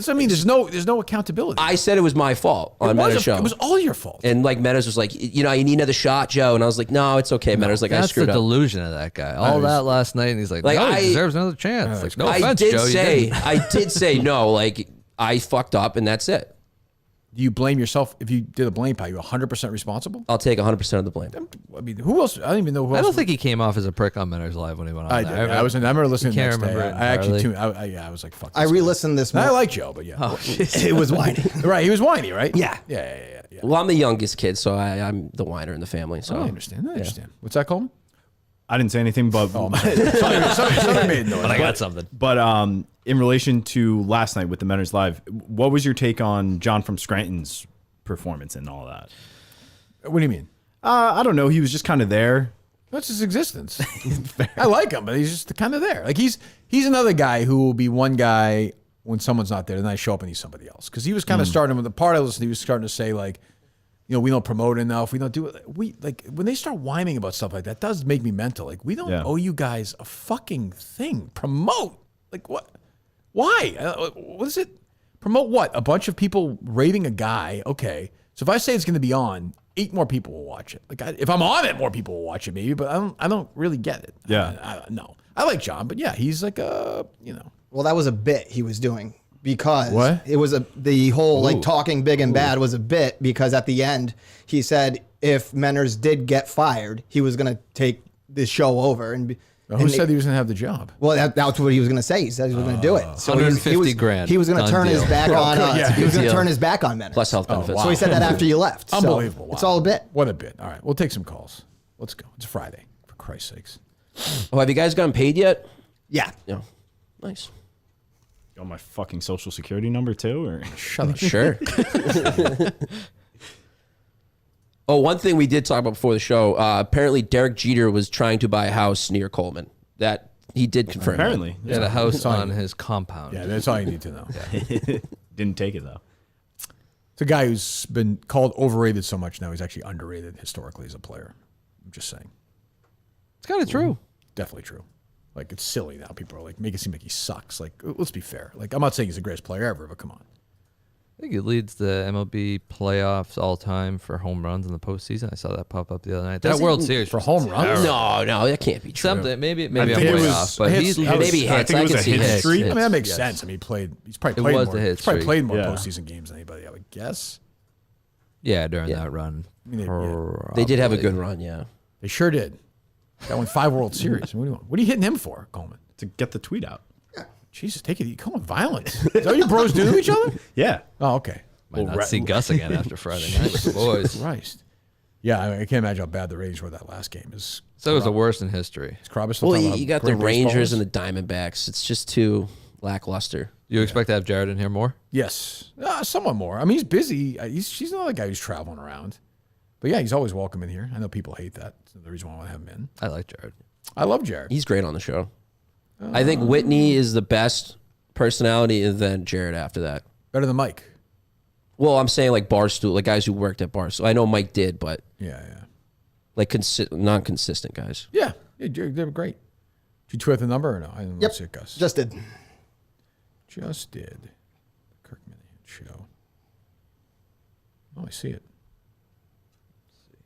I mean, there's no accountability. I said it was my fault on Menner's show. It was all your fault. And like Menner's was like, you need another shot, Joe. And I was like, no, it's okay. Menner's like, I That's screwed the up. delusion of that guy. All that last night, and he's like, no, he deserves another chance. Like, no offense, Joe. I did say no. Like I fucked up, and that's it. Do you blame yourself if you did a blame pile? You 100% responsible? I'll take 100% of the blame. I mean, who else? I don't even know who else. I don't think he came off as a prick on Menner's Live when he went on. I did. I remember listening the Can't next day. remember it I actually entirely. tuned. I was like, fuck. I re-listened this I morning. like Joe, but yeah. Oh, It was whiny. Right, he was whiny, right? Yeah. Yeah. Well, I'm the youngest kid, so I'm the whiner in the family. So I understand. What's that, Coleman? I didn't say anything, but somebody made noise. But I got something. But in relation to last night with the Menner's Live, what was your take on John from Scranton's performance and all that? What do you mean? I don't know. He was just kind of there. That's his existence. I like him, but he's just kind of there. Like he's another guy who will be one guy when someone's not there, then I show up and he's somebody else. Because he was kind of starting with the part I listened. He was starting to say like, we don't promote enough. We don't do it. We like when they start whining about stuff like that. Does make me mental. Like we don't owe you guys a fucking thing. Promote like what? Why? What is it? Promote what? A bunch of people rating a guy. Okay. So if I say it's going to be on, 8 more people will watch it. Like if I'm on it, more people will watch it maybe, but I don't really get it. Yeah. No. I like John, but yeah, he's like Well, that was a bit he was doing because What? it was the whole like talking big and bad was a bit because at the end he said if Menner's did get fired, he was going to take the show over and. Who said he was going to have the job? Well, that's what he was going to say. He said he was going to do it. So he was $150,000. He was going to turn his back on. He was going to deal. turn his back on Menner. plus health benefits. wow. So he said that after you left. So Unbelievable. Wow. It's all a bit. What a bit. All right, we'll take some calls. Let's go. It's Friday, for Christ's sakes. Oh, have you guys gotten paid yet? Yeah. Yeah. Nice. Got my fucking social security number too, or Shut up. Sure. Oh, one thing we did talk about before the show. Apparently, Derek Jeter was trying to buy a house near Coleman. That he did confirm. apparently He had a house on his compound. Yeah, that's all you need to know. didn't take it though. It's a guy who's been called overrated so much now he's actually underrated historically as a player. I'm just saying. It's kind of true. Definitely true. Like, it's silly now. People are like, make it seem like he sucks. Like, let's be fair. Like, I'm not saying he's the greatest player ever, but come on. I think he leads the MLB playoffs all time for home runs in the postseason. I saw that pop up the other night. That World Series for home runs? No, that can't be true. Something maybe I'm I think way it was off, but hits. he's Maybe I hits. think it I was can a see hit hits. streak. I mean, that makes Yes. sense. I mean, he's probably It played was more. the hit He's probably streak. played more Yeah. postseason games than anybody, I would guess. Yeah, during that run. I mean, They did have a good run, yeah. They sure did. That won 5 World Series. What are you hitting him for, Coleman? To get the tweet out. Jesus, take it easy. Come on, violence. Is that what you bros do to each other? Yeah. Oh, okay. Might not see Gus again after Friday night with the boys. Christ. Yeah, I can't imagine how bad the Rangers were that last game. So it was the worst in history. Is Krabbe still Well, talking about you got how the great baseball Rangers is? and the Diamondbacks. It's just too lackluster. You expect to have Jared in here more? Yes, somewhat more. I mean, he's busy. She's not a guy who's traveling around. But yeah, he's always welcome in here. I know people hate that. That's the reason why I want to have him in. I like Jared. I love Jared. He's great on the show. I think Whitney is the best personality, and then Jared after that. Better than Mike. Well, I'm saying like Barstool, like guys who worked at Barstool. I know Mike did, but yeah, like non-consistent guys. Yeah, they were great. Did you tweet the number or no? I didn't see it, Gus. Just did. Just did. Kirk Minahan show. Oh, I see it.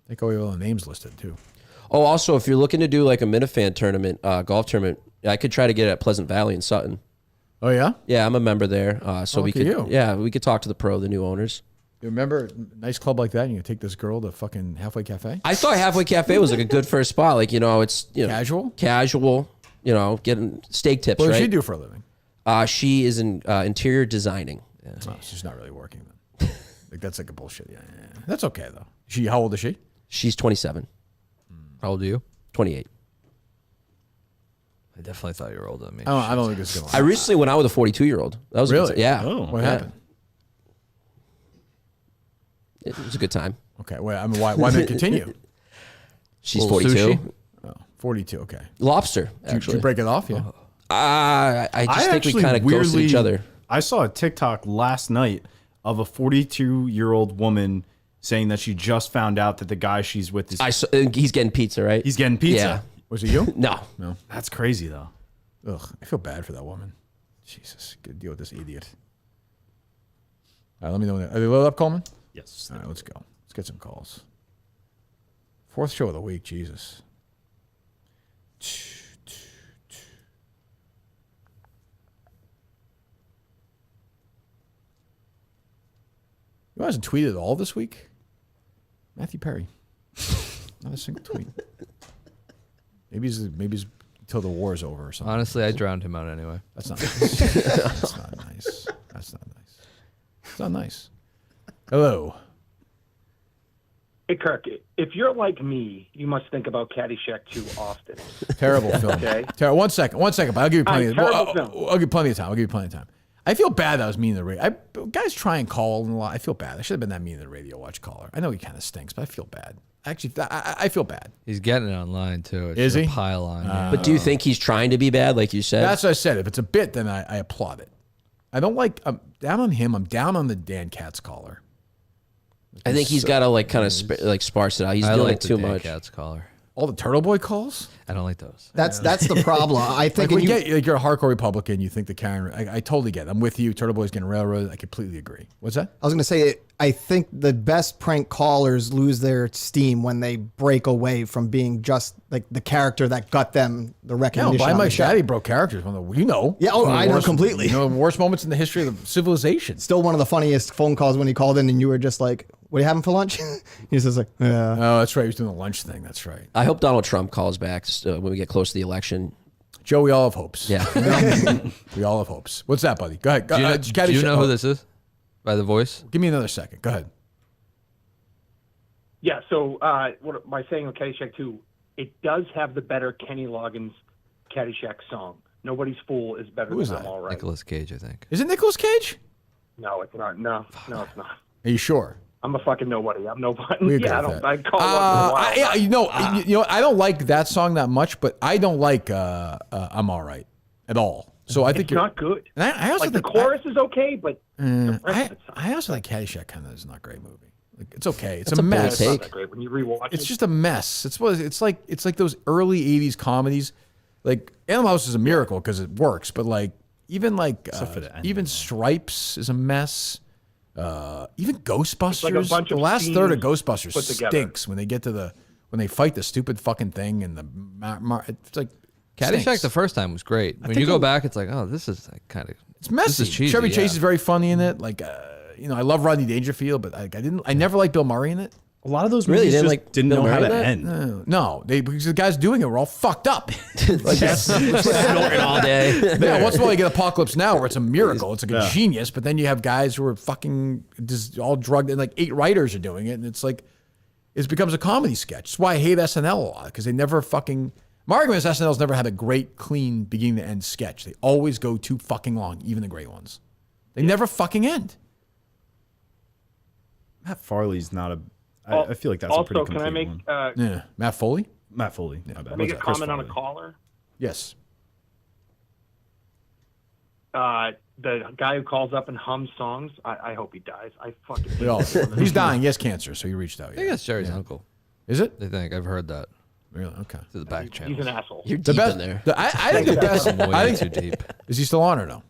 I think we have all the names listed too. Oh, also, if you're looking to do like a Minifan tournament, golf tournament, I could try to get it at Pleasant Valley in Sutton. Oh yeah? Yeah, I'm a member there. So we could, you. yeah, we could talk to the new owners. You remember a nice club like that, and you take this girl to fucking Halfway Cafe? I thought Halfway Cafe was like a good first spot. Like, it's casual, getting steak tips, What right? does she do for a living? She is in interior designing. Yeah. Oh, she's not really working then. Like that's like a bullshit. Yeah. That's okay though. How old is she? She's 27. How old are you? 28. I definitely thought you were older than me. I don't think it's gonna. I recently went out with a 42-year-old. That was really? a good, yeah. Oh, what happened? It was a good time. Okay. Well, I mean, why not continue? She's 42. Oh, 42. Okay. Lobster. Did you break it off? Yeah. I just think we kind of ghosted each other. I saw a TikTok last night of a 42-year-old woman saying that she just found out that the guy she's with is. He's getting pizza, right? He's getting pizza. Yeah. Was it you? No. That's crazy though. Ugh, I feel bad for that woman. Jesus, gotta deal with this idiot. All right, let me know. Are they loaded up, Coleman? Yes. All right, let's go. Let's get some calls. 4th show of the week, Jesus. You know, hasn't tweeted at all this week? Matthew Perry. Not a single tweet. Maybe he's until the war's over or something. Honestly, I drowned him out anyway. That's not nice. That's not nice. That's not nice. It's not nice. Hello. Hey, Kirk, if you're like me, you must think about Caddyshack too often. Terrible film. Okay. One second. But I'll give you plenty. Terrible film. I'll give you plenty of time. I feel bad that I was mean to the radio. Guys try and call a lot. I feel bad. I should have been that mean to the radio watch caller. I know he kind of stinks, but I feel bad. Actually, I feel bad. He's getting it online too. It's Is a he? pile on. But do you think he's trying to be bad, like you said? That's what I said. If it's a bit, then I applaud it. I don't like. I'm down on him. I'm down on the Dan Katz caller. I think he's got to kind of sparse it out. He's doing like it too the Dan much. Katz caller. All the Turtle Boy calls? I don't like those. That's the problem. I think Like, you're a hardcore Republican. You think the Karen. I totally get it. I'm with you. Turtle Boy's getting railroaded. I completely agree. What's that? I was going to say, I think the best prank callers lose their steam when they break away from being just like the character that got them the recognition. By on my the show. daddy broke characters. You know. Yeah, One of the I know worst- completely. You know, the worst moments in the history of civilization. Still one of the funniest phone calls when he called in and you were just like, what are you having for lunch? He was just like, yeah. Oh, that's right. He was doing the lunch thing. That's right. I hope Donald Trump calls back when we get close to the election. Joe, we all have hopes. Yeah. We all have hopes. What's that, buddy? Go ahead. Do you know who this is? By the voice? Give me another second. Go ahead. Yeah, so what by saying on Caddyshack 2, it does have the better Kenny Loggins Caddyshack song. Nobody's Fool is better Who is than I'm that? All Right. Nicolas Cage, I think. Is it Nicolas Cage? No, it's not. No, it's not. Are you sure? I'm a fucking nobody. I'm nobody. We agree Yeah, with I don't. that. I call once in a while. you know, I don't like that song that much, but I don't like I'm All Right at all. So I think it's not good. And I also like think the chorus is okay, but the rest of it's I also think Caddyshack kind of is not a great movie. Like, it's okay. It's That's a a bold mess. take. Not that great. When you rewatch It's it, just a mess. It's like those early '80s comedies. Like Animal House is a miracle because it works, but like even even Stripes is a mess. Even Ghostbusters. like a bunch the of last third of scenes Ghostbusters put together. stinks when they get to when they fight the stupid fucking thing and it's like Caddyshack stinks. the first time was great. When you go back, it's like, oh, this is like kind of It's messy. This is cheesy, Chevy Chase yeah. is very funny in it. Like I love Rodney Dangerfield, but I never liked Bill Murray in it. A lot of those Really? movies Didn't just like didn't Bill know how Murray to in that? end. No, because the guys doing it were all fucked up. Like that's Snorting all day. Yeah, once in a while you get Apocalypse Now where it's a miracle. It's like a genius, but then you have guys who are fucking just all drugged and like 8 writers are doing it, and it's like it becomes a comedy sketch. That's why I hate SNL a lot because they never fucking. My argument is SNL's never had a great, clean beginning to end sketch. They always go too fucking long, even the great ones. They never fucking end. Matt Farley's not a. I feel like that's a pretty also, complete can I make one. Yeah, Matt Foley. Matt Foley. My bad. make a Chris comment on a Farley. caller? Yes. The guy who calls up and hums songs. I hope he dies. I fucking. We all. He's dying. He has cancer, so he reached out. I think that's Jerry's uncle. Is it? They think I've heard that. Really? Okay. To the back channel. He's an asshole. You're The deep best. in there. I think the best. I'm way I think too deep. Is he still on or no?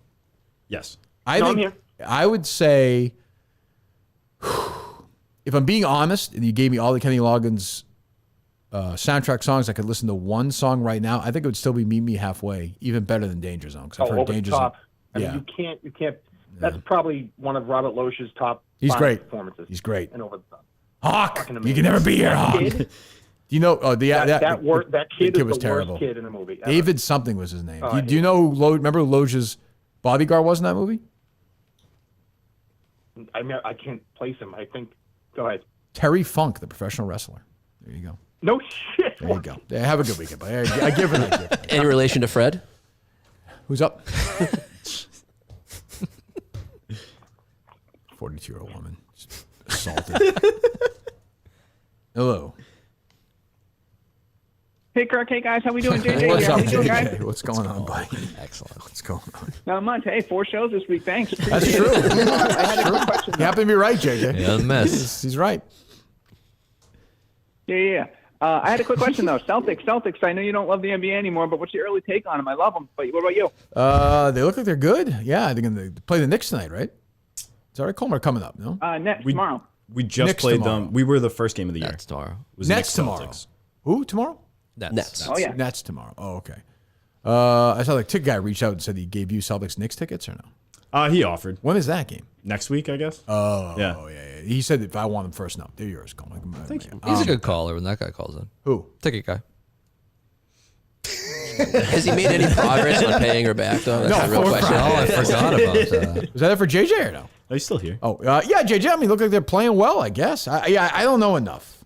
Yes. I No, I'm think here. I would say, if I'm being honest, and you gave me all the Kenny Loggins soundtrack songs, I could listen to one song right now. I think it would still be Meet Me Halfway, even better than Danger Zone. Because I've heard over the Danger top. Zone. I mean, you can't. That's probably one of Robert Losch's top. He's 5 great. performances. He's great. And over the top. Hawk, Fucking you amazing. can never be here, That Hawk. kid- Do you know? Oh, that kid is was the terrible. worst kid in the movie. ever. David something was his name. Oh, Do you know who? Remember who Loja's bodyguard was in that movie? I can't place him. I think. Go ahead. Terry Funk, the professional wrestler. There you go. No shit. There you go. Yeah, have a good weekend, buddy. I give her that gift. Any relation to Fred? Who's up? 42-year-old woman just assaulted. Hello. Hey, Kirk. Hey, guys. How we doing? JJ What's here. up, How you doing, JJ? guys? What's going on, buddy? Excellent. What's going on? Not much. Hey, 4 shows this week. Thanks. That's Appreciate true. it. That's true. You happen to be right, JJ. Yeah, mess. He's right. Yeah. I had a quick question, though. Celtics. I know you don't love the NBA anymore, but what's your early take on them? I love them. But what about you? They look like they're good. Yeah, they're going to play the Knicks tonight, right? Is that right? Coleman coming up, no? Tomorrow. We just Knicks played tomorrow. them. We were the first game of the year. Nets tomorrow. It was Nets Knicks tomorrow. Celtics. Who tomorrow? Nets. Oh, yeah. Nets tomorrow. Oh, okay. I saw the ticket guy reach out and said he gave you Celtics Knicks tickets or no? He offered. When is that game? Next week, I guess. Yeah. He said if I want them first, no, they're yours. Coleman. Thank you. He's a good caller when that guy calls in. Who? Ticket guy. Has he made any progress on paying her back, though? That's the real question. Oh, I forgot about that. Was that it for JJ or no? Are you still here? Oh, yeah, JJ. I mean, look like they're playing well, I guess. I don't know enough.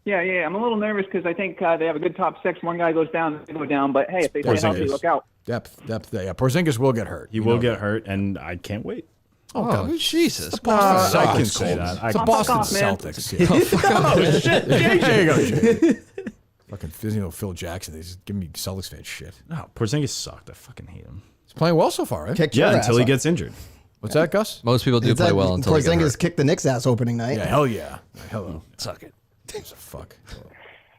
Yeah. I'm a little nervous because I think they have a good top 6. One guy goes down, they go down. But, hey, if they stay healthy, look out. Depth. Yeah, Porzingis will get hurt. He will get hurt, and I can't wait. Oh, God. Jesus. I can say that. It's the Boston off, man. Celtics. Yeah. Oh, shit. There you go, JJ. Fucking Phil Jackson. They just give me Celtics fan shit. No, Porzingis sucked. I fucking hate him. He's playing well so far, right? Kicked your Until ass he off. gets injured. What's that, Gus? Most people do It's play that well until they get Porzingis hurt. kicked the Knicks ass opening night. Yeah, hell yeah. Hello. Suck it. Gives a fuck.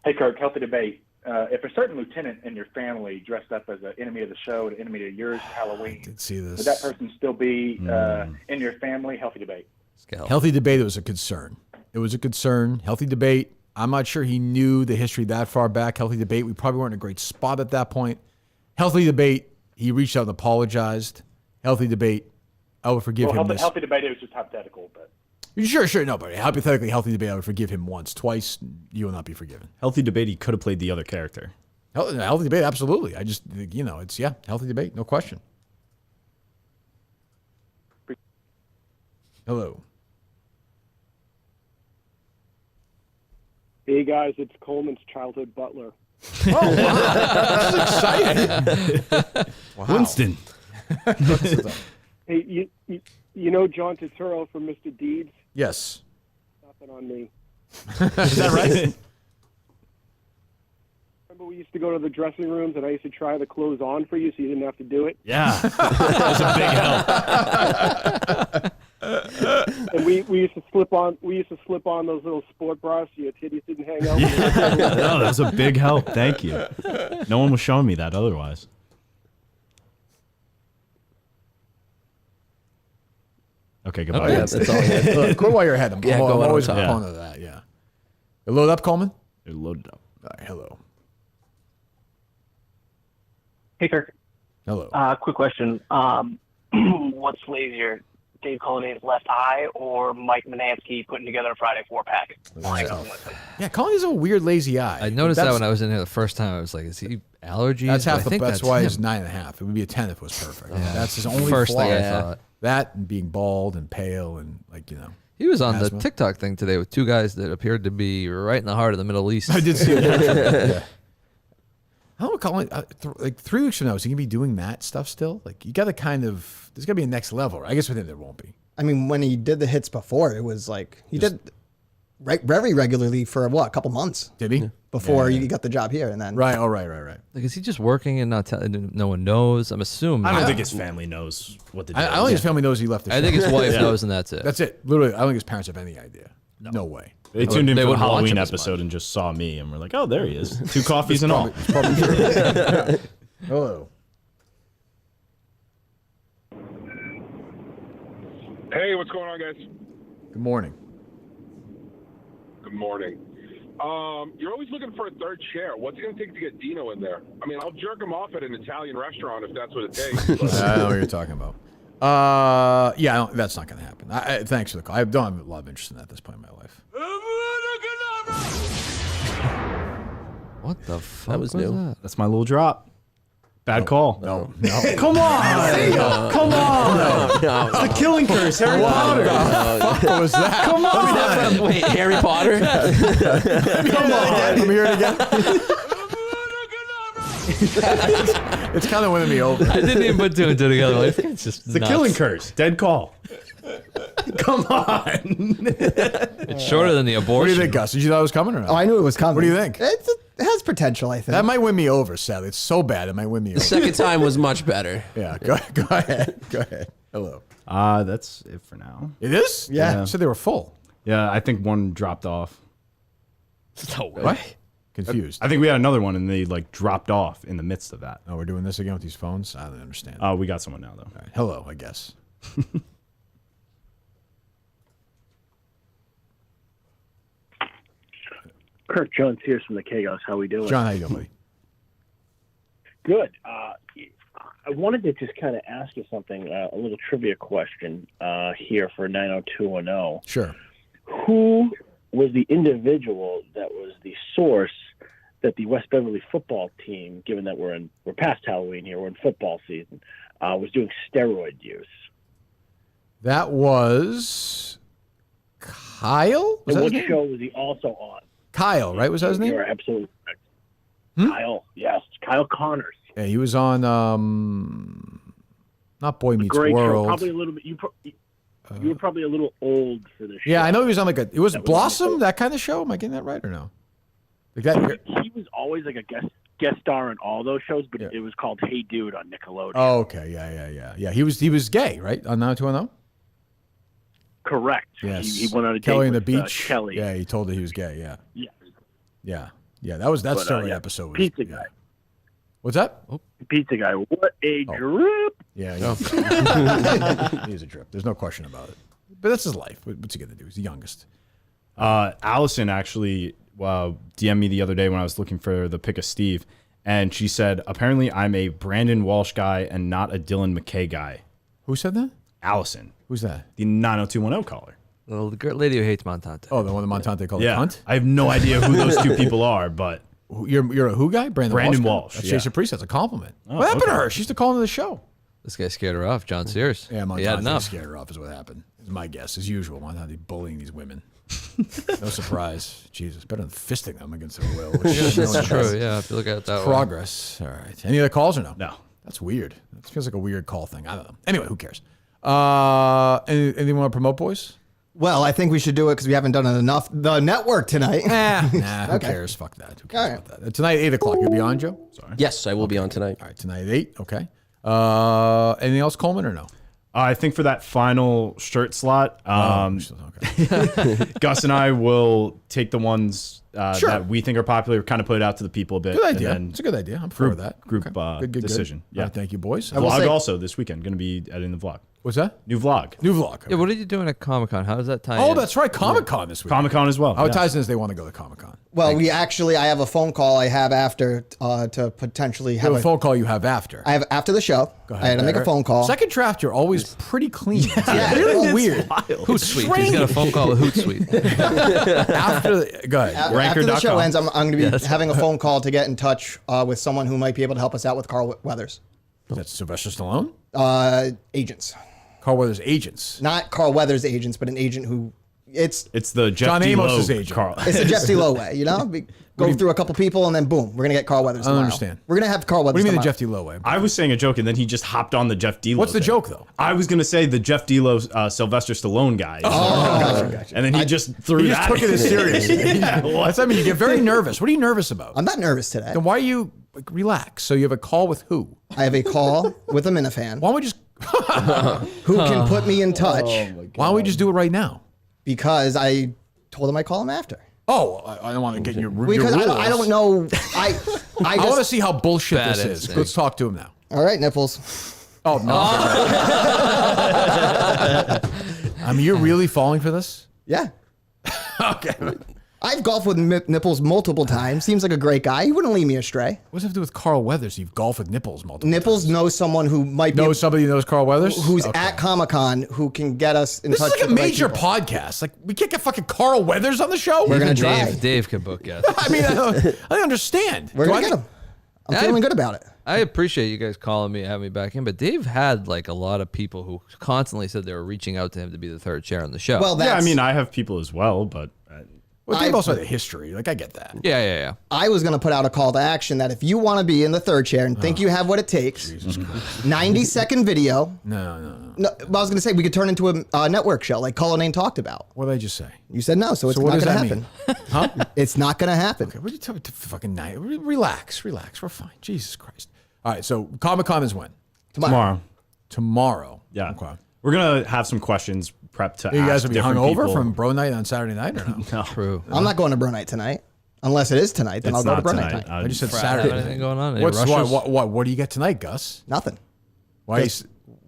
Hey, Kirk. Healthy debate. If a certain lieutenant in your family dressed up as an enemy of the show, an enemy of yours, Halloween, Did see this. would that person still be in your family? Healthy debate. Healthy debate. It was a concern. It was a concern. Healthy debate. I'm not sure he knew the history that far back. Healthy debate. We probably weren't in a great spot at that point. Healthy debate. He reached out and apologized. Healthy debate. I would forgive him this. Healthy debate. It was just hypothetical, but. Sure. No, but hypothetically, healthy debate. I would forgive him once. Twice, you will not be forgiven. Healthy debate. He could have played the other character. Healthy debate. Absolutely. I just, it's healthy debate. No question. Hello. Hey guys, it's Coleman's childhood butler. Oh, wow. This is exciting. Wow. Winston. Hey, you know John Turturro from Mr. Deeds? Yes. Nothing on me. Is that right? Remember we used to go to the dressing rooms and I used to try the clothes on for you so you didn't have to do it? Yeah. That was a big help. And we used to slip on those little sport bras so your titties didn't hang out. No, that was a big help. Thank you. No one was showing me that otherwise. Okay, goodbye. Okay, that's all. Look, go while you're ahead. I'm always a proponent of that. Yeah. You load up, Coleman. You loaded up. All right, hello. Hey, Kirk. Hello. Quick question. What's lazier, Dave Cullinan's left eye or Mike Manansky putting together a Friday 4-pack? Yeah, Colin is a weird lazy eye. I noticed that when I was in here the first time. I was like, is he allergies? That's half I the. think That's why him. he's 9.5. It would be a 10 if it was perfect. Yeah. That's his only First flaw. thing I thought. That and being bald and pale and He was on asthma. the TikTok thing today with two guys that appeared to be right in the heart of the Middle East. I did see it. Yeah. I don't know, Colin. Like 3 weeks from now, is he gonna be doing that stuff still? Like you got to kind of. There's gotta be a next level. Right? I guess with him there won't be. I mean, when he did the hits before, it was like he did very regularly for a couple months. Did he? Before you got the job here, and then right. Oh, right. Like, is he just working and not telling? No one knows. I'm assuming. I don't think his family knows what to do. I don't think his family knows he left. The I think show. his wife knows, and that's it. That's it. Literally, I don't think his parents have any idea. No way. They tuned in They for the wouldn't watch Halloween him as much. episode and just saw me, and we're like, "Oh, there he is, 2 coffees and all." It's probably true. Hello. Hey, what's going on, guys? Good morning. Good morning. You're always looking for a third chair. What's it going to take to get Dino in there? I mean, I'll jerk him off at an Italian restaurant if that's what it takes. But... I know what you're talking about. Yeah, that's not going to happen. Thanks for the call. I don't have a lot of interest in that at this point in my life. What the fuck? That was new. That? That's my little drop. Bad call. No. Come on. Come on. It's the killing curse, Harry Potter. What was that? Come on. Wait, Harry Potter? Come on. Let me hear it again. It's kind of winning me over. I didn't even put 2 and 2 together. Like, it's just It's the nuts. killing curse. Dead call. Come on. It's shorter than the abortion. What do you think, Gus? Did you thought it was coming or not? Oh, I knew it was coming. What do you think? It has potential, I think. That might win me over, sadly. It's so bad, it might win me over. Second time was much better. Yeah, go ahead. Go ahead. Hello. That's it for now. It is? Yeah. You said they were full. Yeah, I think one dropped off. No way. What? Confused. I think we had another one and they like dropped off in the midst of that. Oh, we're doing this again with these phones? I don't understand. We got someone now though. All right. Hello, I guess. Kirk Jones here from the Chaos. How we doing? John, how you doing, buddy? Good. I wanted to just kind of ask you something, a little trivia question here for 90210. Sure. Who was the individual that was the source that the West Beverly football team, given that we're past Halloween here, we're in football season, was doing steroid use? That was Kyle? Was And that his what name? show was he also on? Kyle, right? Was that his name? You're absolutely correct. Kyle, yes. Kyle Connors. Yeah, he was on not Boy Meets Great World. show. Probably a little bit. You were probably a little old for this show. Yeah, I know he was on it was That was Blossom, that kind of show. Am I getting that right or no? Like that. He was always like a guest star in all those shows, but it was called Hey Dude on Nickelodeon. Oh, okay. Yeah. He was gay, right? On 90210? Correct. Yes. He went on a date Kelly on the with, beach. Kelly. Yeah, he told her he was gay. Yeah. Yeah. Yeah. That But, story yeah, episode. Was, Pizza yeah. guy. What's that? Pizza guy. What a drip. Yeah. He's a drip. There's no question about it. But that's his life. What's he gonna do? He's the youngest. Allison actually DM'd me the other day when I was looking for the pick of Steve, and she said, apparently I'm a Brandon Walsh guy and not a Dylan McKay guy. Who said that? Allison. Who's that? The 90210 caller. Well, the girl lady who hates Montante. Oh, the one that Montante called Yeah. a cunt? I have no idea who those two people are, but You're a who guy? Brandon Walsh. That's Yeah. Chase Priest. That's a compliment. Oh, what happened to okay. her? She used to call into the show. This guy scared her off. John Sears. Yeah, He had Montante enough. scared her off is what happened. Is my guess, as usual. Montante bullying these women. No surprise. Jesus, better than fisting them against their will. That's true. Yeah, if you look at it that way. Progress. All right. Any other calls or no? No. That's weird. That feels like a weird call thing. I don't know. Anyway, who cares? Anything want to promote, boys? Well, I think we should do it because we haven't done it enough. The network tonight. Nah, who Okay. cares? Fuck that. Who cares about that? Tonight, 8 o'clock. You'll be on, Joe? Sorry. Yes, I will be on tonight. All right, tonight at 8. Okay. Anything else, Coleman, or no? I think for that final shirt slot, Gus and I will take the ones that we think are popular, kind of put it out to the people a bit. Good idea. It's a good idea. I'm for that. Group decision. Good. Yeah. Thank you, boys. Vlog also this weekend. Going to be editing the vlog. What's that? New vlog. Okay. Yeah, what are you doing at Comic-Con? How does that tie in? Oh, that's right. Comic-Con this week. Comic-Con as well. How it ties in is they want to go to Comic-Con. Well, I have a phone call I have after to potentially have a phone call you have after. I have after the show. Go ahead. I had to make a phone call. Second draft, you're always pretty clean. Yeah, really weird. Hootsuite. He's got a phone call with Hootsuite. Go ahead. After the show ends, I'm going to be having a phone call to get in touch with someone who might be able to help us out with Carl Weathers. That's Sylvester Stallone? Agents. Carl Weathers' agents. Not Carl Weathers' agents, but an agent who... It's the Jeff John D. Amos's Lowe, agent. Carl. It's the Jeff D. Lowe way, you know? Go through a couple people and then boom, we're going to get Carl Weathers tomorrow. I don't understand. We're going to have Carl Weathers What do you mean tomorrow. the Jeff D. Lowe way? I was saying a joke, and then he just hopped on the Jeff D. Lowe What's the thing. joke, though? I was going to say the Jeff D. Lowe, Sylvester Stallone guy. Gotcha. And then he just threw He that just took it as in. serious. That's, I mean, you get very nervous. What are you nervous about? I'm not nervous today. Then why are you... relax. So you have a call with who? I have a call with a Minifan. Why don't we just... who can put me in touch. Why don't we just do it right now? Because I told him I'd call him after. Oh, I don't want to get your Because rules. I don't know. I want to see how bullshit Bad this is. instinct. Let's talk to him now. All right, Nipples. Oh, no. I mean, you're really falling for this? Yeah. Okay. I've golfed with Nipples multiple times. Seems like a great guy. He wouldn't lead me astray. What does it have to do with Carl Weathers? You've golfed with Nipples multiple Nipples knows someone who might Knows somebody who knows Carl Weathers? who's Okay. at Comic-Con who can get us in This touch is like a with the right major people. podcast. Like, we can't get fucking Carl Weathers on the show? We're going to try. Dave can book us. I mean, I don't understand. We're going to get him. I'm feeling good about it. I appreciate you guys calling me and having me back in, but Dave had like a lot of people who constantly said they were reaching out to him to be the third chair on the show. Well, Yeah, I mean, I have people as well, but... Well, Dave also had a history. Like, I get that. Yeah. I was going to put out a call to action that if you want to be in the third chair and think you have what it takes, 90-second video. No. No, I was going to say we could turn into a network show like Cullinane talked about. What did I just say? You said no, so it's what not does going to that happen. Huh? It's not going to happen. Okay, what are you talking about? Fucking night. Relax. We're fine. Jesus Christ. All right, so Comic-Con is when? Tomorrow. Yeah. Okay. We're going to have some questions prepped to You guys ask will be different hungover people. from Bro Night on Saturday night or no? No. True. I'm not going to Bro Night tonight. Unless it is tonight, then It's I'll go to not Bro Night tonight. tonight. I just said Frat, Saturday. have anything going on? Any What's rushes? what do you get tonight, Gus? Nothing. Why?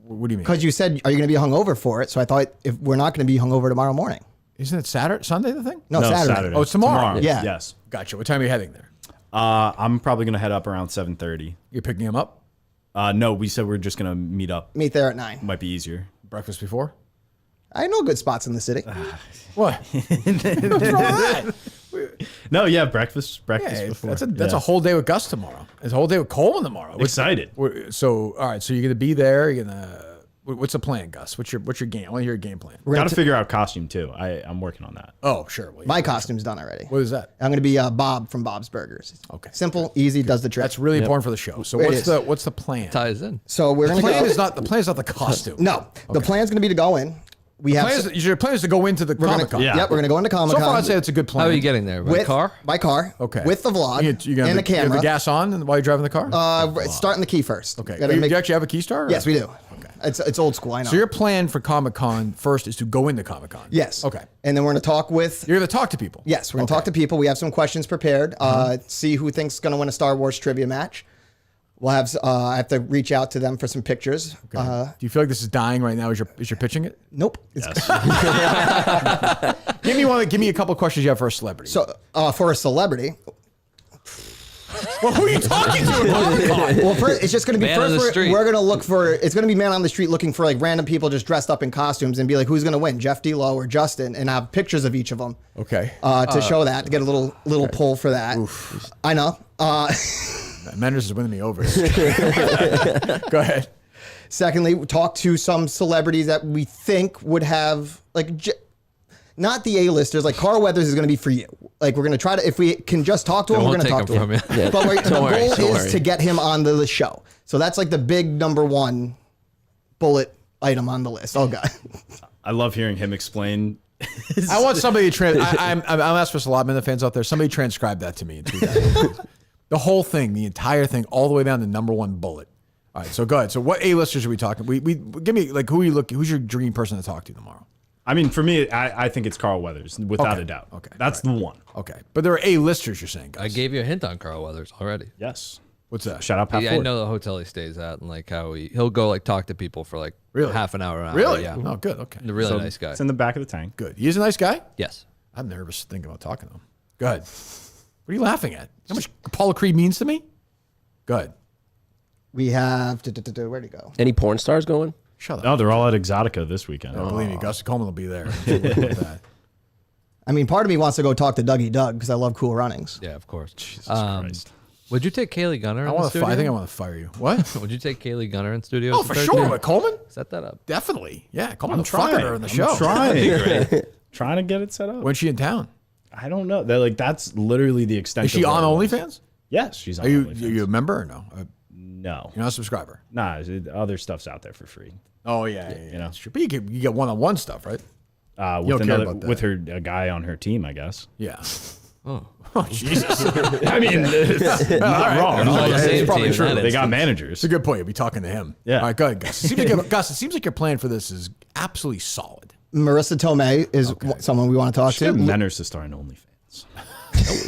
What do you mean? Because you said, are you going to be hungover for it? So I thought if we're not going to be hungover tomorrow morning. Isn't it Sunday the thing? No, Saturday. Oh, it's tomorrow. Yeah. Yes. Gotcha. What time are you heading there? I'm probably going to head up around 7:30. You're picking him up? No, we said we're just going to meet up. Meet there at 9. Might be easier. Breakfast before? I know good spots in the city. What? What's wrong with that? No, yeah, breakfast Yeah, before. that's a whole day with Gus tomorrow. It's a whole day with Coleman tomorrow. Excited. So, all right. So you're gonna be there. You're gonna. What's the plan, Gus? What's your game? I want to hear your game plan. Got to figure out costume too. I'm working on that. Oh, sure. Well, My costume's done already. What is that? I'm going to be Bob from Bob's Burgers. Okay. Simple, easy, does the trick. That's really important for the show. So It what's the plan? Ties in. So we're going The to plan go. is not the costume. No, the plan's going to be to go in. Your plan is to go into the Comic-Con. Yep, we're going to go into So Comic-Con. far, I'd say it's a good plan. How are you getting there? By with car? By car. Okay. With the vlog You gonna and the you have camera. the gas on while you're driving the car? Starting the key first. Okay. Gotta Do make- you actually have a key star? or- Yes, we do. Okay. It's old school. I know. So your plan for Comic-Con first is to go into Comic-Con. Yes. Okay. And then we're going to talk with. You're going to talk to people. Yes, we're going to talk to people. We have some questions prepared. See who thinks going to win a Star Wars trivia match. We'll have. I have to reach out to them for some pictures. Okay. Do you feel like this is dying right now as you're pitching it? Nope. Give me a couple of questions you have for a celebrity. So for a celebrity. Well, who are you talking to at Comic-Con? Well, first, it's just going to be Man on the first. street. We're going to look for. It's going to be man on the street looking for like random people just dressed up in costumes and be like, who's going to win, Jeff D. Lowe or Justin, and have pictures of each of them. Okay. To show that, to get a little pull for that. Oof. I know. Menders is winning me over. Go ahead. Secondly, we talk to some celebrities that we think would have like. Not the A-listers, like Carl Weathers is going to be for you. Like we're going to try to, if we can just talk to him, we're going to talk to him. Yeah. But the Don't worry, goal don't is worry. to get him on the show. So that's like the big number one bullet item on the list. Oh God. I love hearing him explain. I want somebody to I'm asking for a lot of fans out there. Somebody transcribe that to me in 2 days. The whole thing, the entire thing, all the way down to number one bullet. All right, so go ahead. So what A-listers are we talking? We give me like who's your dream person to talk to tomorrow? I mean, for me, I think it's Carl Weathers, without a doubt. Okay. That's the one. Okay. But there are A-listers you're saying, guys. I gave you a hint on Carl Weathers already. Yes. What's that? Shout out Pat I Ford. know the hotel he stays at and like how he'll go like talk to people for like half an hour. Really? Yeah. Oh, good. Okay. A really nice guy. It's in the back of the tank. Good. He is a nice guy? Yes. I'm nervous thinking about talking to him. Go ahead. What are you laughing at? How much Paula Creed means to me? Go ahead. We have where'd he go? Any porn stars going? Shut up. No, they're all at Exotica this weekend. Oh, believe me, Gus Coleman will be there. I mean, part of me wants to go talk to Dougie Doug because I love Cool Runnings. Yeah, of course. Jesus Christ. Would you take Kaylee Gunner? I think I want to fire you. What? Would you take Kaylee Gunner in studio? Oh, for sure. With Coleman? Set that up. Definitely. Yeah, Coleman. I'm I'm trying her in the show. Trying to get it set up. When's she in town? I don't know. That's literally the extent. Is she of on what it was. OnlyFans? Yes, she's on Are you OnlyFans. a member or no? No. You're not a subscriber? Nah, other stuff's out there for free. Oh, yeah. You know? That's true. But you get one-on-one stuff, right? With a guy on her team, I guess. Yeah. Oh, Jesus. I mean, it's not wrong. It's probably true. They got managers. It's a good point. You'll be talking to him. Yeah. All right, go ahead, Gus. Gus, it seems like your plan for this is absolutely solid. Marissa Tomei is someone we want to talk to. Manners to start an OnlyFans.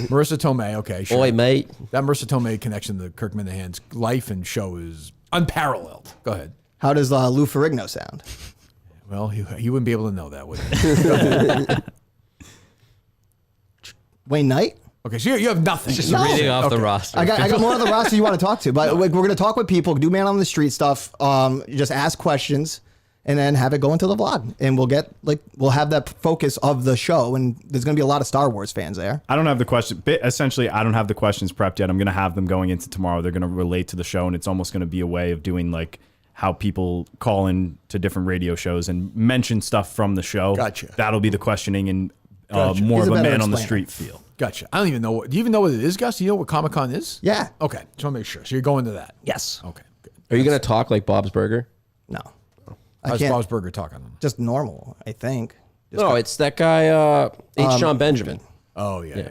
Marissa Tomei, okay. Sure. Oi, mate. That Marissa Tomei connection to Kirk Minahan's life and show is unparalleled. Go ahead. How does Lou Ferrigno sound? Well, he wouldn't be able to know that, would he? Wayne Knight? Okay, so you have nothing. Just reading off the roster. I got more of the roster you want to talk to, but we're going to talk with people, do man on the street stuff, just ask questions, and then have it go into the vlog, and we'll have that focus of the show, and there's going to be a lot of Star Wars fans there. I don't have the question. Essentially, I don't have the questions prepped yet. I'm going to have them going into tomorrow. They're going to relate to the show, and it's almost going to be a way of doing like how people call in to different radio shows and mention stuff from the show. Gotcha. That'll be the questioning and Gotcha. more He's of a a better man on the explainer. street feel. Gotcha. I don't even know. Do you even know what it is, Gus? Do you know what Comic-Con is? Yeah. Okay. Just want to make sure. So you're going to that? Yes. Okay. Good. Are you going to talk like Bob's Burger? No. How's can't- Bob's Burger talking? Just normal, I think. Just No, it's that guy, H. John Benjamin. Oh, yeah.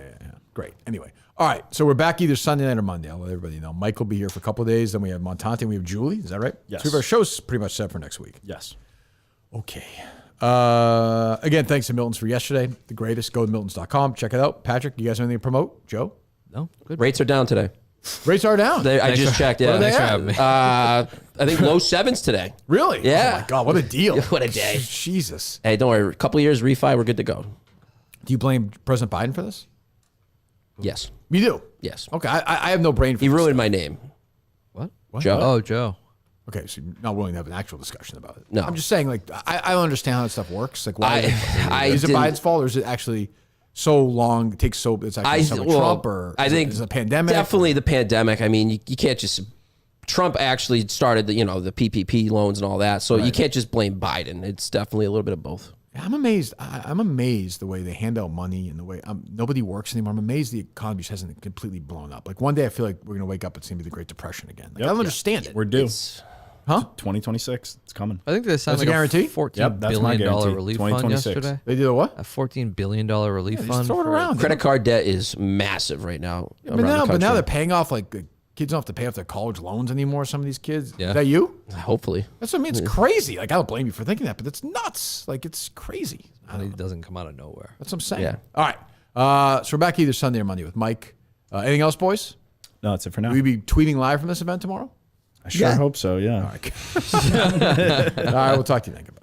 Great. Anyway. All right. So we're back either Sunday night or Monday. I'll let everybody know. Mike will be here for a couple of days. Then we have Montante and we have Julie. Is that right? Yes. So we have our show's pretty much set for next week. Yes. Okay. Again, thanks to Miltons for yesterday. The greatest. Go to Miltons.com. Check it out. Patrick, you guys have anything to promote? Joe? No, good. Rates are down today. Rates are down. I just checked. Yeah, What are they Thanks for at? having me. I think low sevens today. Really? Yeah. Oh my God, what a deal. What a day. Jesus. Hey, don't worry. A couple of years refi, we're good to go. Do you blame President Biden for this? Yes. You do? Yes. Okay, I have no brain for He this ruined stuff. my name. What? Joe. Oh, Joe. Okay, so you're not willing to have an actual discussion about it. No. I'm just saying, like, I don't understand how that stuff works. Like, why is it didn't- Biden's fault, or is it actually so long? It takes so it's actually someone Trump, or I think is it a pandemic? Definitely the pandemic. I mean, you can't just. Trump actually started the PPP loans and all that, so you can't just blame Biden. It's definitely a little bit of both. I'm amazed. I'm amazed the way they hand out money and the way nobody works anymore. I'm amazed the economy just hasn't completely blown up. Like one day, I feel like we're gonna wake up. It's gonna be the Great Depression again. Like, I don't understand it. We're due. Huh? 2026. It's coming. I think they signed That's like a guarantee? a $14 Yep, that's my billion guarantee. relief fund 2026. yesterday. They did a what? A $14 billion relief just fund. throw it for- around. Credit card debt is massive right now. But now they're paying off like the kids don't have to pay off their college loans anymore. Some of these kids. Yeah. Is that you? Hopefully. That's what I mean. It's crazy. Like I don't blame you for thinking that, but it's nuts. Like it's crazy. Money doesn't come out of nowhere. That's what I'm saying. Yeah. All right. So we're back either Sunday or Monday with Mike. Anything else, boys? No, that's it for now. Will you be tweeting live from this event tomorrow? I sure hope so. Yeah. All right. All right. We'll talk to you then. Goodbye.